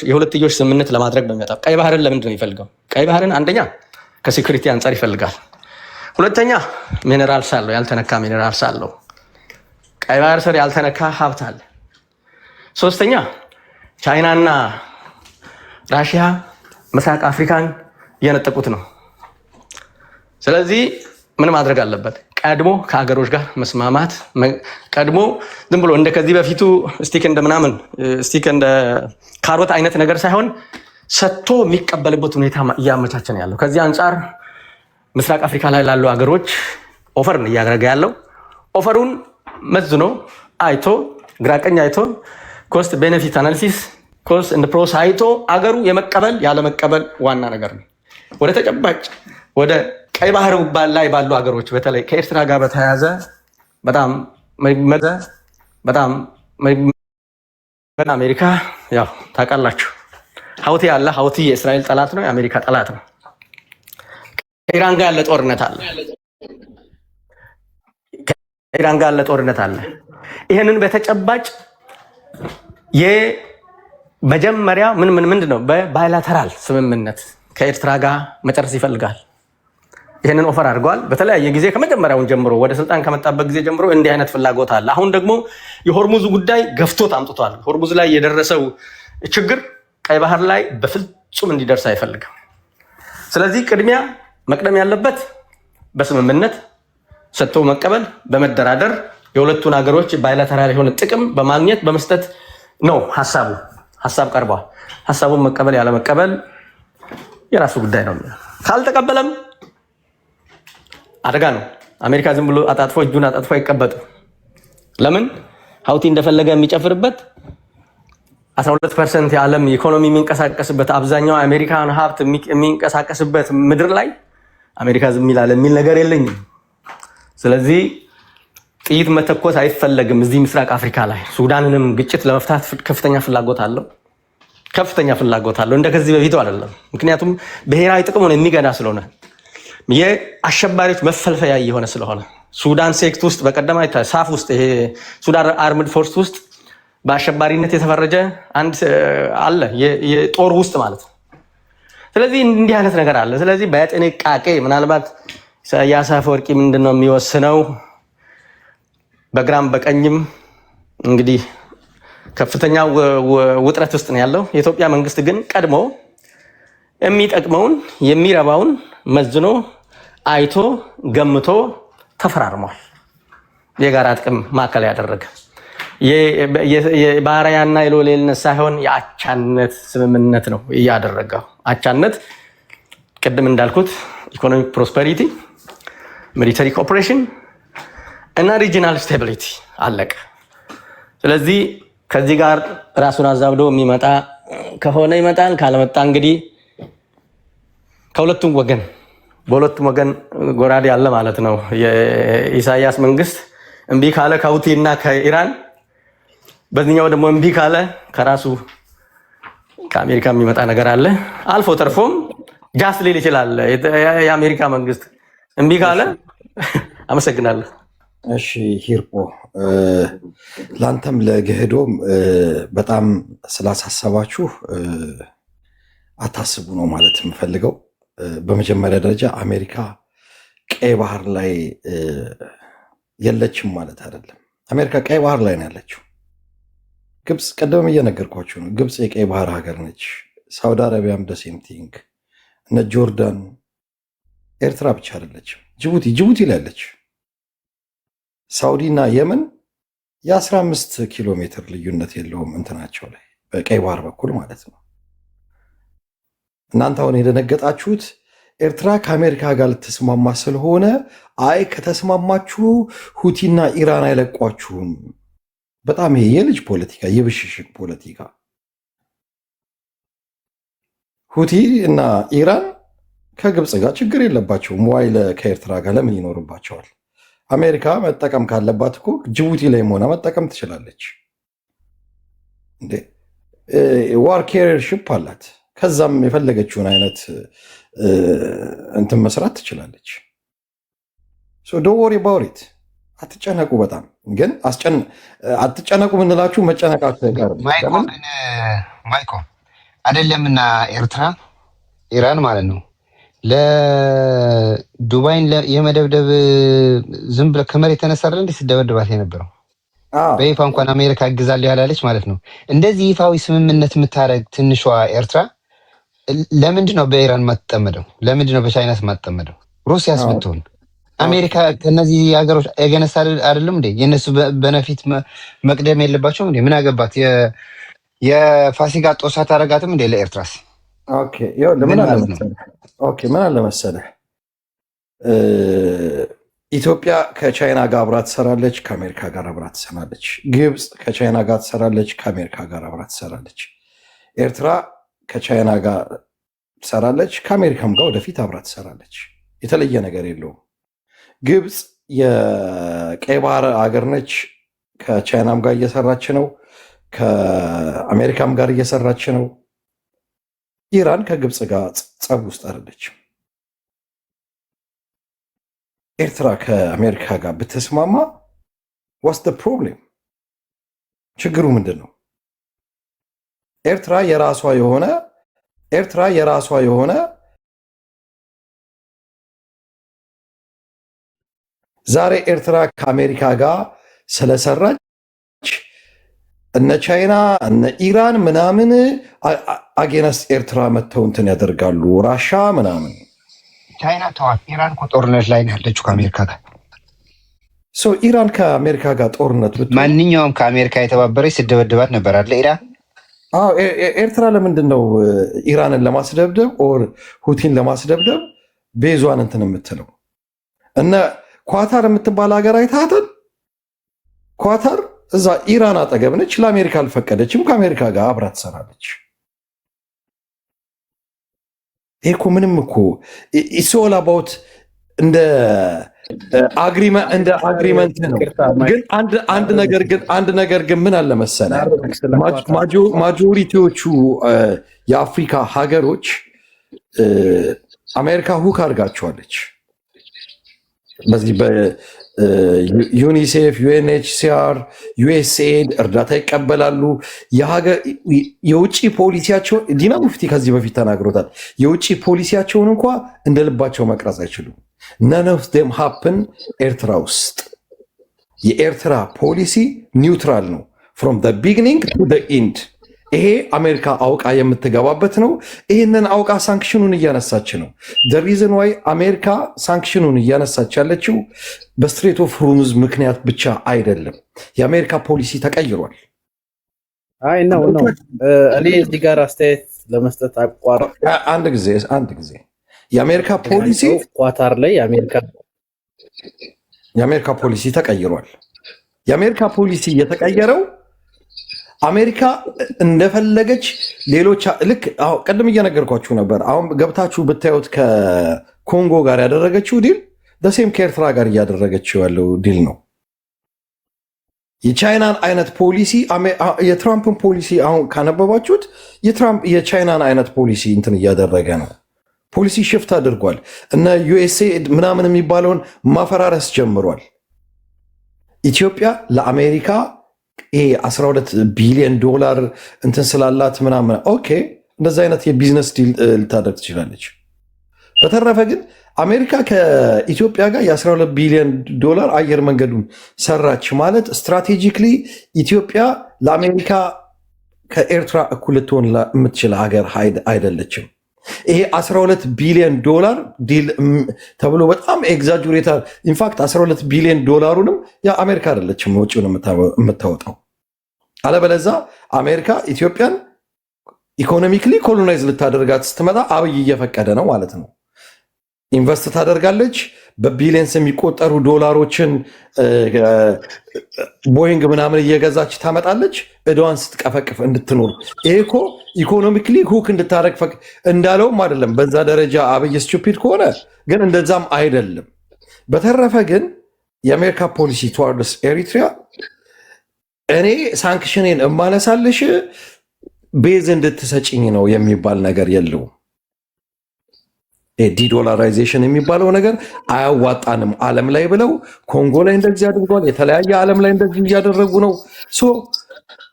የሁለትዮሽ ስምምነት ለማድረግ ነው የሚመጣው። ቀይ ባህርን ለምንድን ነው የሚፈልገው? ቀይ ባህርን አንደኛ ከሴኩሪቲ አንጻር ይፈልጋል። ሁለተኛ ሚኔራልስ አለው፣ ያልተነካ ሚኔራልስ አለው። ቀይ ባህር ስር ያልተነካ ሀብት አለ። ሶስተኛ ቻይናና ራሽያ ምስራቅ አፍሪካን እየነጠቁት ነው። ስለዚህ ምን ማድረግ አለበት? ቀድሞ ከሀገሮች ጋር መስማማት፣ ቀድሞ ዝም ብሎ እንደ ከዚህ በፊቱ ስቲክ እንደ ካሮት አይነት ነገር ሳይሆን ሰጥቶ የሚቀበልበት ሁኔታ እያመቻቸ ነው ያለው። ከዚህ አንጻር ምስራቅ አፍሪካ ላይ ላሉ ሀገሮች ኦፈርን እያደረገ ያለው ኦፈሩን መዝኖ አይቶ ግራቀኝ አይቶ ኮስት ቤኔፊት አናሊሲስ ኮስት እንደ ፕሮስ አይቶ አገሩ የመቀበል ያለመቀበል ዋና ነገር ነው። ወደ ተጨባጭ ወደ ቀይ ባህር ላይ ባሉ ሀገሮች በተለይ ከኤርትራ ጋር በተያያዘ በጣም አሜሪካ ያው ታውቃላችሁ፣ ሀውቲ ያለ ሀውቲ የእስራኤል ጠላት ነው፣ የአሜሪካ ጠላት ነው። ከኢራን ጋር ያለ ጦርነት አለ። ይህንን በተጨባጭ የመጀመሪያ ምንድን ነው በባይላተራል ስምምነት ከኤርትራ ጋር መጨረስ ይፈልጋል። ይህንን ኦፈር አድርገዋል በተለያየ ጊዜ። ከመጀመሪያውን ጀምሮ ወደ ስልጣን ከመጣበት ጊዜ ጀምሮ እንዲህ አይነት ፍላጎት አለ። አሁን ደግሞ የሆርሙዝ ጉዳይ ገፍቶት አምጥቷል። ሆርሙዝ ላይ የደረሰው ችግር ቀይ ባህር ላይ በፍጹም እንዲደርስ አይፈልግም። ስለዚህ ቅድሚያ መቅደም ያለበት በስምምነት ሰጥቶ መቀበል፣ በመደራደር የሁለቱን ሀገሮች ባይላተራል የሆነ ጥቅም በማግኘት በመስጠት ነው ሀሳብ ቀርቧል። ሀሳቡን መቀበል ያለመቀበል የራሱ ጉዳይ ነው። ካልተቀበለም አደጋ ነው። አሜሪካ ዝም ብሎ እጁን አጣጥፎ አይቀበጥም። ለምን ሀውቲ እንደፈለገ የሚጨፍርበት 12% የዓለም ኢኮኖሚ የሚንቀሳቀስበት አብዛኛው አሜሪካን ሀብት የሚንቀሳቀስበት ምድር ላይ አሜሪካ ዝም ይላል የሚል ነገር የለኝም። ስለዚህ ጥይት መተኮስ አይፈለግም። እዚህ ምስራቅ አፍሪካ ላይ ሱዳንንም ግጭት ለመፍታት ከፍተኛ ፍላጎት አለው። እንደ ከዚህ በፊቱ አይደለም። ምክንያቱም ብሔራዊ ጥቅሙን የሚገዳ ስለሆነ የአሸባሪዎች መፈልፈያ የሆነ ስለሆነ ሱዳን ሴክት ውስጥ በቀደማ ሳፍ ውስጥ ይሄ ሱዳን አርምድ ፎርስ ውስጥ በአሸባሪነት የተፈረጀ አንድ አለ፣ የጦር ውስጥ ማለት ነው። ስለዚህ እንዲህ አይነት ነገር አለ። ስለዚህ በጥንቃቄ ምናልባት ኢሳያስ አፈወርቂ ምንድነው የሚወስነው በግራም በቀኝም እንግዲህ ከፍተኛ ውጥረት ውስጥ ነው ያለው። የኢትዮጵያ መንግስት ግን ቀድሞ የሚጠቅመውን የሚረባውን መዝኖ አይቶ ገምቶ ተፈራርሟል። የጋራ ጥቅም ማዕከል ያደረገ የባሪያና የሎሌልነት ሳይሆን የአቻነት ስምምነት ነው እያደረገው። አቻነት ቅድም እንዳልኩት ኢኮኖሚክ ፕሮስፐሪቲ፣ ሚሊተሪ ኮኦፕሬሽን እና ሪጂናል ስቴቢሊቲ አለቀ። ስለዚህ ከዚህ ጋር ራሱን አዛብዶ የሚመጣ ከሆነ ይመጣል፣ ካለመጣ እንግዲህ በሁለቱም ወገን ጎራዴ አለ ማለት ነው። የኢሳያስ መንግስት እምቢ ካለ ከሁቲ እና ከኢራን፣ በዚህኛው ደግሞ እምቢ ካለ ከራሱ ከአሜሪካ የሚመጣ ነገር አለ። አልፎ ተርፎም ጃስ ሊል ይችላል የአሜሪካ መንግስት እምቢ ካለ። አመሰግናለሁ። እሺ ሂርጶ፣ ለአንተም ለገህዶም በጣም ስላሳሰባችሁ አታስቡ ነው ማለት የምፈልገው። በመጀመሪያ ደረጃ አሜሪካ ቀይ ባህር ላይ የለችም ማለት አይደለም። አሜሪካ ቀይ ባህር ላይ ነው ያለችው። ግብፅ፣ ቀደም እየነገርኳችሁ ነው፣ ግብፅ የቀይ ባህር ሀገር ነች። ሳውዲ አረቢያም ደሴምቲንግ፣ እነ ጆርዳን፣ ኤርትራ ብቻ አይደለችም፣ ጅቡቲ ላይ ያለች። ሳውዲ እና የመን የ15 ኪሎ ሜትር ልዩነት የለውም እንትናቸው ላይ በቀይ ባህር በኩል ማለት ነው። እናንተ አሁን የደነገጣችሁት ኤርትራ ከአሜሪካ ጋር ልትስማማ ስለሆነ አይ ከተስማማችሁ ሁቲና ኢራን አይለቋችሁም። በጣም ይሄ የልጅ ፖለቲካ፣ የብሽሽቅ ፖለቲካ። ሁቲ እና ኢራን ከግብፅ ጋር ችግር የለባቸውም። ዋይ ከኤርትራ ጋር ለምን ይኖርባቸዋል? አሜሪካ መጠቀም ካለባት እኮ ጅቡቲ ላይ ሆና መጠቀም ትችላለች። እንዴ ዋር ኬሪየር ሺፕ አላት። ከዛም የፈለገችውን አይነት እንትን መስራት ትችላለች። ዶንት ወሪ አባውት ኢት። አትጨነቁ። በጣም ግን አትጨነቁ ምንላችሁ መጨነቃችሁ አይቀርም። ማይኮ አይደለምና ኤርትራ ኢራን ማለት ነው ለዱባይን የመደብደብ ዝም ብለህ ከመሬት ተነሳ አይደል እንዴ ሲደበድባት የነበረው በይፋ እንኳን አሜሪካ አግዛለሁ ያላለች ማለት ነው። እንደዚህ ይፋዊ ስምምነት የምታረግ ትንሿ ኤርትራ ለምንድን ነው በኢራን ማትጠመደው? ለምንድን ነው በቻይናስ ማትጠመደው? ሩሲያስ ብትሆን አሜሪካ ከነዚህ ሀገሮች ኤገነስ አይደለም እንዴ? የነሱ በነፊት መቅደም የለባቸውም እንዴ? ምን አገባት? የፋሲካ ጦሳ ታረጋትም እንዴ ለኤርትራስ? ኦኬ ይኸው ምን አለ መሰለህ ኢትዮጵያ ከቻይና ጋር አብራ ትሰራለች፣ ከአሜሪካ ጋር አብራ ትሰራለች። ግብፅ ከቻይና ጋር ትሰራለች፣ ከአሜሪካ ጋር አብራ ትሰራለች። ኤርትራ ከቻይና ጋር ትሰራለች፣ ከአሜሪካም ጋር ወደፊት አብራ ትሰራለች። የተለየ ነገር የለውም። ግብፅ የቀይ ባህር አገር ነች። ከቻይናም ጋር እየሰራች ነው፣ ከአሜሪካም ጋር እየሰራች ነው። ኢራን ከግብፅ ጋር ጸብ ውስጥ አይደለችም። ኤርትራ ከአሜሪካ ጋር ብትስማማ ዋስ ደ ፕሮብሌም? ችግሩ ምንድን ነው? ኤርትራ የራሷ የሆነ ዛሬ ኤርትራ ከአሜሪካ ጋር ስለሰራች እነ ቻይና እነ ኢራን ምናምን አጌነስ ኤርትራ መተው እንትን ያደርጋሉ። ራሻ ምናምን ቻይና ተዋት። ኢራን እኮ ጦርነት ላይ ነው ያለችው ከአሜሪካ ጋር። ኢራን ከአሜሪካ ጋር ጦርነት ማንኛውም ከአሜሪካ የተባበረች ስደበድባት ነበር አለ ኢራን። ኤርትራ ለምንድን ነው ኢራንን ለማስደብደብ ኦር ሁቲን ለማስደብደብ ቤዟን እንትን የምትለው? እነ ኳታር የምትባል ሀገር አይታታል። ኳታር እዛ ኢራን አጠገብ ነች። ለአሜሪካ አልፈቀደችም። ከአሜሪካ ጋር አብራ ትሰራለች። ይሄ እኮ ምንም እኮ ኢሶል አባውት እንደ አግሪመንት ነው። ግን አንድ ነገር ግን ምን አለ መሰለህ ማጆሪቲዎቹ የአፍሪካ ሀገሮች አሜሪካ ሁክ አድርጋቸዋለች። በዚህ በዩኒሴፍ፣ ዩኤንኤችሲአር፣ ዩኤስኤድ እርዳታ ይቀበላሉ። የውጭ ፖሊሲያቸውን ዲና ሙፍቲ ከዚህ በፊት ተናግሮታል። የውጭ ፖሊሲያቸውን እንኳ እንደ ልባቸው መቅረጽ አይችሉም። ነን ኦፍ ዴም ሃፕን ኤርትራ ውስጥ። የኤርትራ ፖሊሲ ኒውትራል ነው ፍሮም ደ ቢግኒንግ ቱ ደ ኢንድ። ይሄ አሜሪካ አውቃ የምትገባበት ነው። ይህንን አውቃ ሳንክሽኑን እያነሳች ነው። ሪዝን ዋይ አሜሪካ ሳንክሽኑን እያነሳች ያለችው በስትሬት ኦፍ ሆርሙዝ ምክንያት ብቻ አይደለም። የአሜሪካ ፖሊሲ ተቀይሯል። አይ ነው እኔ እዚህ ጋር አስተያየት ለመስጠት አቋርጥ አንድ ጊዜ የአሜሪካ ፖሊሲ ኳታር ላይ የአሜሪካ ፖሊሲ ተቀይሯል። የአሜሪካ ፖሊሲ የተቀየረው አሜሪካ እንደፈለገች ሌሎች ልክ ቅድም እየነገርኳችሁ ነበር። አሁን ገብታችሁ ብታዩት ከኮንጎ ጋር ያደረገችው ዲል ደሴም ከኤርትራ ጋር እያደረገችው ያለው ዲል ነው። የቻይናን አይነት ፖሊሲ የትራምፕን ፖሊሲ አሁን ካነበባችሁት የቻይናን አይነት ፖሊሲ እንትን እያደረገ ነው። ፖሊሲ ሽፍት አድርጓል። እነ ዩኤስኤ ምናምን የሚባለውን ማፈራረስ ጀምሯል። ኢትዮጵያ ለአሜሪካ ይሄ 12 ቢሊዮን ዶላር እንትን ስላላት ምናምን ኦኬ፣ እንደዚ አይነት የቢዝነስ ዲል ልታደርግ ትችላለች። በተረፈ ግን አሜሪካ ከኢትዮጵያ ጋር የ12 ቢሊዮን ዶላር አየር መንገዱን ሰራች ማለት ስትራቴጂክሊ ኢትዮጵያ ለአሜሪካ ከኤርትራ እኩል ልትሆን የምትችል ሀገር አይደለችም። ይሄ 12 ቢሊዮን ዶላር ዲል ተብሎ በጣም ኤግዛጁሬት። ኢንፋክት 12 ቢሊዮን ዶላሩንም አሜሪካ አይደለችም ወጪውን የምታወጣው። አለበለዛ አሜሪካ ኢትዮጵያን ኢኮኖሚክሊ ኮሎናይዝ ልታደርጋት ስትመጣ አብይ እየፈቀደ ነው ማለት ነው። ኢንቨስት ታደርጋለች። በቢሊየንስ የሚቆጠሩ ዶላሮችን ቦይንግ ምናምን እየገዛች ታመጣለች። እዳዋን ስትቀፈቅፍ እንድትኖር። ይሄ እኮ ኢኮኖሚክሊ ሁክ እንድታደረግ እንዳለውም አይደለም። በዛ ደረጃ አብይ ስቱፒድ ከሆነ ግን እንደዛም አይደለም። በተረፈ ግን የአሜሪካ ፖሊሲ ቱዋርድስ ኤሪትሪያ እኔ ሳንክሽኔን እማነሳልሽ ቤዝ እንድትሰጭኝ ነው የሚባል ነገር የለውም። ዲዶላራይዜሽን የሚባለው ነገር አያዋጣንም ዓለም ላይ ብለው ኮንጎ ላይ እንደዚህ አድርገዋል። የተለያየ ዓለም ላይ እንደዚህ እያደረጉ ነው።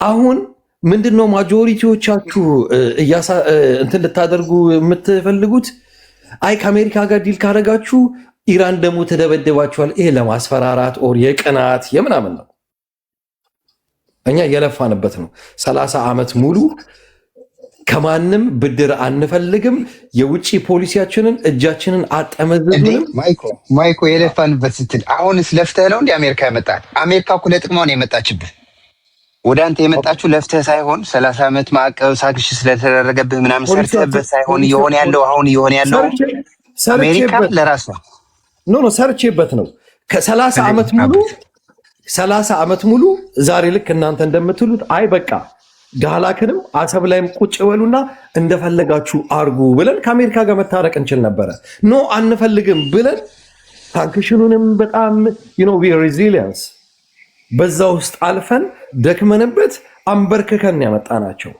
አሁን ምንድነው ማጆሪቲዎቻችሁ እንትን ልታደርጉ የምትፈልጉት? አይ ከአሜሪካ ጋር ዲል ካደረጋችሁ ኢራን ደግሞ ተደበደባችኋል። ይሄ ለማስፈራራት ኦር የቅናት የምናምን ነው። እኛ የለፋንበት ነው። 30 ዓመት ሙሉ ከማንም ብድር አንፈልግም። የውጭ ፖሊሲያችንን እጃችንን አጠመዘዙንም። ማይኮ የለፋንበት ስትል አሁንስ ለፍተህ ነው እንደ አሜሪካ ያመጣል? አሜሪካ እኮ ለጥቅሟ ነው የመጣችብህ። ወደ አንተ የመጣችሁ ለፍተህ ሳይሆን 30 ዓመት ማዕቀብ ሳክሽ ስለተደረገብህ ምናምን ሰርተህበት ሳይሆን እየሆነ ያለው አሜሪካ ለራሷ ኖ ሰርቼበት ነው። ከ30 ዓመት ሙሉ ዛሬ ልክ እናንተ እንደምትሉት አይ በቃ ዳህላክንም አሰብ ላይም ቁጭ በሉና እንደፈለጋችሁ አርጉ ብለን ከአሜሪካ ጋር መታረቅ እንችል ነበረ። ኖ አንፈልግም ብለን ሳንክሽኑንም በጣም ሬዚሊየንስ በዛ ውስጥ አልፈን ደክመንበት አንበርክከን ያመጣናቸው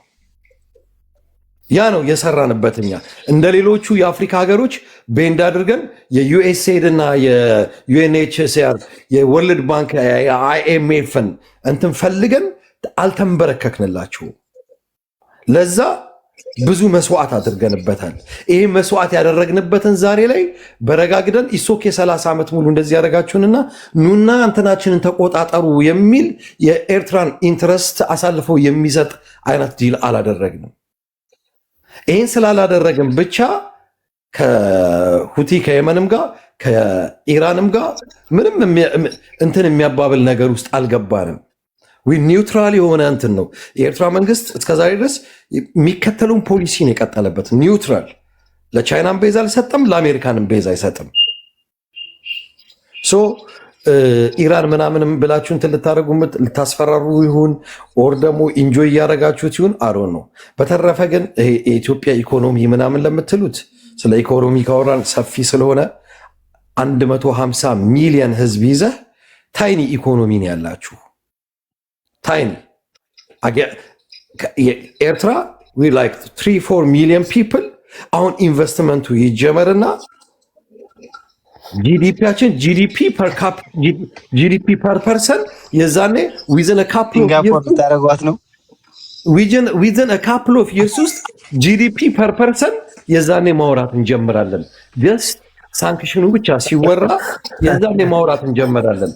ያ ነው የሰራንበት። እኛ እንደ ሌሎቹ የአፍሪካ ሀገሮች ቤንድ አድርገን የዩኤስኤድ እና የዩኤንኤችሲአር የወርልድ ባንክ የአይኤምኤፍን እንትን ፈልገን አልተንበረከክንላቸውም። ለዛ ብዙ መስዋዕት አድርገንበታል። ይሄ መስዋዕት ያደረግንበትን ዛሬ ላይ በረጋግደን ኢሶኬ 30 ዓመት ሙሉ እንደዚህ ያደረጋችሁንና ኑና እንትናችንን ተቆጣጠሩ የሚል የኤርትራን ኢንትረስት አሳልፈው የሚሰጥ አይነት ዲል አላደረግንም። ይህን ስላላደረግን ብቻ ከሁቲ ከየመንም ጋር ከኢራንም ጋር ምንም እንትን የሚያባብል ነገር ውስጥ አልገባንም። ኒውትራል የሆነ እንትን ነው የኤርትራ መንግስት እስከዛሬ ድረስ የሚከተለውን ፖሊሲ ነው የቀጠለበት። ኒውትራል፣ ለቻይናም ቤዝ አልሰጠም፣ ለአሜሪካንም ቤዝ አይሰጥም። ኢራን ምናምንም ብላችሁ እንትን ልታደርጉ ልታስፈራሩ ይሁን ኦር ደግሞ ኢንጆይ እያደረጋችሁት ይሁን አሮን ነው። በተረፈ ግን የኢትዮጵያ ኢኮኖሚ ምናምን ለምትሉት ስለ ኢኮኖሚ ካወራን ሰፊ ስለሆነ 150 ሚሊዮን ህዝብ ይዘህ ታይኒ ኢኮኖሚ ነው ያላችሁ። ታይኒ ኤርትራ 3-4 ሚሊዮን ፒፕል። አሁን ኢንቨስትመንቱ ይጀመርና ጂዲፒያችን ጂዲፒ ፐር ፐርሰን የዛኔ ዊዝን ካፕል ኦፍ ይርስ ውስጥ ጂዲፒ ፐር ፐርሰን የዛኔ ማውራት እንጀምራለን። ጀስት ሳንክሽኑ ብቻ ሲወራ የዛኔ ማውራት እንጀምራለን።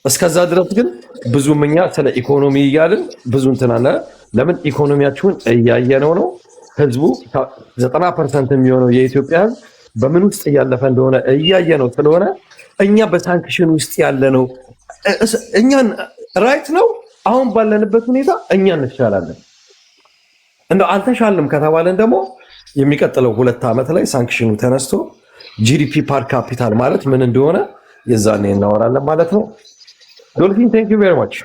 እስከዛ ድረስ ግን ብዙም እኛ ስለ ኢኮኖሚ እያልን ብዙ እንትናለ። ለምን ኢኮኖሚያችሁን እያየነው ነው። ህዝቡ 90% የሚሆነው የኢትዮጵያ ህዝብ በምን ውስጥ እያለፈ እንደሆነ እያየነው ስለሆነ እኛ በሳንክሽን ውስጥ ያለነው እኛን ራይት ነው። አሁን ባለንበት ሁኔታ እኛ እንሻላለን። እንደው አልተሻልንም ከተባለን ደግሞ የሚቀጥለው 2 ዓመት ላይ ሳንክሽኑ ተነስቶ ጂዲፒ ፐር ካፒታል ማለት ምን እንደሆነ የዛኔ እናወራለን ማለት ነው። ዶልፊን ቴንክ ዩ ቬሪ ማች።